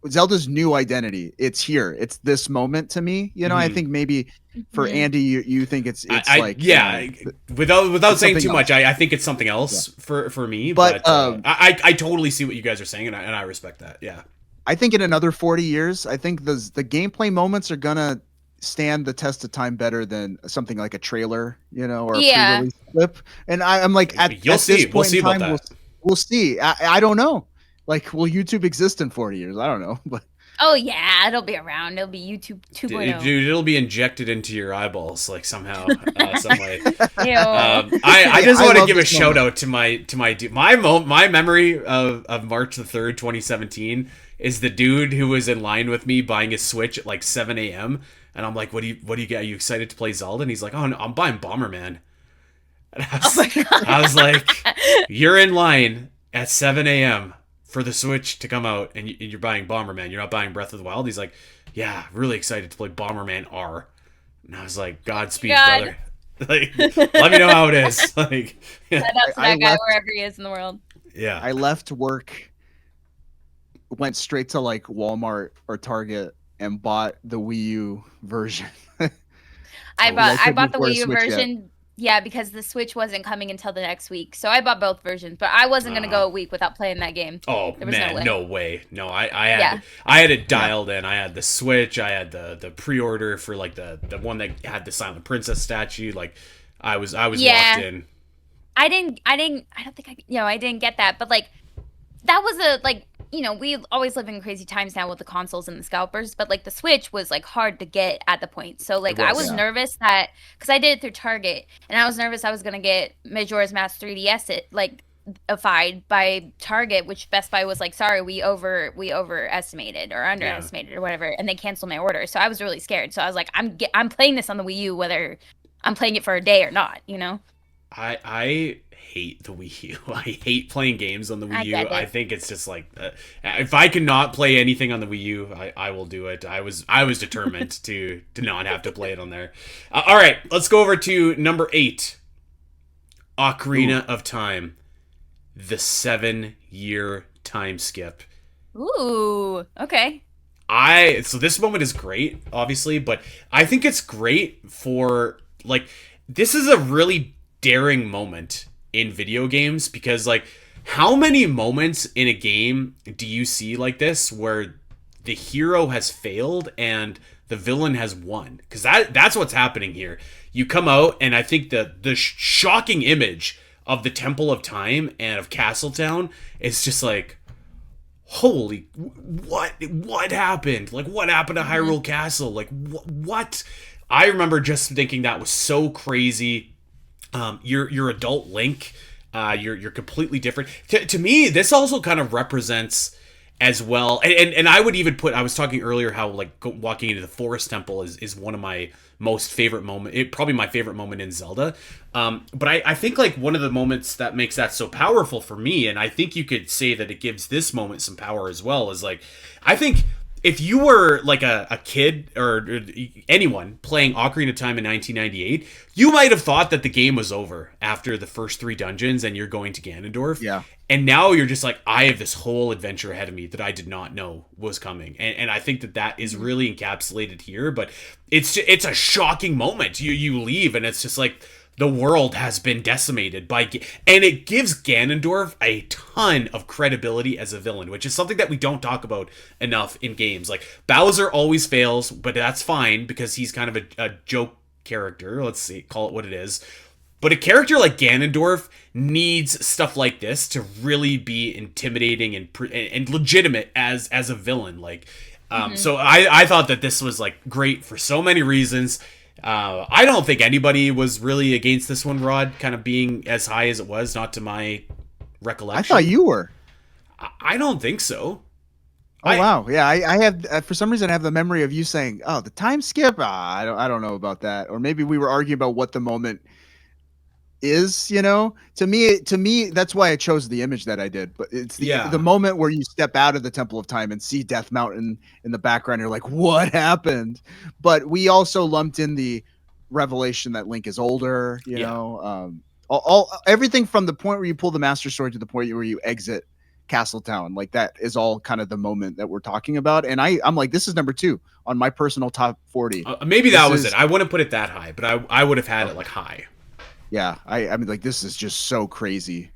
Zelda's new identity, it's here. It's this moment to me. I think maybe for Andy, you think it's without saying too else. much, I think it's something else for me. But I totally see what you guys are saying, and I respect that. Yeah. I think in another 40 years, I think the gameplay moments are gonna stand the test of time better than something like a trailer, or a pre-release clip. And I'm like, you'll see. We'll see about that. We'll see. I don't know. Like, will YouTube exist in 40 years? I don't know. But oh yeah, it'll be around. It'll be YouTube 2.0. Dude, it'll be injected into your eyeballs like somehow, some way. Ew. I just want to give a shout out to my my memory of March the 3rd, 2017 is the dude who was in line with me buying his Switch at like 7 a.m. And I'm like, what do you get? Are you excited to play Zelda? And he's like, oh, no, I'm buying Bomberman. And I was like, you're in line at 7 a.m. for the Switch to come out, and you're buying Bomberman. You're not buying Breath of the Wild. He's like, yeah, really excited to play Bomberman R. And I was like, Godspeed, brother. Like, let me know how it is. Like, shout out to that guy wherever he is in the world. Yeah. I left work, went straight to like Walmart or Target, and bought the Wii U version. I bought the Wii U version Yeah, because the Switch wasn't coming until the next week. So I bought both versions, but I wasn't going to go a week without playing that game. Oh There was man, no way. no way. No, Yeah. I had it dialed in. I had the Switch, I had the pre-order for like the one that had the Silent Princess statue. Like I was Yeah. locked in. I don't think I didn't get that, but like that was a like, we always live in crazy times now with the consoles and the scalpers, but like the Switch was like hard to get at the point. So like I was yeah. nervous that because I did it through Target, and I was nervous I was gonna get Majora's Mask 3DS it like ified by Target, which Best Buy was like, sorry, we overestimated or underestimated or whatever, and they canceled my order. So I was really scared. So I was like, I'm playing this on the Wii U, whether I'm playing it for a day or not, I hate the Wii U. I hate playing games on the Wii I U. get it. I think it's just like if I cannot play anything on the Wii U, I will do it. I was determined to not have to play it on there. All right, let's go over to number 8, Ocarina of Time, the 7-year time skip. Ooh, okay. So this moment is great, obviously, but I think it's great for like this is a really daring moment in video games because like how many moments in a game do you see like this where the hero has failed and the villain has won? Because that's what's happening here. You come out and I think the shocking image of the Temple of Time and of Castletown is just like, holy, what happened? Like what happened to Hyrule Castle? Like what? I remember just thinking that was so crazy. Your adult Link, you're completely different. To me, this also kind of represents as well, and I would even put. I was talking earlier how like walking into the Forest Temple is one of my most favorite probably my favorite moment in Zelda. But I think like one of the moments that makes that so powerful for me, and I think you could say that it gives this moment some power as well, is like I think if you were like a kid or anyone playing Ocarina of Time in 1998, you might have thought that the game was over after the first 3 dungeons and you're going to Ganondorf. Yeah. And now you're just like, I have this whole adventure ahead of me that I did not know was coming. And I think that is really encapsulated here. But it's a shocking moment. You leave and it's just like, the world has been decimated and it gives Ganondorf a ton of credibility as a villain, which is something that we don't talk about enough in games. Like Bowser always fails, but that's fine because he's kind of a joke character. Let's see, call it what it is. But a character like Ganondorf needs stuff like this to really be intimidating and legitimate as a villain. Like, so I thought that this was like great for so many reasons. I don't think anybody was really against this one, Rod, kind of being as high as it was, not to my recollection. I thought you were. I don't think so. Oh wow, yeah. I have for some reason I have the memory of you saying, "Oh, the time skip." I don't know about that, or maybe we were arguing about what the moment is. To me, that's why I chose the image that I did. But it's the moment where you step out of the Temple of Time and see Death Mountain in the background. You're like, what happened? But we also lumped in the revelation that Link is older. Everything from the point where you pull the Master Sword to the point where you exit Castletown, like that is all kind of the moment that we're talking about. And I'm like, this is number 2 on my personal top 40. Maybe that was it. I wouldn't put it that high, but I would have had it like high. Yeah, I mean, like, this is just so crazy.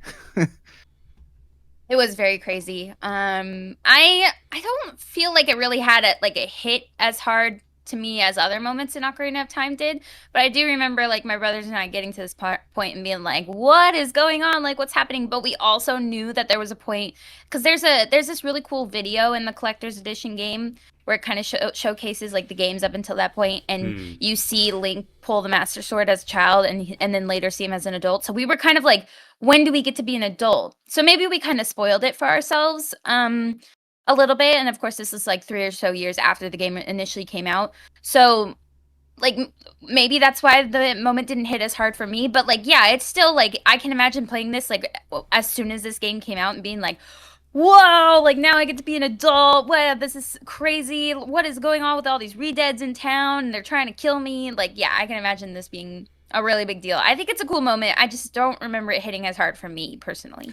It was very crazy. I don't feel like it really had a hit as hard to me as other moments in Ocarina of Time did, but I do remember like my brothers and I getting to this point and being like, "What is going on? Like, what's happening?" But we also knew that there was a point because there's this really cool video in the collector's edition game where it kind of showcases like the games up until that point, and you see Link pull the Master Sword as a child, and then later see him as an adult. So we were kind of like, when do we get to be an adult? So maybe we kind of spoiled it for ourselves a little bit. And of course, this is like 3 or so years after the game initially came out. So like maybe that's why the moment didn't hit as hard for me. But like, yeah, it's still like I can imagine playing this like as soon as this game came out and being like, whoa, like now I get to be an adult. Wow, this is crazy. What is going on with all these redeads in town? And they're trying to kill me. Like, yeah, I can imagine this being a really big deal. I think it's a cool moment. I just don't remember it hitting as hard for me personally.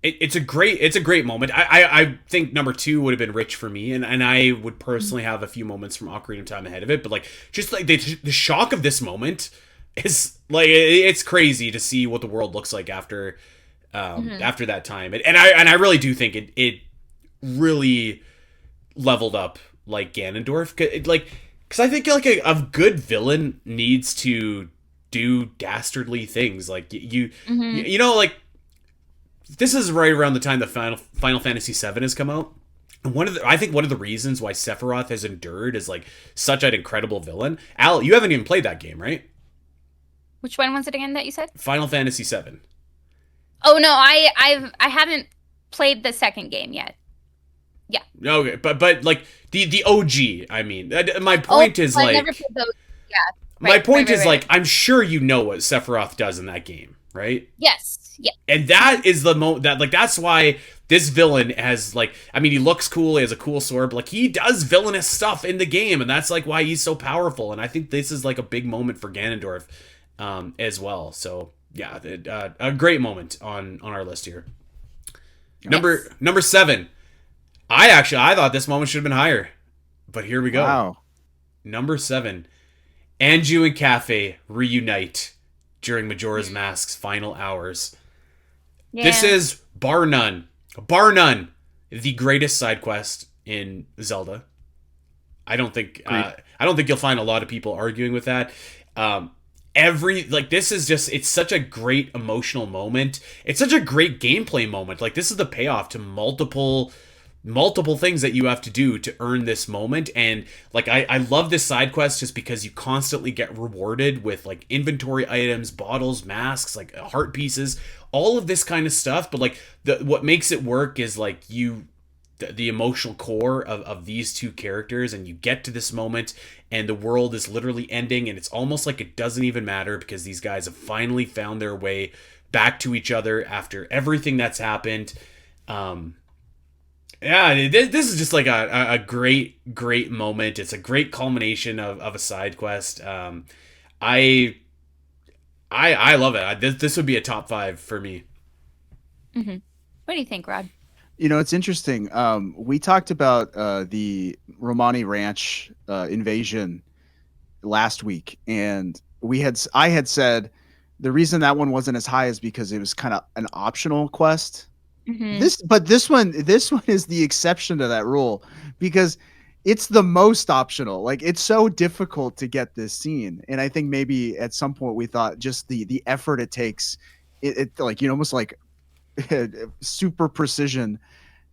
It's a great moment. I think number 2 would have been rich for me, and I would personally have a few moments from Ocarina of Time ahead of it. But like just like the shock of this moment is like it's crazy to see what the world looks like after after that time. And I really do think it really leveled up like Ganondorf, because I think like a good villain needs to do dastardly things. Like you know, like this is right around the time that Final Fantasy VII has come out. And I think one of the reasons why Sephiroth has endured is like such an incredible villain. Al, you haven't even played that game, right? Which one was it again that you said? Final Fantasy VII. Oh no, I haven't played the second game yet. Yeah. Okay, but like the OG. I mean, my point is I like never played those. Yeah. my point is right. like I'm sure you know what Sephiroth does in that game, right? Yes. Yeah. And that is the that like that's why this villain has like, I mean, he looks cool, he has a cool sword, but like he does villainous stuff in the game, and that's like why he's so powerful. And I think this is like a big moment for Ganondorf as well. So yeah, a great moment on our list here. Yes. Number 7. I thought this moment should have been higher, but here we go. Wow. Number 7. Anju and Cafe reunite during Majora's Mask's final hours. Yeah. This is bar none, the greatest side quest in Zelda. I don't think you'll find a lot of people arguing with that. This is just, it's such a great emotional moment. It's such a great gameplay moment. Like, this is the payoff to multiple things that you have to do to earn this moment. And like I love this side quest just because you constantly get rewarded with like inventory items, bottles, masks, like heart pieces, all of this kind of stuff. But like what makes it work is like the emotional core of these two characters, and you get to this moment and the world is literally ending, and it's almost like it doesn't even matter because these guys have finally found their way back to each other after everything that's happened. Yeah, this is just like a great moment. It's a great culmination of a side quest. I love it. This would be a top 5 for me. Mm-hmm. What do you think, Rod? You know, it's interesting. We talked about the Romani Ranch invasion last week, and I had said the reason that one wasn't as high is because it was kind of an optional quest. Mm-hmm. This one is the exception to that rule because it's the most optional. Like, it's so difficult to get this scene, and I think maybe at some point we thought just the effort it takes, it like, you know, almost like super precision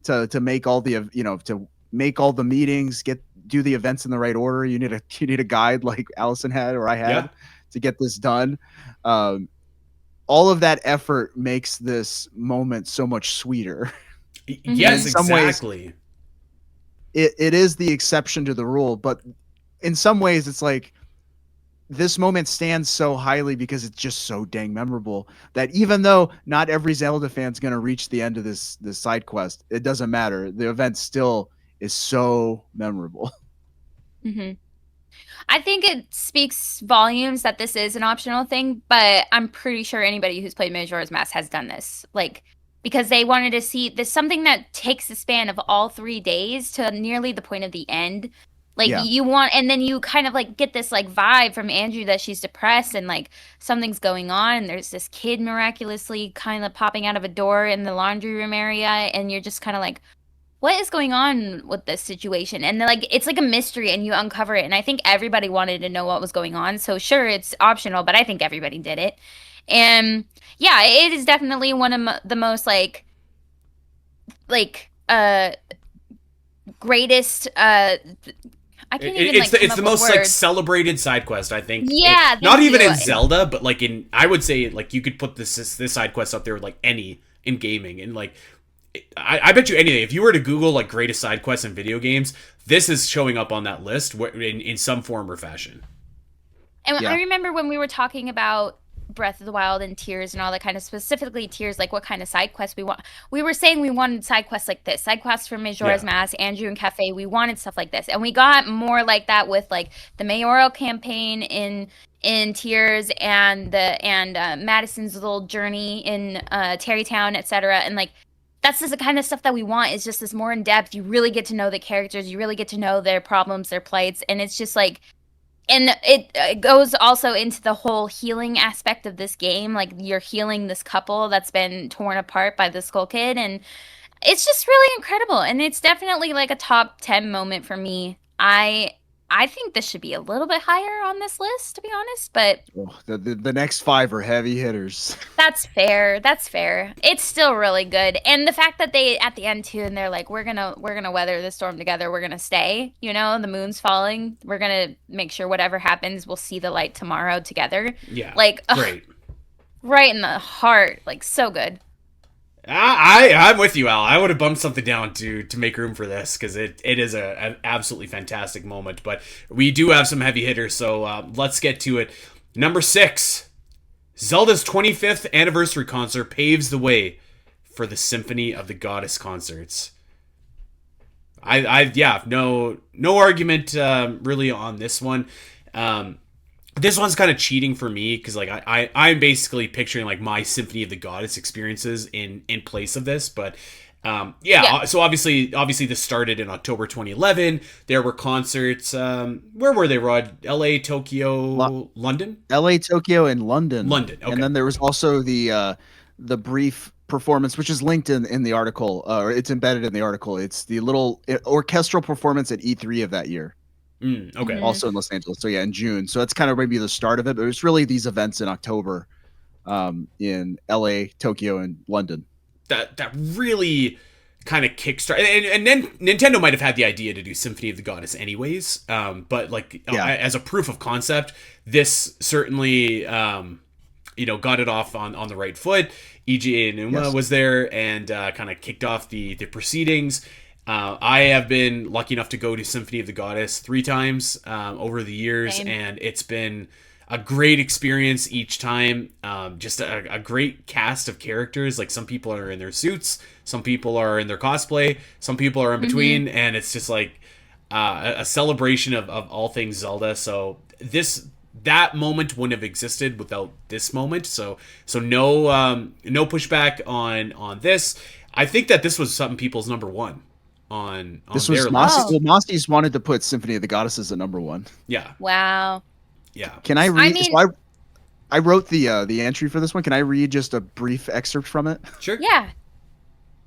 to make all the, you know, to make all the meetings, do the events in the right order. You need a guide like Allison had or I had to get this done. All of that effort makes this moment so much sweeter. Yes, in some exactly. Ways, it is the exception to the rule, but in some ways it's like this moment stands so highly because it's just so dang memorable that even though not every Zelda fan's going to reach the end of this side quest, it doesn't matter. The event still is so memorable. Mm-hmm. I think it speaks volumes that this is an optional thing, but I'm pretty sure anybody who's played Majora's Mask has done this. Like, because they wanted to see this, something that takes the span of all 3 days to nearly the point of the end. Like, you want, and then you kind of like get this like vibe from Andrew that she's depressed and like something's going on, and there's this kid miraculously kind of popping out of a door in the laundry room area, and you're just kind of like, what is going on with this situation? And like, it's like a mystery, and you uncover it. And I think everybody wanted to know what was going on. So sure, it's optional, but I think everybody did it. And yeah, it is definitely one of the most greatest. I can't even. It's the most like celebrated side quest, I think. Yeah, not even in Zelda, but like I would say like you could put this side quest up there with like any in gaming, and like. I bet you anything. If you were to Google like greatest side quests in video games, this is showing up on that list in some form or fashion. And I remember when we were talking about Breath of the Wild and Tears and all that kind of, specifically Tears, like what kind of side quests we want. We were saying we wanted side quests like this, side quests from Majora's Mask, Andrew and Cafe. We wanted stuff like this, and we got more like that with like the mayoral campaign in Tears and Madison's little journey in Terrytown, etc. And like. That's just the kind of stuff that we want, is just this more in depth. You really get to know the characters. You really get to know their problems, their plights. And it's just like, and it goes also into the whole healing aspect of this game. Like you're healing this couple that's been torn apart by the Skull Kid, and it's just really incredible. And it's definitely like a top 10 moment for me. I think this should be a little bit higher on this list, to be honest, but Oh, the next five are heavy hitters. that's fair. That's fair. It's still really good. And the fact that they at the end too and they're like we're going to weather the storm together. We're going to stay, the moon's falling. We're going to make sure whatever happens, we'll see the light tomorrow together. Yeah. Like Great. right in the heart. Like so good. I'm with you, Al. I would have bumped something down to make room for this because it is an absolutely fantastic moment. But we do have some heavy hitters, so let's get to it. Number 6, Zelda's 25th anniversary concert paves the way for the Symphony of the Goddess concerts. No argument really on this one. This one's kind of cheating for me because like I'm basically picturing like my Symphony of the Goddess experiences in place of this, but so obviously this started in October 2011. There were concerts. Where were they, Rod? LA, Tokyo, London? LA, Tokyo, and London. Okay. And then there was also the brief performance, which is linked in the article, or it's embedded in the article. It's the little orchestral performance at E3 of that year. Okay. Also in Los Angeles. So yeah, in June. So that's kind of maybe the start of it, but it was really these events in October, in LA, Tokyo, and London. That really kind of kickstarted, and then Nintendo might have had the idea to do Symphony of the Goddess anyways, but like as a proof of concept, this certainly got it off on the right foot. EGA Numa was there and kind of kicked off the proceedings. I have been lucky enough to go to Symphony of the Goddess 3 times over the years. Same. And it's been a great experience each time. Just a great cast of characters. Like some people are in their suits, some people are in their cosplay, some people are in between, and it's just like a celebration of all things Zelda. So that moment wouldn't have existed without this moment. So no pushback on this. I think that this was something people's number one. On this was Mossy. Well, Mossy's wanted to put Symphony of the Goddesses at number 1. Yeah. Wow. Yeah. Can I read? I wrote the entry for this one. Can I read just a brief excerpt from it? Sure. Yeah.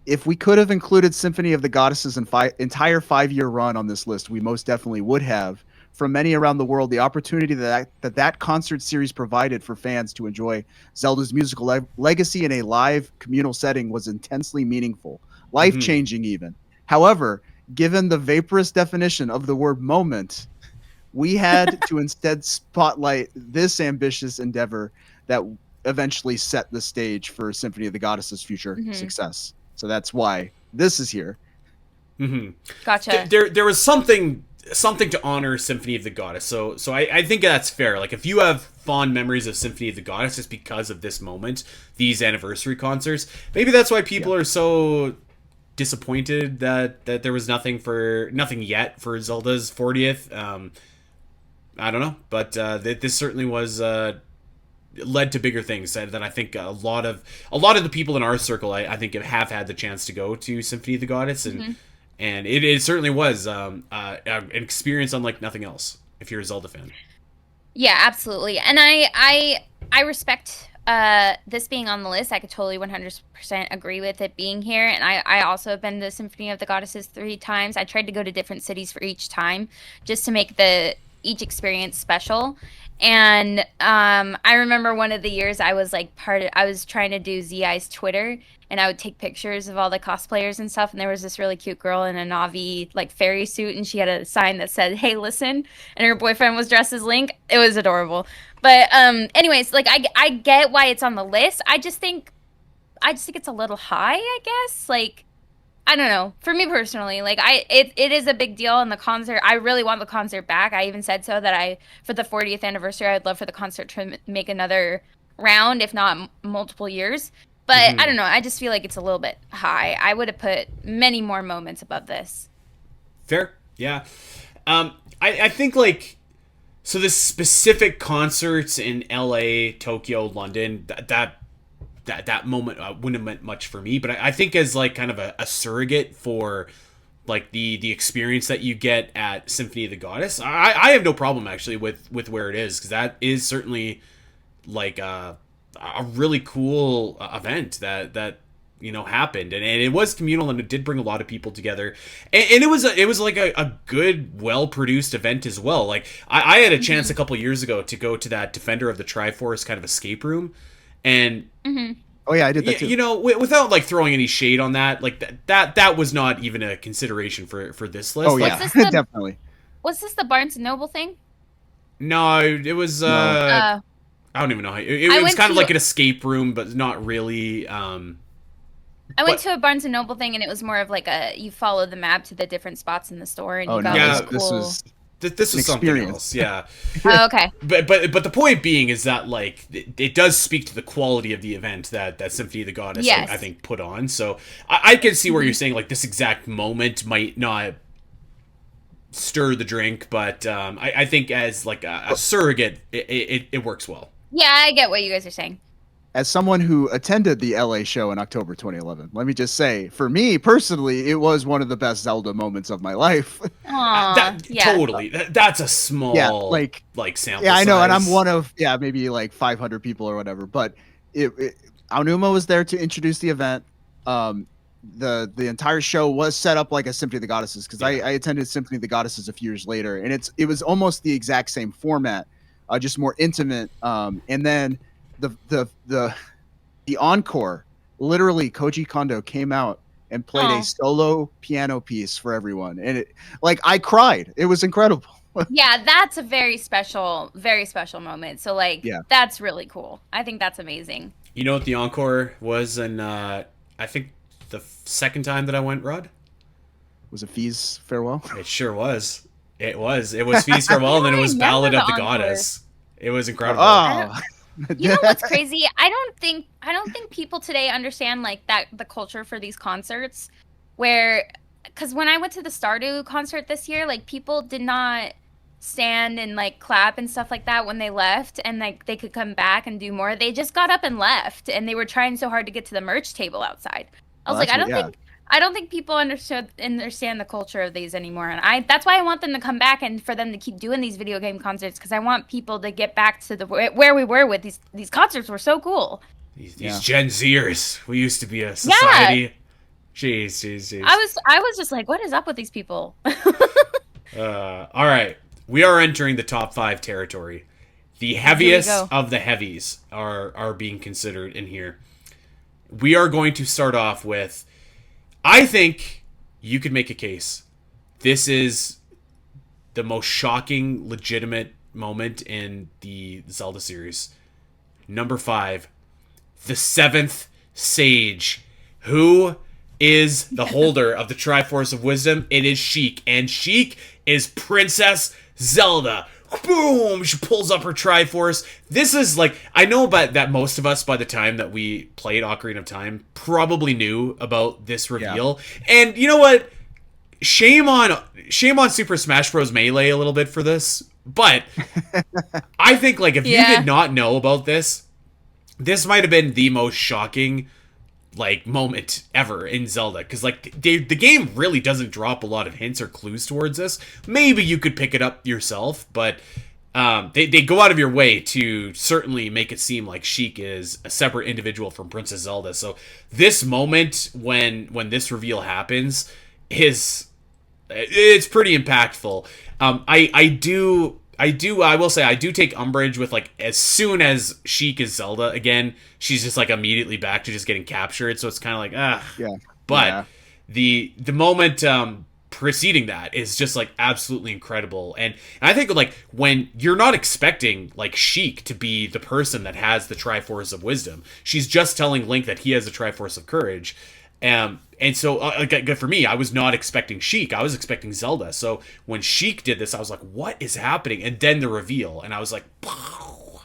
If we could have included Symphony of the Goddesses' entire 5-year run on this list, we most definitely would have. From many around the world, the opportunity that concert series provided for fans to enjoy Zelda's musical legacy in a live communal setting was intensely meaningful, life-changing even. However, given the vaporous definition of the word moment, we had to instead spotlight this ambitious endeavor that eventually set the stage for Symphony of the Goddesses' future success. So that's why this is here. Gotcha. There was something to honor Symphony of the Goddess. So I think that's fair. Like if you have fond memories of Symphony of the Goddess just because of this moment, these anniversary concerts, maybe that's why people are so disappointed that there was nothing yet for Zelda's 40th. I don't know, but this certainly was led to bigger things that I think a lot of the people in our circle I think have had the chance to go to Symphony of the Goddess, and it certainly was an experience unlike nothing else if you're a Zelda fan. Yeah, absolutely. And I respect this being on the list. I could totally 100% agree with it being here. And I also have been to Symphony of the Goddesses 3 times. I tried to go to different cities for each time just to make each experience special. And I remember one of the years I was trying to do ZI's Twitter, and I would take pictures of all the cosplayers and stuff. And there was this really cute girl in a Navi fairy suit, and she had a sign that said, "Hey, listen," and her boyfriend was dressed as Link. It was adorable. But anyways, I get why it's on the list. I just think it's a little high, I guess. I don't know. For me personally, it is a big deal in the concert. I really want the concert back. I even said so that for the 40th anniversary, I'd love for the concert to make another round, if not multiple years. But I don't know. I just feel like it's a little bit high. I would have put many more moments above this. Fair. Yeah. I think so the specific concerts in LA, Tokyo, London, that moment wouldn't have meant much for me, but I think as kind of a surrogate for like the experience that you get at Symphony of the Goddess. I have no problem actually with where it is, because that is certainly like a really cool event that happened, and it was communal, and it did bring a lot of people together, and it was like a good, well produced event as well. Like I had a chance a couple years ago to go to that Defender of the Triforce kind of escape room, and Oh yeah, I did that too. without like throwing any shade on that, like that was not even a consideration for this list. Oh Like, yeah, definitely. Was this the Barnes and Noble thing? no, it was Uh, I don't even know how I it was went kind of to- like an escape room, but not really. I went to a Barnes and Noble thing, and it was more of like you follow the map to the different spots in the store, and Oh you no, got Yeah. this this cool. was This an was something experience. else, yeah. Oh, okay. But the point being is that like it does speak to the quality of the event that Symphony of the Goddess Yes. I think put on. So I can see where you're saying like this exact moment might not stir the drink, but I think as like a surrogate, it works well. Yeah, I get what you guys are saying. As someone who attended the LA show in October 2011, let me just say, for me personally, it was one of the best Zelda moments of my life. Aw, yeah. Totally. That's a small Yeah, like sample. yeah, I know, and I'm size. one of maybe like 500 people or whatever. But Aonuma was there to introduce the event. The entire show was set up like a Symphony of the Goddesses, because I attended Symphony of the Goddesses a few years later, and it was almost the exact same format, just more intimate. And then the encore, literally Koji Kondo came out and played Aw. a solo piano piece for everyone, and it like I cried. It was incredible. Yeah, that's a very special moment. So like, Yeah. that's really cool. I think that's amazing. You know what the encore was, and I think the second time that I went, Rod. Was it Fee's farewell? It sure was. It was Feast Farewell, and then it was remember Ballad of the the encore. Goddess. It was incredible. Oh, You know what's crazy? I don't think people today understand like that the culture for these concerts, because when I went to the Stardew concert this year, like people did not stand and like clap and stuff like that when they left, and like they could come back and do more. They just got up and left, and they were trying so hard to get to the merch table outside. I was Well, like, that's I don't think people understand the culture of these anymore, and that's why I want them to come back and for them to keep doing these video game concerts, because I want people to get back to where we were with these concerts were so cool. These Gen Zers. We used to be a society. Jeez. I was just like, what is up with these people? All right. We are entering the top 5 territory. The heaviest go. of the heavies are being considered in here. We are going to start off with, I think you could make a case. This is the most shocking, legitimate moment in the Zelda series. Number 5, the 7th Sage. Who is the holder of the Triforce of Wisdom? It is Sheik, and Sheik is Princess Zelda. Boom! She pulls up her Triforce. This is like, I know that most of us, by the time that we played Ocarina of Time, probably knew about this reveal. Yeah. And you know what? Shame on Super Smash Bros. Melee a little bit for this, but I think like if you did not know about this might have been the most shocking like moment ever in Zelda, because like the game really doesn't drop a lot of hints or clues towards this. Maybe you could pick it up yourself, but they go out of your way to certainly make it seem like Sheik is a separate individual from Princess Zelda. So this moment when this reveal happens it's pretty impactful. I will say I do take umbrage with like as soon as Sheik is Zelda again, she's just like immediately back to just getting captured. So it's kind of like yeah. But the moment preceding that is just like absolutely incredible, and I think like when you're not expecting like Sheik to be the person that has the Triforce of Wisdom, she's just telling Link that he has the Triforce of Courage. And so, good for me, I was not expecting Sheik. I was expecting Zelda. So when Sheik did this, I was like, what is happening? And then the reveal, and I was like, pow.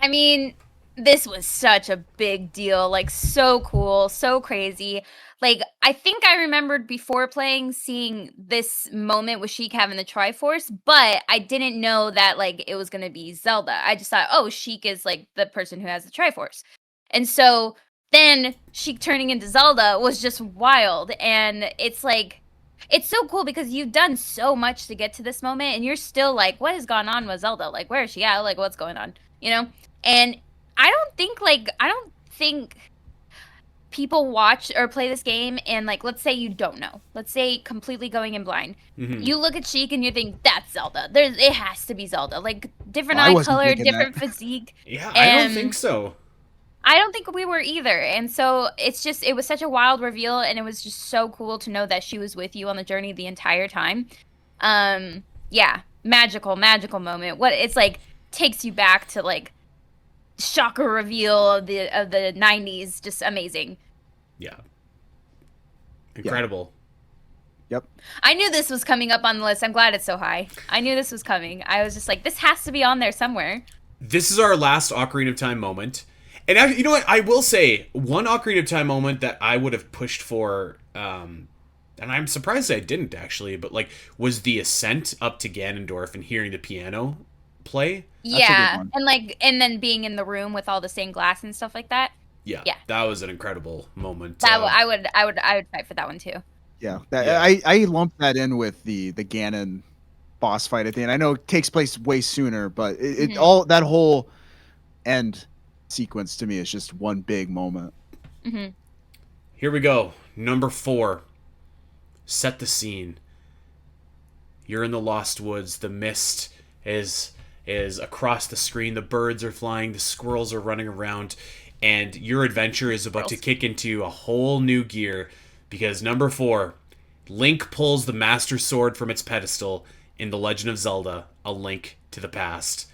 I mean, this was such a big deal. Like, so cool, so crazy. Like, I think I remembered before playing seeing this moment with Sheik having the Triforce, but I didn't know that, like, it was going to be Zelda. I just thought, oh, Sheik is, like, the person who has the Triforce. And so then she turning into Zelda was just wild. And it's like, it's so cool because you've done so much to get to this moment, and you're still like, what has gone on with Zelda? Like, where is she at? Like, what's going on? You know? And I don't think people watch or play this game and, like, let's say you don't know. Let's say completely going in blind. Mm-hmm. You look at Sheik and you think, that's Zelda. It has to be Zelda. Like, different I eye wasn't color, thinking different that. physique. Yeah, I don't think so. I don't think we were either. And so it was such a wild reveal, and it was just so cool to know that she was with you on the journey the entire time. Yeah, magical moment. What it's like takes you back to, like, shocker reveal of the 90s. Just amazing. Yeah. Incredible. Yep. I knew this was coming up on the list. I'm glad it's so high. I knew this was coming. I was just like, this has to be on there somewhere. This is our last Ocarina of Time moment. And actually, you know what? I will say, one Ocarina of Time moment that I would have pushed for, and I'm surprised I didn't actually, but, like, was the ascent up to Ganondorf and hearing the piano play. That's a good Yeah, one. and then being in the room with all the stained glass and stuff like that. Yeah, Yeah. that was an incredible moment. That I would fight for that one too. Yeah, Yeah. I lumped that in with the Ganon boss fight at the end. I know it takes place way sooner, but it all that whole end sequence to me is just one big moment. Mm-hmm. Here we go. Number 4. Set the scene. You're in the Lost Woods. The mist is across the screen. The birds are flying. The squirrels are running around. And your adventure is about to kick into a whole new gear. Because number 4, Link pulls the Master Sword from its pedestal in The Legend of Zelda, A Link to the Past.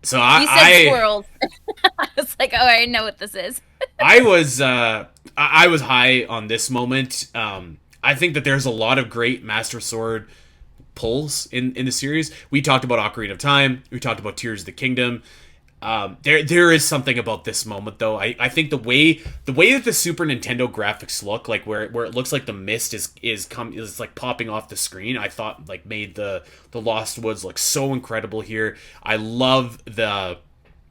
So You said squirrels. I was like, oh, I know what this is. I was high on this moment. I think that there's a lot of great Master Sword pulls in the series. We talked about Ocarina of Time. We talked about Tears of the Kingdom. There is something about this moment though. I think the way that the Super Nintendo graphics look, like where it looks like the mist is like popping off the screen, I thought, like, made the Lost Woods look so incredible here. I love the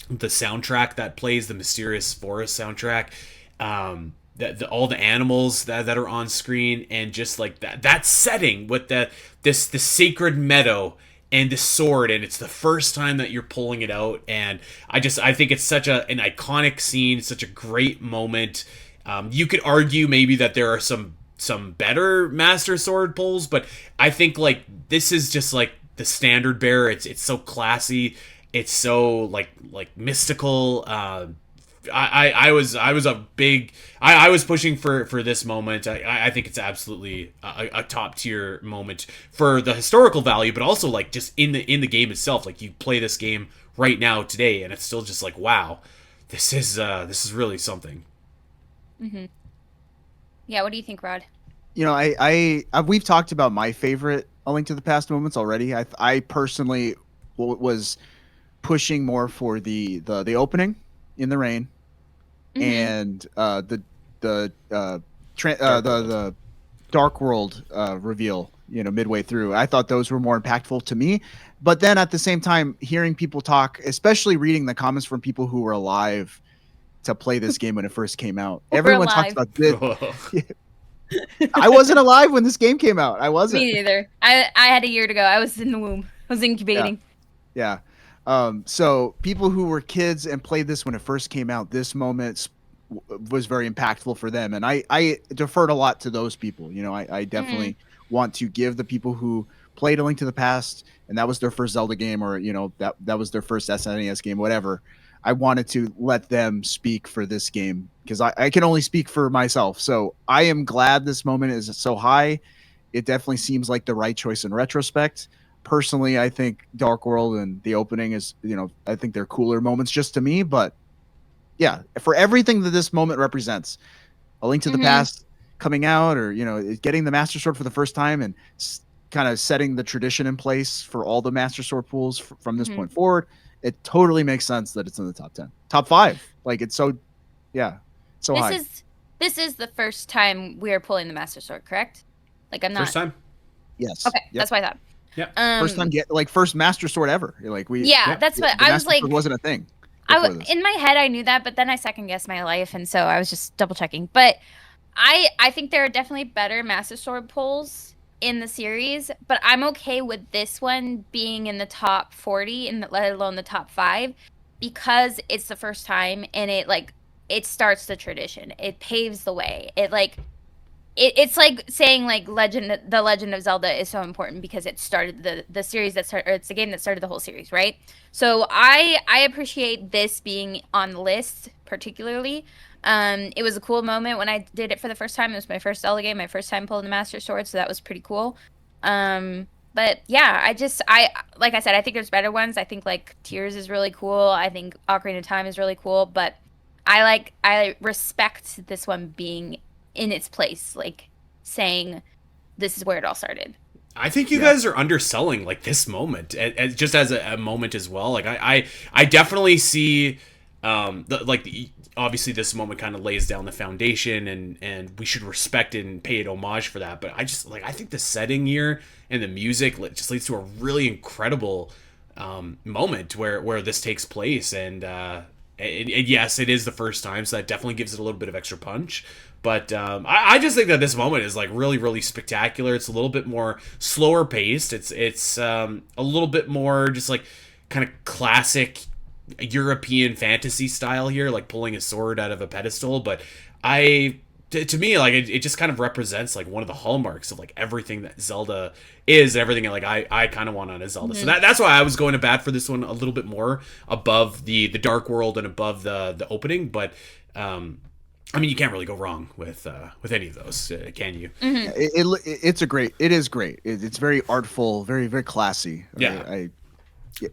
soundtrack that plays, the Mysterious Forest soundtrack. All the animals that are on screen, and just like that setting with the sacred meadow and the sword, and it's the first time that you're pulling it out, and I think it's such an iconic scene, such a great moment. You could argue maybe that there are some better Master Sword pulls, but I think, like, this is just like the standard bearer. It's so classy, it's so like mystical. I was pushing for this moment. I think it's absolutely a top tier moment for the historical value, but also, like, just in the game itself. Like, you play this game right now today, and it's still just like, wow, this is really something. Mm-hmm. Yeah, what do you think, Rod? You know, we've talked about my favorite A Link to the Past moments already. I personally was pushing more for the opening in the rain, and the Dark World reveal, you know, midway through. I thought those were more impactful to me. But then at the same time, hearing people talk, especially reading the comments from people who were alive to play this game when it first came out, everyone talks about this. I wasn't alive when this game came out. I wasn't. Me neither. I had a year to go. I was in the womb. I was incubating. Yeah. So people who were kids and played this when it first came out, this moment was very impactful for them. And I deferred a lot to those people. You know, I definitely want to give the people who played A Link to the Past, and that was their first Zelda game, or, you know, that was their first SNES game, whatever. I wanted to let them speak for this game, because I can only speak for myself. So I am glad this moment is so high. It definitely seems like the right choice in retrospect. Personally, I think Dark World and the opening is, you know, I think they're cooler moments just to me. But yeah, for everything that this moment represents, A Link to the Past coming out, or, you know, getting the Master Sword for the first time, and kind of setting the tradition in place for all the Master Sword pools from this point forward, it totally makes sense that it's in the top 10, top 5. Like, it's so, yeah, so high. This is the first time we are pulling the Master Sword, correct? Like, I'm not. First time. Yes. Okay, that's what I thought. Yeah. First time first Master Sword ever. Like, we. Yeah, that's what I was like. Sword wasn't a thing. before this. In my head I knew that, but then I second guessed my life, and so I was just double checking. But I think there are definitely better Master Sword pulls in the series, but I'm okay with this one being in the top 40, and let alone the top 5, because it's the first time, and it starts the tradition. It paves the way. It's like saying like the Legend of Zelda is so important because it started the series that started, or it's the game that started the whole series, right? So I appreciate this being on the list particularly. It was a cool moment when I did it for the first time. It was my first Zelda game, my first time pulling the Master Sword, so that was pretty cool. But yeah, I like I said, I think there's better ones. I think like Tears is really cool. I think Ocarina of Time is really cool, but I respect this one being in its place, like saying this is where it all started. I think you guys are underselling like this moment, just as a moment as well. Like I definitely see, obviously this moment kind of lays down the foundation, and we should respect it and pay it homage for that. But I just I think the setting here and the music just leads to a really incredible moment where this takes place, and yes, it is the first time, so that definitely gives it a little bit of extra punch. But I just think that this moment is like really, really spectacular. It's a little bit more slower paced. It's a little bit more just like kind of classic European fantasy style here, like pulling a sword out of a pedestal. But to me, like it just kind of represents like one of the hallmarks of like everything that Zelda is, everything like I kind of want on a Zelda. So that's why I was going to bat for this one a little bit more above the Dark World and above the opening. But I mean, you can't really go wrong with any of those, can you? Mm-hmm. It is great. It's very artful, very, very classy. Yeah.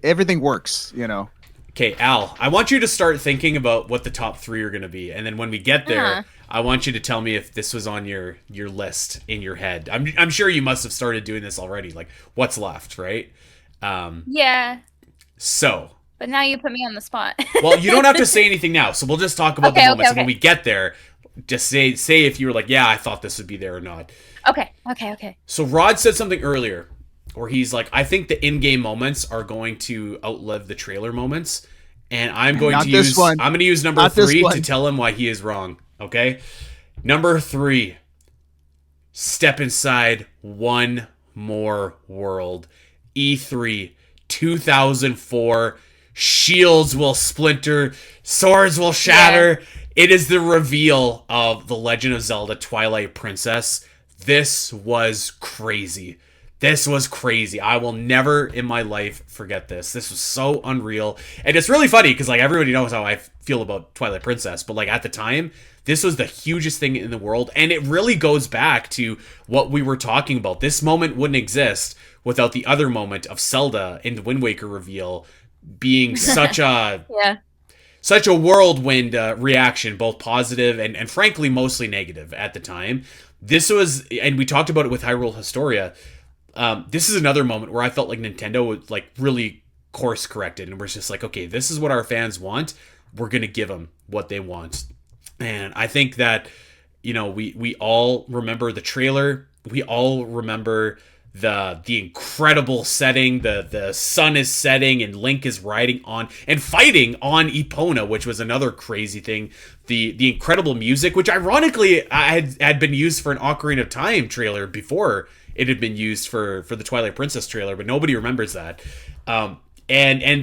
Everything works, you know. Okay, Al, I want you to start thinking about what the top 3 are going to be, and then when we get there, I want you to tell me if this was on your list in your head. I'm sure you must have started doing this already. Like, what's left, right? Yeah. So. But now you put me on the spot. Well, you don't have to say anything now, so we'll just talk about the moments. And when we get there, just say if you were like, yeah, I thought this would be there or not. Okay. So Rod said something earlier where he's like, I think the in-game moments are going to outlive the trailer moments, and I'm going to use number 3 to tell him why he is wrong. Okay, number 3. Step inside one more world. E3 2004. Shields will splinter, swords will shatter. Yeah. It is the reveal of The Legend of Zelda Twilight Princess. This was crazy. I will never in my life forget this. This was so unreal. And it's really funny because like everybody knows how I feel about Twilight Princess, but like at the time, this was the hugest thing in the world. And it really goes back to what we were talking about. This moment wouldn't exist without the other moment of Zelda in the Wind Waker reveal being such a such a whirlwind reaction, both positive and frankly mostly negative at the time. This was, and we talked about it with Hyrule Historia. This is another moment where I felt like Nintendo was like really course corrected and was just like, okay, this is what our fans want. We're gonna give them what they want. And I think that, you know, we all remember the trailer. We all remember the incredible setting. The sun is setting and Link is riding on and fighting on Epona, which was another crazy thing. The incredible music, which ironically had been used for an Ocarina of Time trailer before it had been used for the Twilight Princess trailer, but nobody remembers that. And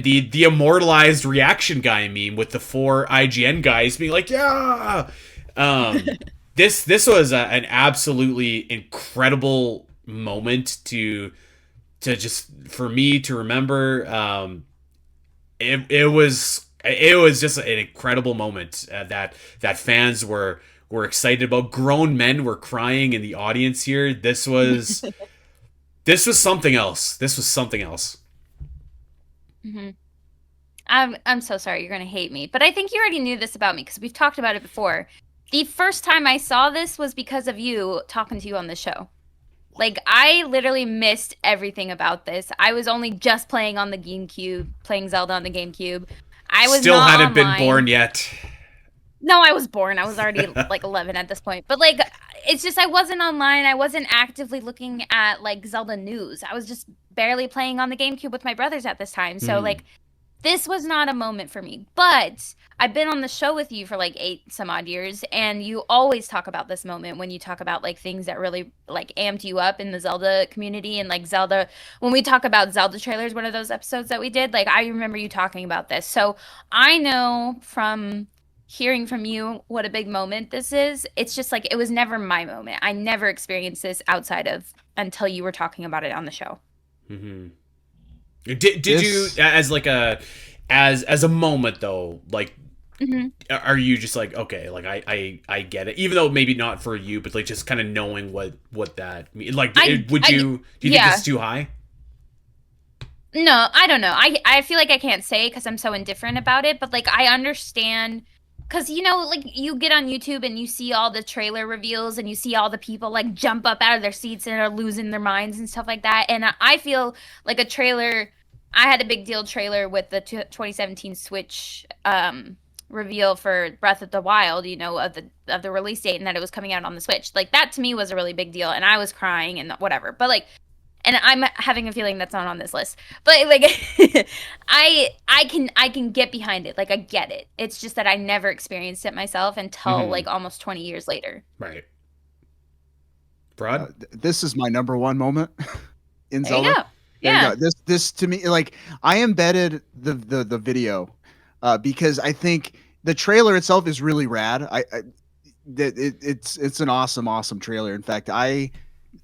the immortalized reaction guy meme with the 4 IGN guys being like, yeah. This was an absolutely incredible moment to just for me to remember. It was just an incredible moment that fans were excited about. Grown men were crying in the audience here. This was something else. Mm-hmm. I'm so sorry. You're gonna hate me, but I think you already knew this about me because we've talked about it before. The first time I saw this was because of you talking to you on the show. Like, I literally missed everything about this. I was only just playing on the GameCube, playing Zelda on the GameCube. I was still not hadn't online. been born yet. No, I was born. I was already like 11 at this point. But like, it's just I wasn't online. I wasn't actively looking at like Zelda news. I was just barely playing on the GameCube with my brothers at this time. So like, this was not a moment for me. But I've been on the show with you for like 8 some odd years, and you always talk about this moment when you talk about like things that really like amped you up in the Zelda community and like Zelda. When we talk about Zelda trailers, one of those episodes that we did, like I remember you talking about this. So I know from hearing from you what a big moment this is. It's just like it was never my moment. I never experienced this outside of until you were talking about it on the show. Mm-hmm. Did you as like a as a moment though, like are you just like, okay, like I get it, even though maybe not for you, but like just kind of knowing what that means, like do you think it's too high? No, I don't know. I feel like I can't say because I'm so indifferent about it, but like I understand. Because, you know, like you get on YouTube and you see all the trailer reveals and you see all the people like jump up out of their seats and are losing their minds and stuff like that. And I feel like a trailer, I had a big deal trailer with the 2017 Switch reveal for Breath of the Wild, you know, of the release date and that it was coming out on the Switch. Like that to me was a really big deal and I was crying and whatever. But like, and I'm having a feeling that's not on this list, but like, I can get behind it. Like I get it. It's just that I never experienced it myself until like almost 20 years later. Right. Broad. This is my number one moment in There Zelda. you go. Yeah. You go. This to me, like I embedded the video because I think the trailer itself is really rad. It's an awesome trailer. In fact,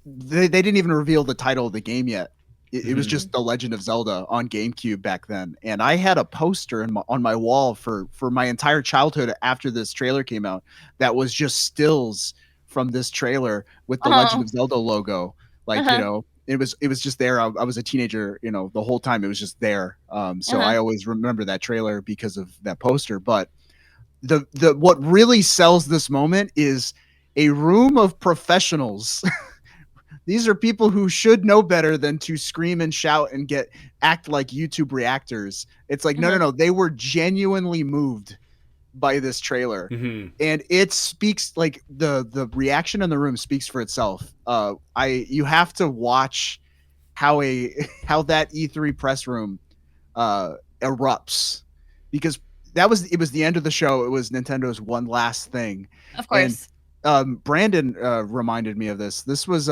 they didn't even reveal the title of the game yet. It was just The Legend of Zelda on GameCube back then. And I had a poster on my wall for my entire childhood after this trailer came out that was just stills from this trailer with the Legend of Zelda logo. Like, you know, it was just there. I was a teenager, you know, the whole time it was just there. So I always remember that trailer because of that poster. But the what really sells this moment is a room of professionals. These are people who should know better than to scream and shout and act like YouTube reactors. It's like, no. They were genuinely moved by this trailer. And it speaks, like the reaction in the room speaks for itself. You have to watch how that E3 press room erupts, because it was the end of the show. It was Nintendo's one last thing. Of course. And Brandon reminded me of this. This was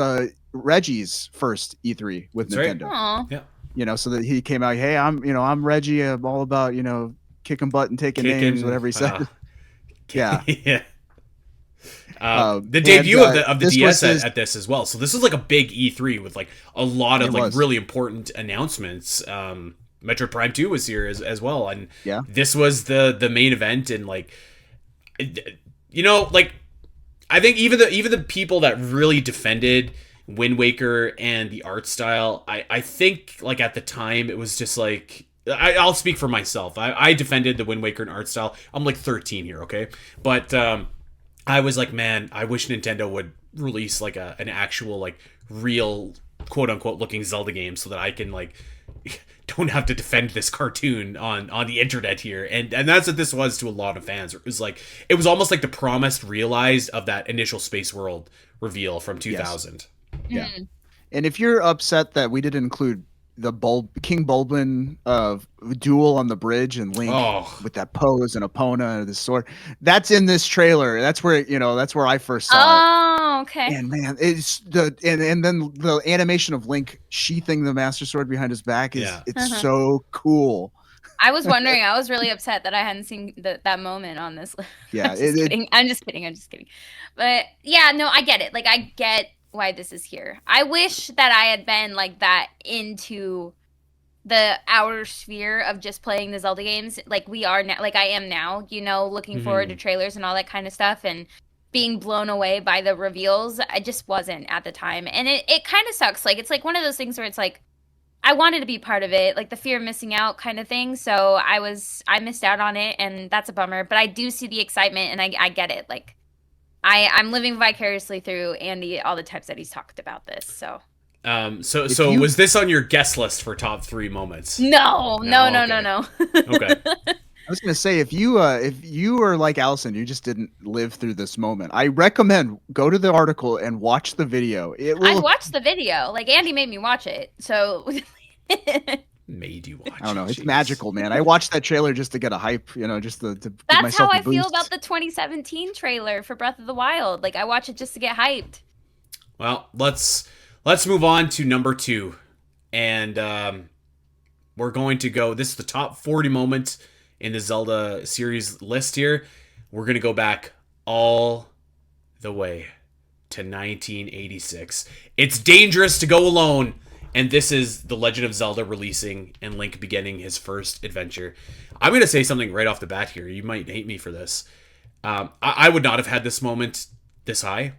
Reggie's first E3 with That's Nintendo. Right. Yeah. You know, so that he came out, hey, I'm Reggie. I'm all about, you know, kicking butt and taking names, whatever he said. Yeah. Yeah. The debut of the DS at this as well. So this is like a big E3 with like a lot of like really important announcements. Metroid Prime 2 was here as well, and this was the main event, and like, you know, like I think even the people that really defended Wind Waker and the art style, I think like at the time it was just like, I'll speak for myself. I defended the Wind Waker and art style. I'm like 13 here, okay? But I was like, man, I wish Nintendo would release like an actual like real quote unquote looking Zelda game so that I can like don't have to defend this cartoon on the internet here. And that's what this was to a lot of fans. It was almost like the promised realized of that initial Space World reveal from 2000. Yes. Yeah. And if you're upset that we didn't include the King Bulblin duel on the bridge and Link with that pose and Epona and the sword, that's in this trailer. That's where I first saw it. Oh, okay. And man, it's and then the animation of Link sheathing the Master Sword behind his back is so cool. I was wondering. I was really upset that I hadn't seen that moment on this list. Yeah, I'm just kidding. But yeah, no, I get it. Like I get why this is here. I wish that I had been like that into the outer sphere of just playing the Zelda games like we are now, like I am now, you know, looking forward to trailers and all that kind of stuff and being blown away by the reveals. I just wasn't at the time. And it kind of sucks. Like it's like one of those things where it's like I wanted to be part of it, like the fear of missing out kind of thing. So I missed out on it, and that's a bummer. But I do see the excitement, and I get it. Like I'm living vicariously through Andy all the times that he's talked about this. So was this on your guest list for top 3 moments? No. Okay. I was gonna say if you are like Allison, you just didn't live through this moment. I recommend go to the article and watch the video. I watched the video. Like Andy made me watch it. So Made you watch I don't know. it, It's jeez. magical, man. I watched that trailer just to get a hype, just to give That's myself how a I feel boost. about the 2017 trailer for Breath of the Wild. Like I watch it just to get hyped. Well, let's move on to number 2, and we're going to go. This is the top 40 moments in the Zelda series list here. We're going to go back all the way to 1986. It's dangerous to go alone, and this is The Legend of Zelda releasing and Link beginning his first adventure. I'm going to say something right off the bat here. You might hate me for this. I would not have had this moment this high.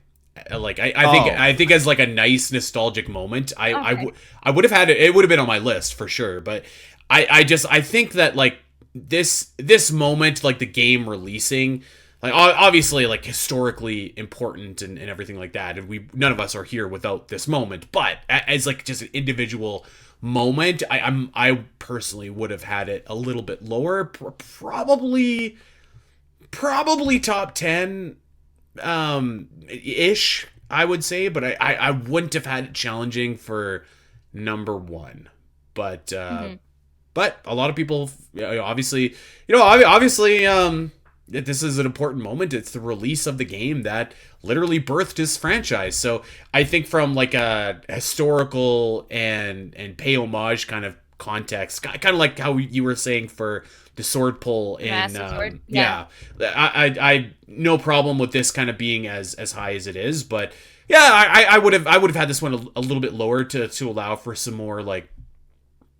Like I think as like a nice nostalgic moment, I would have had it. It would have been on my list for sure. But I think that like this moment, like the game releasing, like obviously like historically important and everything like that, and none of us are here without this moment. But as like just an individual moment, I personally would have had it a little bit lower, probably top 10 ish, I would say, but I wouldn't have had it challenging for number 1. But but a lot of people, obviously this is an important moment. It's the release of the game that literally birthed this franchise. So I think from like a historical and pay homage kind of context, kind of like how you were saying for the sword pull in Sword. I no problem with this kind of being as high as it is, but yeah, I would have had this one a little bit lower to allow for some more, like,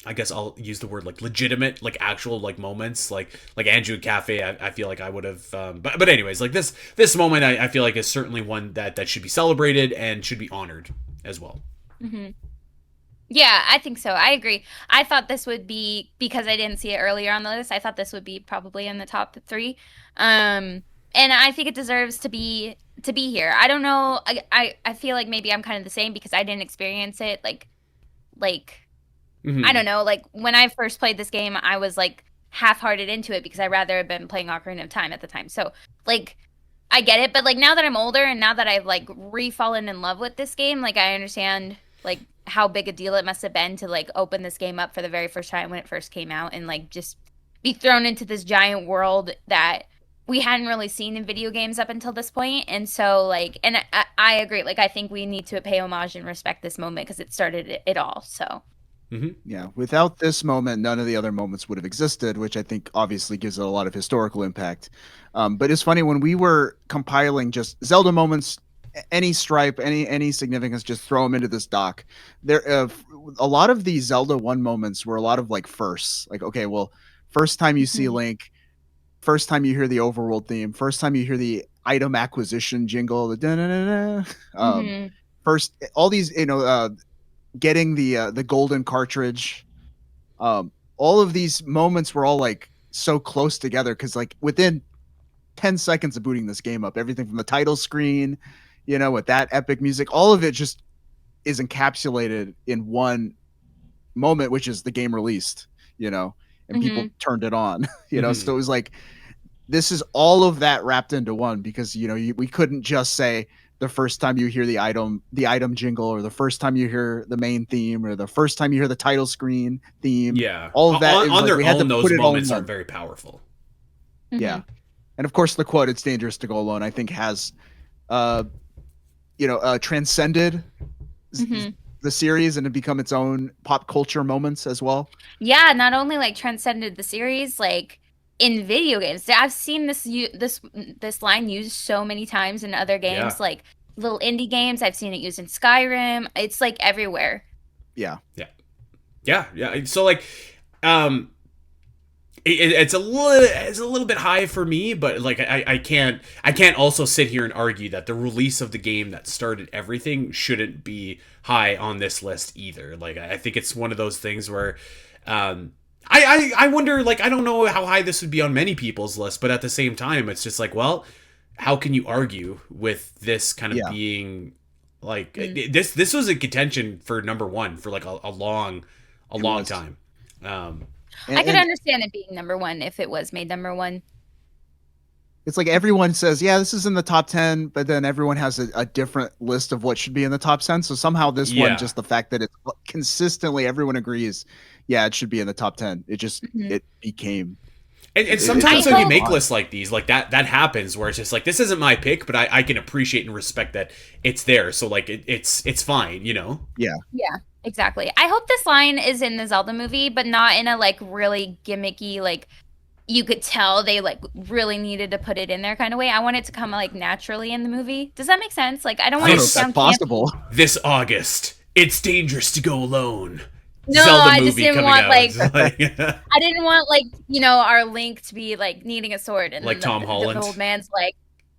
I guess I'll use the word like legitimate, like actual like moments, like Andrew Cafe. I feel like I would have, but anyways, like this moment, I feel like is certainly one that should be celebrated and should be honored as well. Mm-hmm. Yeah, I think so. I agree. I thought this would be, because I didn't see it earlier on the list, I thought this would be probably in the top 3. And I think it deserves to be here. I don't know. I feel like maybe I'm kind of the same because I didn't experience it like Mm-hmm. I don't know, like when I first played this game, I was like half-hearted into it because I'd rather have been playing Ocarina of Time at the time. So like I get it, but like now that I'm older and now that I've like re-fallen in love with this game, like I understand like how big a deal it must have been to like open this game up for the very first time when it first came out and like just be thrown into this giant world that we hadn't really seen in video games up until this point. And so like, and I agree, like I think we need to pay homage and respect this moment because it started it all. So Mm-hmm. Yeah, without this moment, none of the other moments would have existed, which I think obviously gives it a lot of historical impact. But it's funny, when we were compiling just Zelda moments, any stripe, any significance, just throw them into this doc. There, a lot of these Zelda 1 moments were a lot of like firsts. Like, okay, well, first time you see Link, first time you hear the overworld theme, first time you hear the item acquisition jingle, the da-da-da-da. First, all these, getting the golden cartridge, all of these moments were all like so close together because like within 10 seconds of booting this game up, everything from the title screen, with that epic music, all of it just is encapsulated in one moment, which is the game released, and people turned it on, so it was like, this is all of that wrapped into one because, we couldn't just say, the first time you hear the item jingle, or the first time you hear the main theme, or the first time you hear the title screen theme. Yeah. All of that on their own, those moments are very very powerful. Yeah. And of course the quote, "It's dangerous to go alone," I think has, transcended the series and to become its own pop culture moments as well. Yeah. Not only like transcended the series, like in video games, I've seen this line used so many times in other games, like little indie games. I've seen it used in Skyrim. It's like everywhere. Yeah. So like, it's a little bit high for me, but like I can't also sit here and argue that the release of the game that started everything shouldn't be high on this list either. Like I think it's one of those things where, I wonder, like, I don't know how high this would be on many people's list, but at the same time, it's just like, well, how can you argue with this kind of being like this was a contention for number 1 for like a long time. I could understand it being number 1 if it was made number 1. It's like everyone says, yeah, this is in the top 10, but then everyone has a different list of what should be in the top 10. So somehow this one, just the fact that it's consistently, everyone agrees, yeah, it should be in the top 10. It just it became. And sometimes when you make hope- lists like these, like that happens where it's just like, this isn't my pick, but I can appreciate and respect that it's there. So like it's fine, you know? Yeah. Yeah, exactly. I hope this line is in the Zelda movie, but not in a like really gimmicky, like you could tell they like really needed to put it in there kind of way. I want it to come like naturally in the movie. Does that make sense? Like I don't I want don't it know to if that's sound possible. This August, it's dangerous to go alone. No, Zelda I just movie didn't coming want out. like I didn't want like, you know, our Link to be like needing a sword and Like then Tom Holland. the old man's like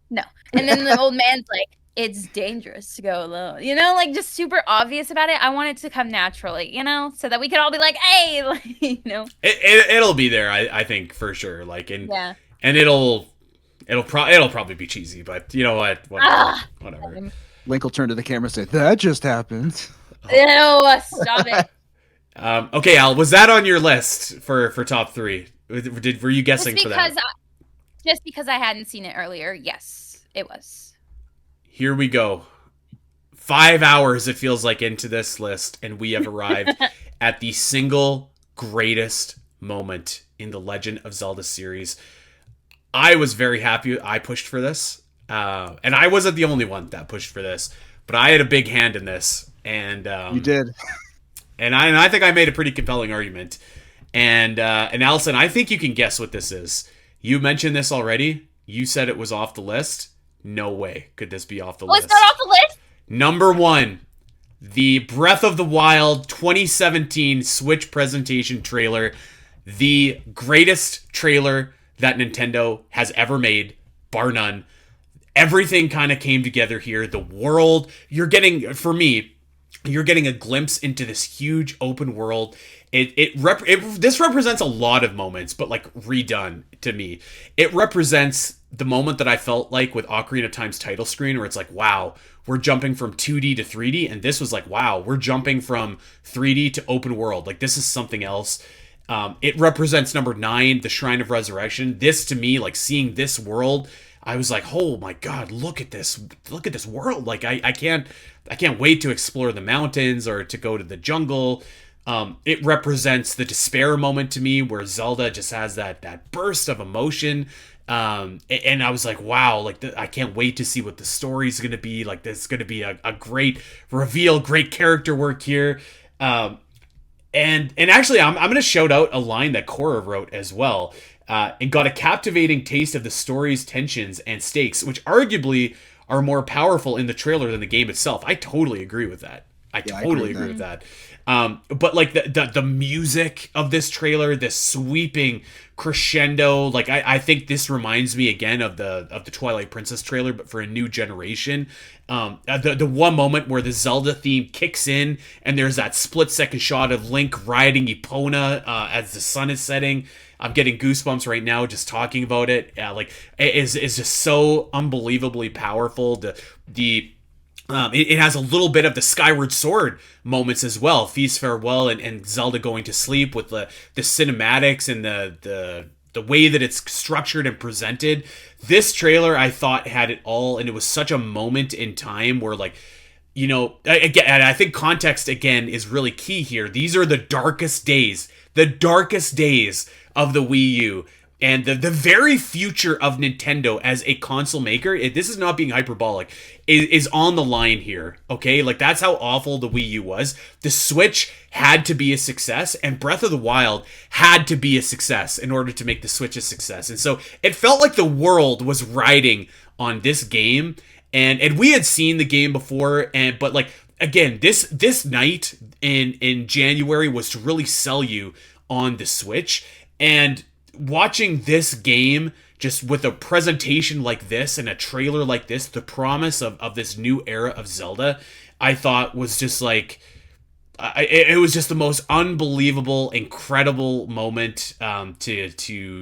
no. And then the old man's like it's dangerous to go alone. You know, like just super obvious about it. I want it to come naturally, you know, so that we could all be like, "Hey," like, you know. It'll be there, I think, for sure. Like and it'll probably be cheesy, but you know what? Whatever. Link will turn to the camera and say, "That just happened." Ew, stop it. Okay, Al, was that on your list for top 3? Were you guessing for that? Just because I hadn't seen it earlier, yes, it was. Here we go. 5 hours, it feels like, into this list, and we have arrived at the single greatest moment in the Legend of Zelda series. I was very happy I pushed for this, and I wasn't the only one that pushed for this, but I had a big hand in this, and You did. and I think I made a pretty compelling argument. And Allison, I think you can guess what this is. You mentioned this already. You said it was off the list. No way could this be off the list. It's not off the list? Number 1, the Breath of the Wild 2017 Switch presentation trailer. The greatest trailer that Nintendo has ever made, bar none. Everything kind of came together here. The world, you're getting, for me, you're getting a glimpse into this huge open world. This represents a lot of moments, but like redone to me. It represents the moment that I felt like with Ocarina of Time's title screen, where it's like, wow, we're jumping from 2D to 3D, and this was like, wow, we're jumping from 3D to open world. Like, this is something else. It represents number 9, the Shrine of Resurrection. This, to me, like seeing this world, I was like, oh my god, look at this world. Like, I can't wait to explore the mountains or to go to the jungle. It represents the despair moment to me, where Zelda just has that burst of emotion. And I was like, wow, like I can't wait to see what the story's going to be. Like, this is going to be a great reveal, great character work here. And actually, I'm going to shout out a line that Cora wrote as well. And got a captivating taste of the story's tensions and stakes, which arguably are more powerful in the trailer than the game itself. I totally agree with that. I totally agree with that. But like the music of this trailer, this sweeping crescendo, like I think this reminds me again of the Twilight Princess trailer, but for a new generation. The one moment where the Zelda theme kicks in, and there's that split-second shot of Link riding Epona as the sun is setting. I'm getting goosebumps right now just talking about it. Like, it is just so unbelievably powerful. It has a little bit of the Skyward Sword moments as well. Feast Farewell and Zelda going to sleep, with the cinematics and the way that it's structured and presented. This trailer, I thought, had it all, and it was such a moment in time where, like, you know, again, and I think context again is really key here. These are the darkest days of the Wii U. And the very future of Nintendo as a console maker, this is not being hyperbolic, is on the line here, okay? Like, that's how awful the Wii U was. The Switch had to be a success, and Breath of the Wild had to be a success in order to make the Switch a success. And so it felt like the world was riding on this game, and we had seen the game before, but like, again, this night in January was to really sell you on the Switch. And watching this game just with a presentation like this and a trailer like this, the promise of this new era of Zelda, I thought was just like, it was just the most unbelievable, incredible moment to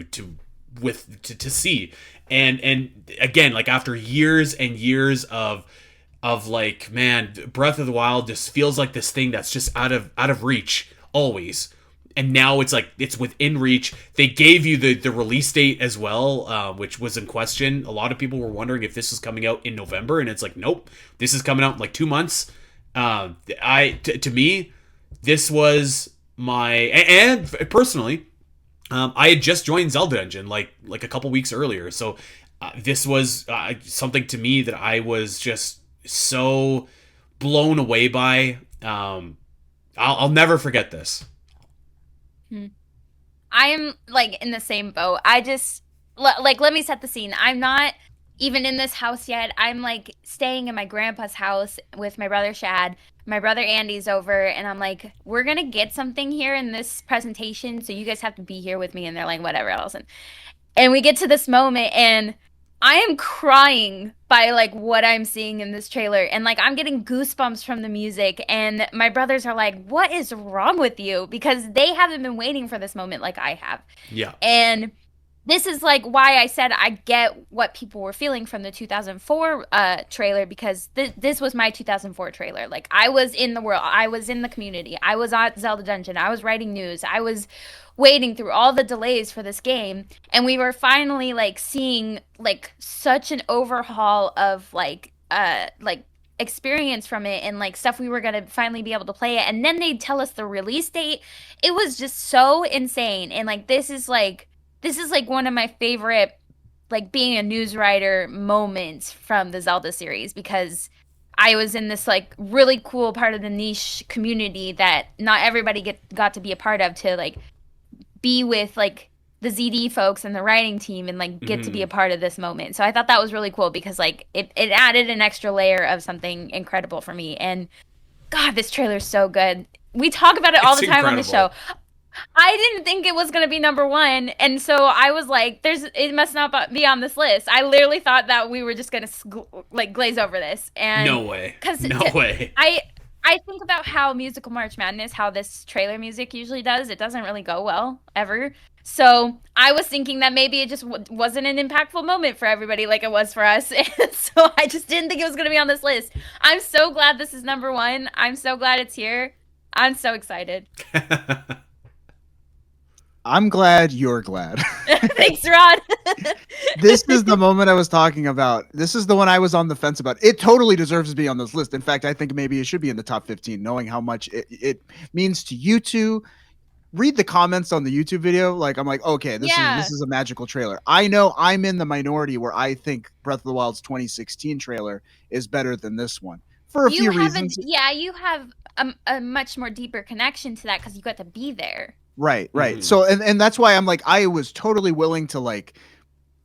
see. And again, like, after years and years of like, man, Breath of the Wild just feels like this thing that's just out of reach always. And now it's like, it's within reach. They gave you the release date as well, which was in question. A lot of people were wondering if this was coming out in November, and it's like, nope, this is coming out in like 2 months. To me, this was and personally, I had just joined Zelda Dungeon like a couple weeks earlier, so this was something to me that I was just so blown away by. I'll never forget this. I am like in the same boat. I just like let me set the scene. I'm not even in this house yet. I'm like staying in my grandpa's house with my brother Shad. My brother Andy's over, and I'm like, we're gonna get something here in this presentation, so you guys have to be here with me. And they're like, whatever, Allison. And we get to this moment, and I am crying by like what I'm seeing in this trailer, and like I'm getting goosebumps from the music, and my brothers are like, what is wrong with you? Because they haven't been waiting for this moment like I have. Yeah. And this is like why I said I get what people were feeling from the 2004 trailer, because this was my 2004 trailer. Like, I was in the world, I was in the community, I was at Zelda Dungeon, I was writing news, I was waiting through all the delays for this game, and we were finally like seeing like such an overhaul of like experience from it, and like stuff we were gonna finally be able to play it. And then they'd tell us the release date. It was just so insane. And like this is like one of my favorite, like, being a news writer moments from the Zelda series, because I was in this like really cool part of the niche community that not everybody got to be a part of, to like be with like the ZD folks and the writing team and like get to be a part of this moment. So I thought that was really cool, because like it added an extra layer of something incredible for me. And God, this trailer's so good. We talk about it all the time on the show. I didn't think it was going to be number one, and so I was like, it must not be on this list. I literally thought that we were just going to like glaze over this. And no way. No way. I think about how musical March Madness, how this trailer music usually does. It doesn't really go well ever. So I was thinking that maybe it just wasn't an impactful moment for everybody like it was for us. And so I just didn't think it was going to be on this list. I'm so glad this is number one. I'm so glad it's here. I'm so excited. I'm glad you're glad. Thanks, Rod. This is the moment I was talking about. This is the one I was on the fence about. It totally deserves to be on this list. In fact, I think maybe it should be in the top 15, knowing how much it means to you two. Read the comments on the YouTube video. Like, I'm like, okay, this is a magical trailer. I know I'm in the minority where I think Breath of the Wild's 2016 trailer is better than this one for a few reasons. Yeah, you have a much more deeper connection to that because you got to be there. Right. So, and that's why I'm like, I was totally willing to like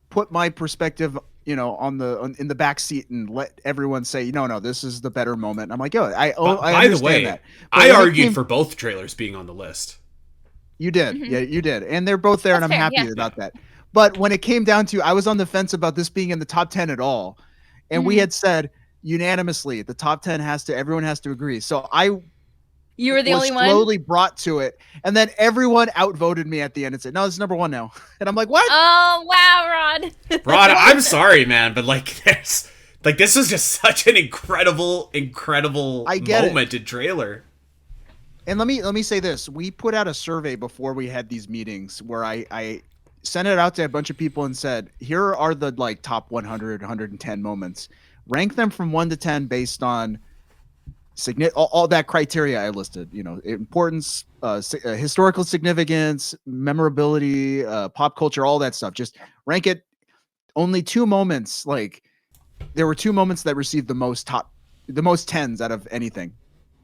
put my perspective, in the back seat and let everyone say, no, this is the better moment. And I'm like, I understand that. But I argued for both trailers being on the list. You did. Yeah, you did. And they're both there, and I'm happy about that. But when it came down to, I was on the fence about this being in the top 10 at all. And we had said unanimously, the top 10 everyone has to agree. So you were the only one slowly brought to it, and then everyone outvoted me at the end and said, "No, this is number one now." And I'm like, "What?" Oh wow, Rod. Rod, I'm sorry, man, but like, this is just such an incredible moment in trailer. And let me say this: we put out a survey before we had these meetings where I sent it out to a bunch of people and said, "Here are the like top 100, 110 moments. Rank them from 1 to 10 based on." All that criteria I listed, importance, historical significance, memorability, pop culture, all that stuff. Just rank it. Only 2 moments, like there were 2 moments that received the most 10s out of anything,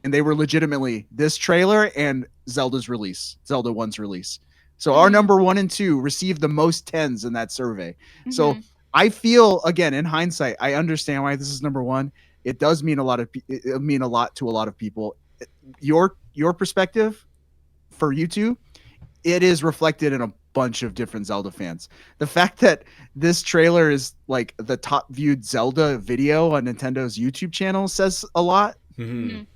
and they were legitimately this trailer and Zelda 1's release. So our number 1 and 2 received the most 10s in that survey. So I feel, again, in hindsight, I understand why this is number 1. It does mean a lot to a lot of people. Your perspective for you two, it is reflected in a bunch of different Zelda fans. The fact that this trailer is like the top viewed Zelda video on Nintendo's YouTube channel says a lot. The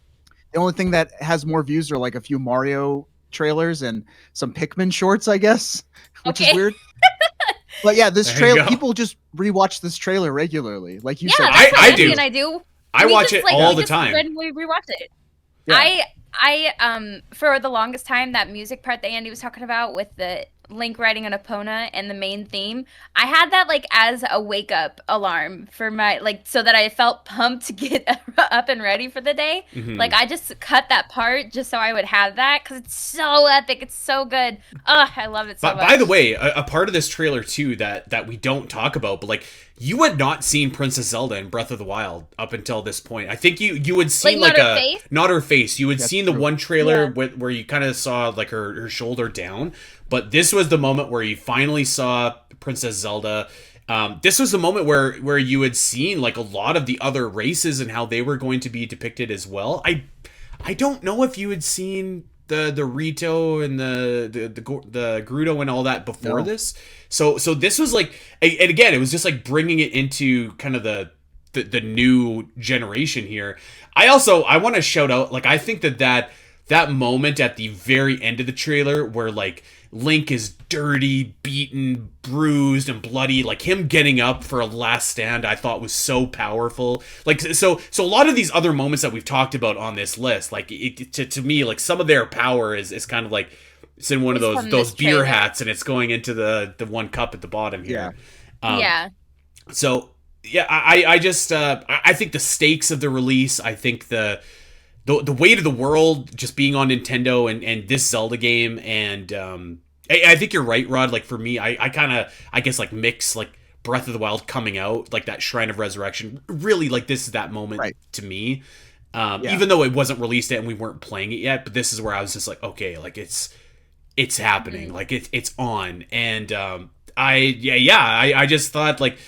only thing that has more views are like a few Mario trailers and some Pikmin shorts, I guess, which is weird. But yeah, this trailer, people just rewatch this trailer regularly. Like you said, I do. And I do. I watch it all the time. We rewatched it. Yeah. I for the longest time, that music part that Andy was talking about with the Link riding on Epona and the main theme, I had that like as a wake up alarm for my like so that I felt pumped to get up and ready for the day. Hmm. Like I just cut that part just so I would have that because it's so epic. It's so good. Oh, I love it so But by the much. way, a part of this trailer too that we don't talk about, but like you had not seen Princess Zelda in Breath of the Wild up until this point. I think you had Like seen not like her a face. not her face. You had That's seen the true. one trailer Yeah. where you kind of saw like her shoulder down, but this was the moment where you finally saw Princess Zelda. This was the moment where you had seen like a lot of the other races and how they were going to be depicted as well. I don't know if you had seen the Rito and the Grudo and all that before No. this. So this was like, and again, it was just like bringing it into kind of the new generation here. I want to shout out, like, I think that moment at the very end of the trailer where like Link is dirty, beaten, bruised, and bloody, like him getting up for a last stand, I thought was so powerful. Like, so a lot of these other moments that we've talked about on this list, like to me, like some of their power is kind of like it's in one of It's those from those this beer trailer. hats, and it's going into the one cup at the bottom Yeah. here. Um, Yeah. so yeah, I just I think the stakes of the release, I think the weight of the world just being on Nintendo and this Zelda game, and I think you're right, Rod. Like for me, I kind of I guess like mix like Breath of the Wild coming out, like that Shrine of Resurrection. Really, like this is that moment Right. to me. Yeah. Even though it wasn't released yet and we weren't playing it yet, but this is where I was just like, okay, like it's happening, Mhm. like it's on, and I just thought like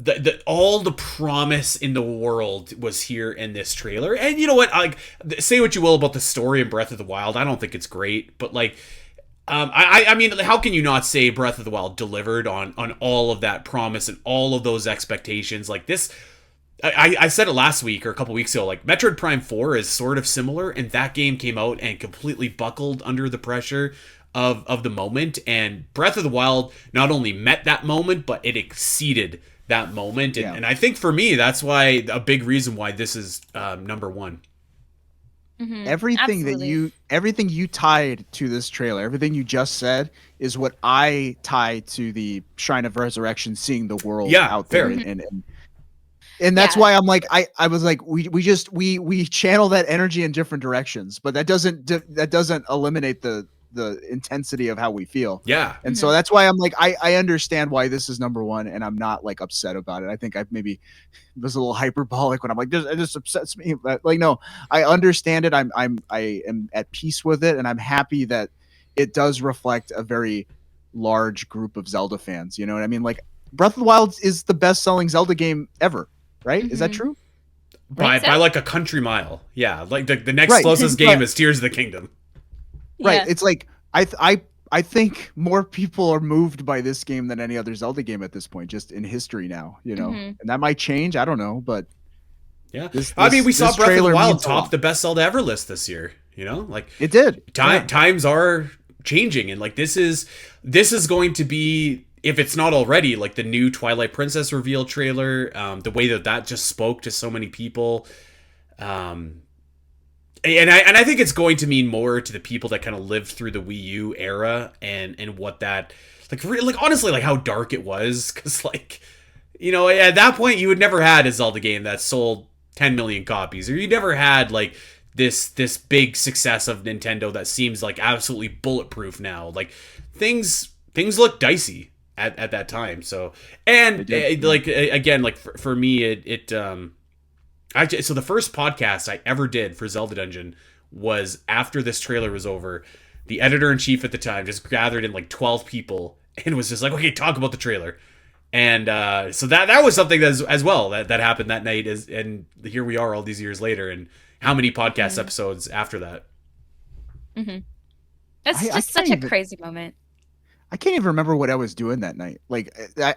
the all the promise in the world was here in this trailer. And you know what, like say what you will about the story in Breath of the Wild, I don't think it's great, but like I mean, how can you not say Breath of the Wild delivered on all of that promise and all of those expectations? Like this, I said it last week or a couple weeks ago. Like Metroid Prime 4 is sort of similar, and that game came out and completely buckled under the pressure of the moment. And Breath of the Wild not only met that moment, but it exceeded that moment. And, Yeah. and I think for me, that's why a big reason why this is number one. Mhm. Everything everything you tied to this trailer, everything you just said is what I tie to the Shrine of Resurrection, seeing the world Yeah, out fair. there, and that's Yeah. why I'm like I was like we channel that energy in different directions, but that doesn't eliminate the intensity of how we feel. Yeah. And so that's why I'm like I understand why this is number one, and I'm not like upset about it. I think I've maybe was a little hyperbolic when I'm like this upsets me, but like no, I understand it. I am at peace with it, and I'm happy that it does reflect a very large group of Zelda fans. You know what I mean? Like Breath of the Wild is the best selling Zelda game ever, right? Is that Mhm. true? By Think so? like a country mile. Yeah. Like the next Right. closest But- game is Tears of the Kingdom. Right. Yeah. It's like I think more people are moved by this game than any other Zelda game at this point, just in history now, you know. Mhm. And that might change. I don't know, but Yeah. this, I mean, we this saw Breath of the trailer Wild means a top lot. the best Zelda ever list this year. You know, like It did. Yeah. times are changing, and like this is going to be, if it's not already, like the new Twilight Princess reveal trailer. The way that just spoke to so many people. And I think it's going to mean more to the people that kind of lived through the Wii U era and what that like honestly like how dark it was, because like you know at that point you had never had a Zelda game that sold 10 million copies, or you never had like this big success of Nintendo that seems like absolutely bulletproof now. Like things look dicey at that time. So and They did, like again like for me so the first podcast I ever did for Zelda Dungeon was after this trailer was over. The editor-in-chief at the time just gathered in like 12 people and was just like, okay, talk about the trailer. And so that was something that as well that happened that night, and here we are all these years later, and how many podcast episodes after that. Mhm. It's I just can't such a even- crazy moment. I can't even remember what I was doing that night. Like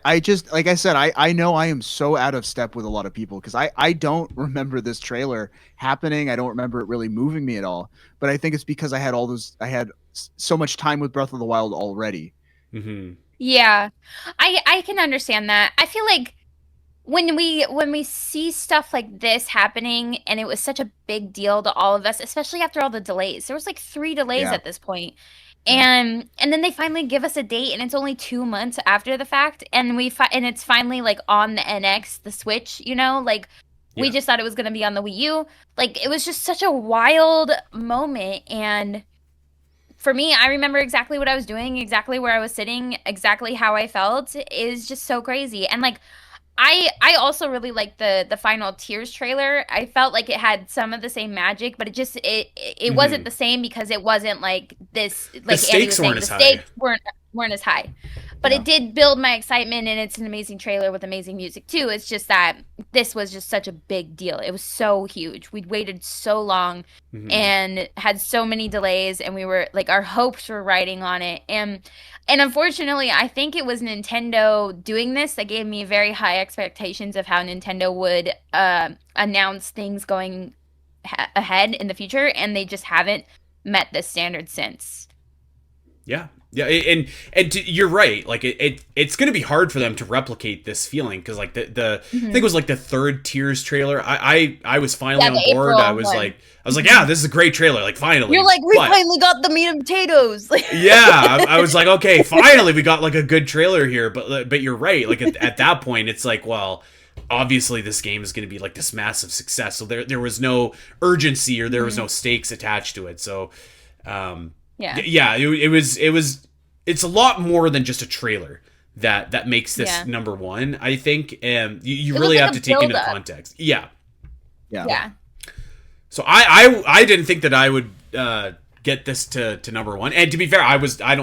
I just like I said, I know I am so out of step with a lot of people because I don't remember this trailer happening. I don't remember it really moving me at all. But I think it's because I had so much time with Breath of the Wild already. Mm-hmm. Yeah. I can understand that. I feel like when we see stuff like this happening and it was such a big deal to all of us, especially after all the delays. There was like 3 delays Yeah. at this point. And then they finally give us a date, and it's only 2 months after the fact, and and it's finally like on the NX, the Switch, like we Yeah. just thought it was gonna be on the Wii U. Like it was just such a wild moment, and for me, I remember exactly what I was doing, exactly where I was sitting, exactly how I felt. Is just so crazy. And like I also really liked the Final Tears trailer. I felt like it had some of the same magic, but it wasn't the same because it wasn't like this, The like Andy was stakes saying, weren't the as high. stakes weren't as high. But Yeah. it did build my excitement, and it's an amazing trailer with amazing music too. It's just that this was just such a big deal. It was so huge. We'd waited so long and had so many delays, and we were like, our hopes were riding on it. And unfortunately, I think it was Nintendo doing this that gave me very high expectations of how Nintendo would announce things going ahead in the future, and they just haven't met this standard since. Yeah. Yeah, you're right. Like it's going to be hard for them to replicate this feeling because like the I think it was like the third Tears trailer. I was finally on board. April I was one. like yeah, this is a great trailer. Like finally, You're like, we But- finally got the meat and potatoes. yeah, I was like, okay, finally we got like a good trailer here. But you're right. Like at that point, it's like, well, obviously this game is going to be like this massive success. So there was no urgency or there was no stakes attached to it. So Yeah. it's a lot more than just a trailer that makes this Yeah. number one, I think. And you It really was like have a to take into build-up. context. Yeah. Yeah. So I didn't think that I would get this to number one. And to be fair, I was not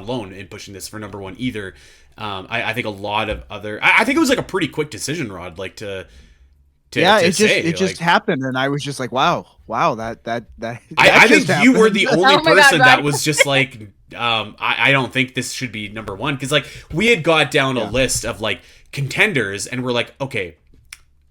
alone in pushing this for number one either. I think a lot of other I think it was like a pretty quick decision, Rod, like to Yeah, to it just like, happened, and I was just like, wow, that I think just you were happened. the only Oh my God, person that Rod. was just like, I don't think this should be number one because like we had got down a list of like contenders and we're like, okay,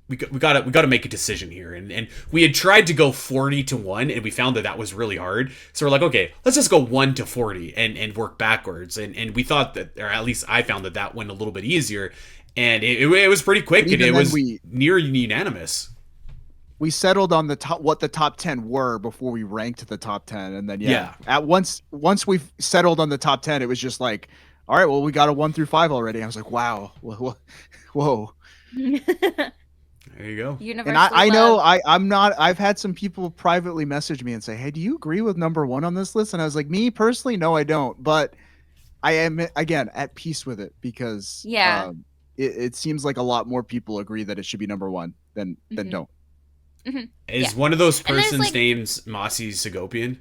we got to make a decision here, and we had tried to go 40-1 and we found that was really hard. So we're like, okay, let's just go 1 to 40 and work backwards, and we thought that, or at least I found that went a little bit easier, and it was pretty quick, and Even it then was we- near unanimous. We settled on the top, what the top 10 were before we ranked the top 10, and then Yeah. at once we've settled on the top 10, it was just like, all right, well, we got a 1 through 5 already. I was like, wow, whoa. There you go. Universal And I know love. I'm not. I've had some people privately message me and say, "Hey, do you agree with number one on this list?" And I was like, "Me personally, no, I don't." But I am again at peace with it because Yeah. it seems like a lot more people agree that it should be number one than Mhm. don't. Is Yeah. one of those And there's, persons like- names Mossy Segopian?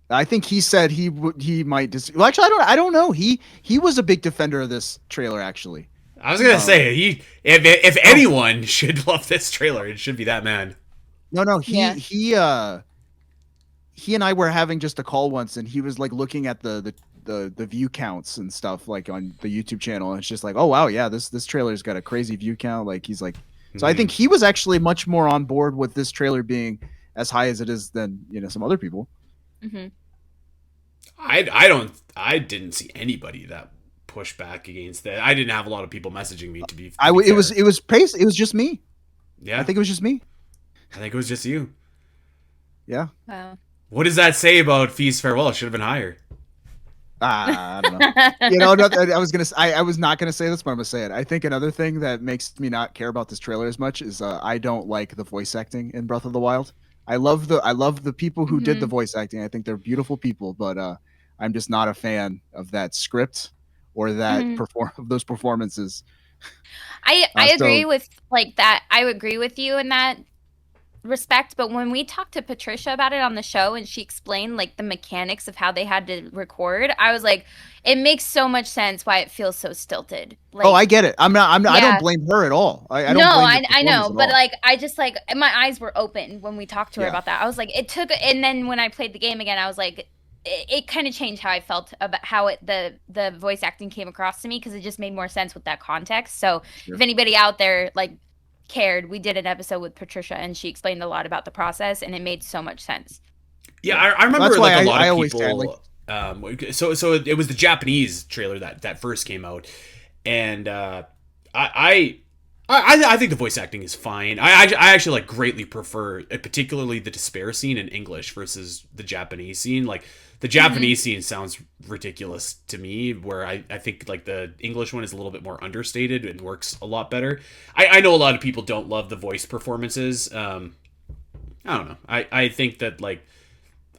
I think he said he might Well, actually, I don't know. He was a big defender of this trailer. Actually, I was gonna say if anyone should love this trailer, it should be that man. no, Yeah. he and I were having just a call once, and he was like looking at the view counts and stuff like on the YouTube channel, and it's just like, oh wow, yeah, this trailer's got a crazy view count. Like he's like, so I think he was actually much more on board with this trailer being as high as it is than some other people. Mhm. I didn't see anybody that pushed back against that. I didn't have a lot of people messaging me to be. It was just me. Yeah. I think it was just me. it was just you. Yeah. Wow. What does that say about Feast Farewell? It should have been higher. I don't know. I was not gonna say this, but I'm gonna say it. I think another thing that makes me not care about this trailer as much is I don't like the voice acting in Breath of the Wild. I love the people who did the voice acting. I think they're beautiful people, but I'm just not a fan of that script or that of those performances. I so- agree with like that. I agree with you in that respect, but when we talked to Patricia about it on the show and she explained like the mechanics of how they had to record, I was like, it makes so much sense why it feels so stilted. Like, I get it. I don't Yeah. blame her at all. I don't no, blame the I know, performance at but all. like I just like my eyes were open when we talked to her Yeah. about that. I was like, it took, and then when I played the game again, I was like, it kind of changed how I felt about how the voice acting came across to me because it just made more sense with that context. So Sure. if anybody out there like cared, we did an episode with Patricia and she explained a lot about the process and it made so much sense. Yeah, I remember That's why like a lot I of always say, people. So it was the Japanese trailer that first came out, and I I think the voice acting is fine. I actually like greatly prefer, particularly the despair scene in English versus the Japanese scene. Like the Japanese scene sounds ridiculous to me, where I think like the English one is a little bit more understated and works a lot better. I know a lot of people don't love the voice performances. I don't know. I think that like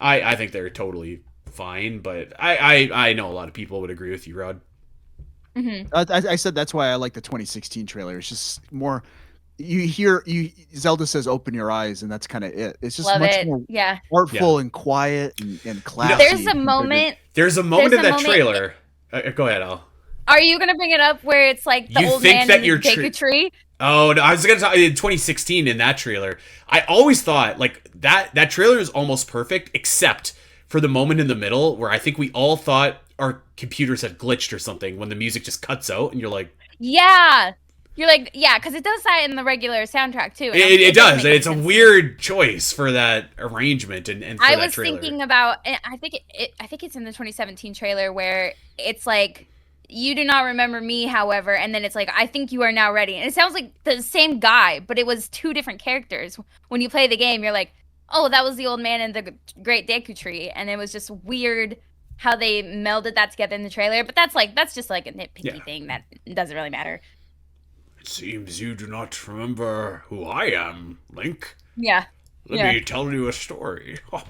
I think they're totally fine, but I know a lot of people would agree with you, Rod. I said that's why I like the 2016 trailer. It's just more. Zelda says "open your eyes," and that's kind of it. It's just Love much it. more Yeah. artful and quiet and classy. There's a moment. There's a moment in that moment- trailer. Go ahead, Al. Are you gonna bring it up where it's like the You old think man that in you're the Deku tree? Oh no, I was gonna talk in 2016 in that trailer. I always thought like that trailer is almost perfect, except for the moment in the middle where I think we all thought our computers had glitched or something when the music just cuts out and you're like, Yeah. You're like, yeah, because it does that in the regular soundtrack too. it does. make It's a sense. weird choice for that arrangement and for I that was trailer. thinking about, and I think I think it's in the 2017 trailer where it's like, you do not remember me, however, and then it's like, I think you are now ready. And it sounds like the same guy, but it was two different characters. When you play the game, you're like, oh, that was the old man in the Great Deku Tree, and it was just weird how they melded that together in the trailer. But that's just like a nitpicky thing that doesn't really matter. It seems you do not remember who I am, Link. Yeah. Let me tell you a story. Oh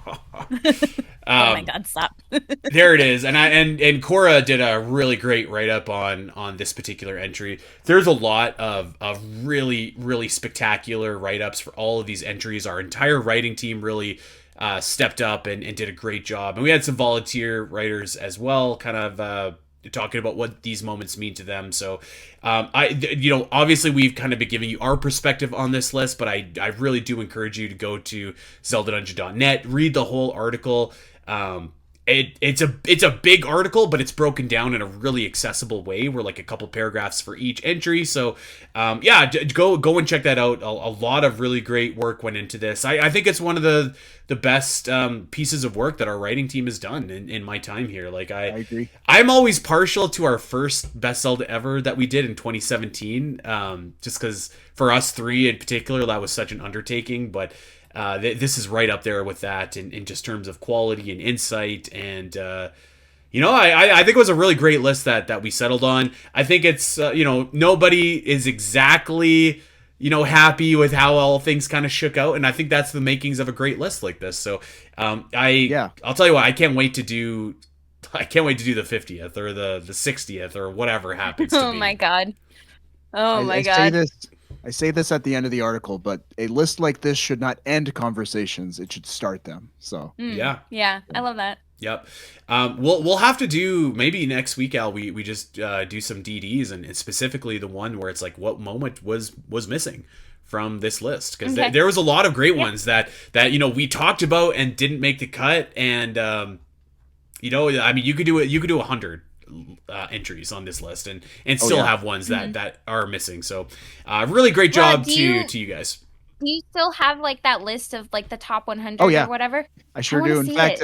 my God, stop. There it is, and Cora did a really great write up on this particular entry. There's a lot of really really spectacular write ups for all of these entries. Our entire writing team really stepped up and did a great job, and we had some volunteer writers as well, kind of talking about what these moments mean to them. So obviously we've kind of been giving you our perspective on this list, but I really do encourage you to go to zeldadungeon.net, read the whole article. It's a big article, but it's broken down in a really accessible way. We're like a couple paragraphs for each entry. So go and check that out. A lot of really great work went into this. I think it's one of the best pieces of work that our writing team has done in my time here. Like I agree. I'm always partial to our first Best Zelda ever that we did in 2017, just because for us three in particular that was such an undertaking. But this is right up there with that in just terms of quality and insight. And I think it was a really great list that we settled on. I think it's nobody is exactly happy with how all things kind of shook out, and I think that's the makings of a great list like this. So I'll tell you what, I can't wait to do the 50th or the 60th or whatever happens to be. Oh my God. Oh my God. I say this at the end of the article, but a list like this should not end conversations. It should start them. So Yeah, I love that. Yep. We'll have to do maybe next week, Al. We just do some DDs and specifically the one where it's like what moment was missing from this list, because there was a lot of great ones that we talked about and didn't make the cut. And I mean you could do 100 entries on this list and still have ones that are missing. So really great job to you guys. Do you still have like that list of like the top 100 or whatever? I sure do. In fact,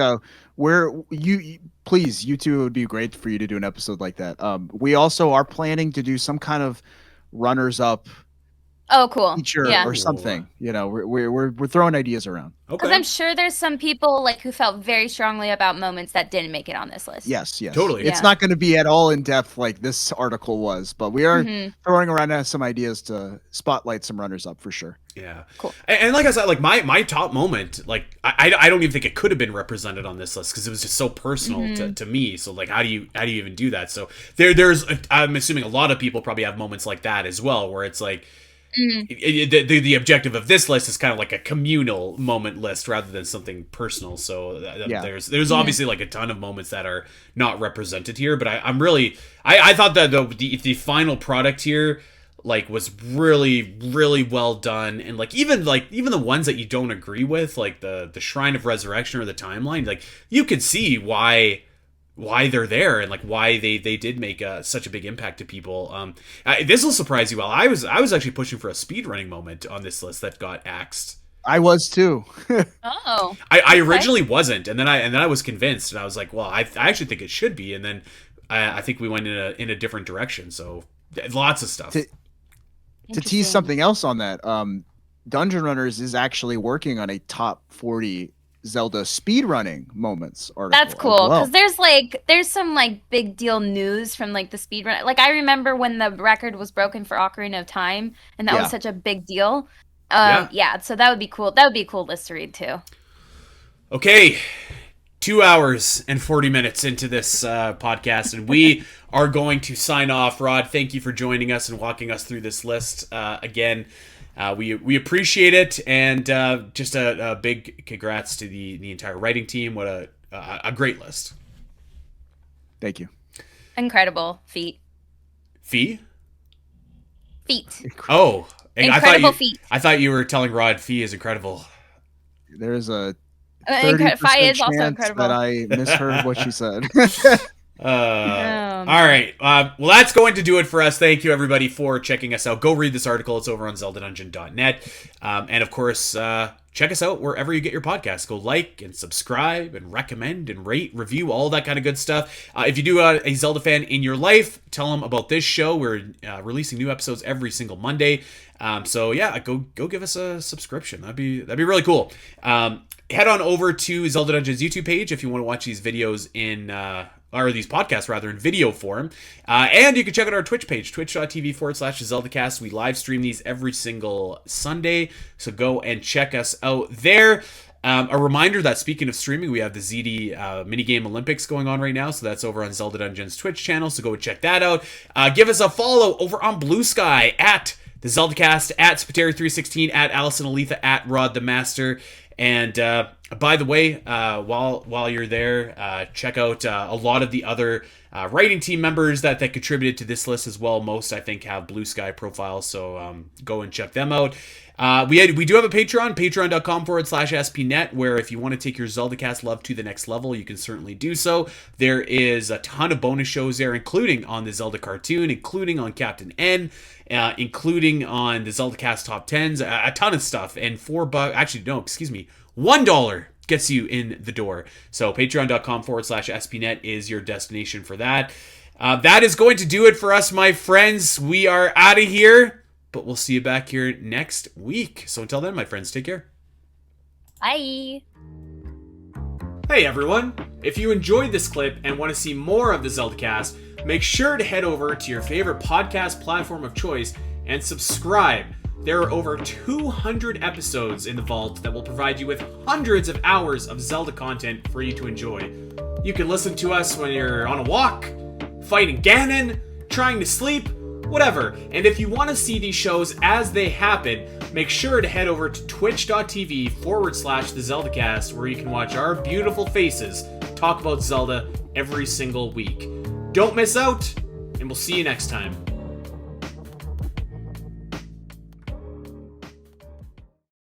please, you two, it would be great for you to do an episode like that. We also are planning to do some kind of runners up cool feature or something. We're throwing ideas around. Because I'm sure there's some people like who felt very strongly about moments that didn't make it on this list. Yes, totally. It's not going to be at all in depth like this article was, but we are throwing around some ideas to spotlight some runners up for sure. Yeah, cool. And like I said, like my top moment, like I don't even think it could have been represented on this list because it was just so personal to me. So like, how do you even do that? So there's I'm assuming a lot of people probably have moments like that as well, where it's like. The objective of this list is kind of like a communal moment list rather than something personal. So there's obviously like a ton of moments that are not represented here, but I'm really I thought that the final product here like was really really well done, and like even the ones that you don't agree with, like the Shrine of Resurrection or the timeline, like you could see why they're there and like why they did make such a big impact to people. This will surprise you all. I was actually pushing for a speedrunning moment on this list that got axed. I was too. I originally wasn't, and then I was convinced, and I was like, well, I actually think it should be, and then I think we went in a different direction. So lots of stuff. to tease something else on that, Dungeon Runners is actually working on a top 40 Zelda speedrunning moments article. That's cool, because there's some like big deal news from like the speedrun. Like I remember when the record was broken for Ocarina of Time, and that was such a big deal. So that would be cool. That would be a cool list to read too. Okay, 2 hours and 40 minutes into this podcast, and we are going to sign off. Rod, thank you for joining us and walking us through this list again. We appreciate it, and just a big congrats to the entire writing team. What a great list. Thank you. Incredible feat. Feat. Oh, incredible feat. I thought you were telling Rod Fee is incredible. There's a 30% is also chance incredible. that I misheard what she said. All right. Well, that's going to do it for us. Thank you, everybody, for checking us out. Go read this article. It's over on zeldadungeon.net. And, of course, check us out wherever you get your podcasts. Go like and subscribe and recommend and rate, review, all that kind of good stuff. If you do a Zelda fan in your life, tell them about this show. We're releasing new episodes every single Monday. So, go give us a subscription. That'd be really cool. Head on over to Zelda Dungeon's YouTube page if you want to watch these videos or these podcasts rather, in video form. And you can check out our Twitch page, twitch.tv/Zelda Cast. We live stream these every single Sunday, so go and check us out there. A reminder that speaking of streaming, we have the ZD Minigame Olympics going on right now, so that's over on Zelda Dungeon's Twitch channel, so go and check that out. Give us a follow over on Blue Sky at the Zelda Cast, at Spiteri316, at Allison Aletha, at Rod the Master. And by the way, while you're there, check out a lot of the other writing team members that contributed to this list as well. Most, I think, have Blue Sky profiles, so go and check them out. We do have a Patreon, patreon.com/spnet, where if you want to take your Zelda Cast love to the next level, you can certainly do so. There is a ton of bonus shows there, including on the Zelda cartoon, including on Captain N, including on the Zelda Cast Top 10s, a ton of stuff. And $1 gets you in the door. So patreon.com/spnet is your destination for that. That is going to do it for us, my friends. We are out of here, but we'll see you back here next week. So until then, my friends, take care. Bye. Hey everyone! If you enjoyed this clip and want to see more of the Zelda Cast, make sure to head over to your favorite podcast platform of choice and subscribe. There are over 200 episodes in the vault that will provide you with hundreds of hours of Zelda content for you to enjoy. You can listen to us when you're on a walk, fighting Ganon, trying to sleep, whatever. And if you want to see these shows as they happen, make sure to head over to twitch.tv/the Zelda Cast, where you can watch our beautiful faces talk about Zelda every single week. Don't miss out, and we'll see you next time.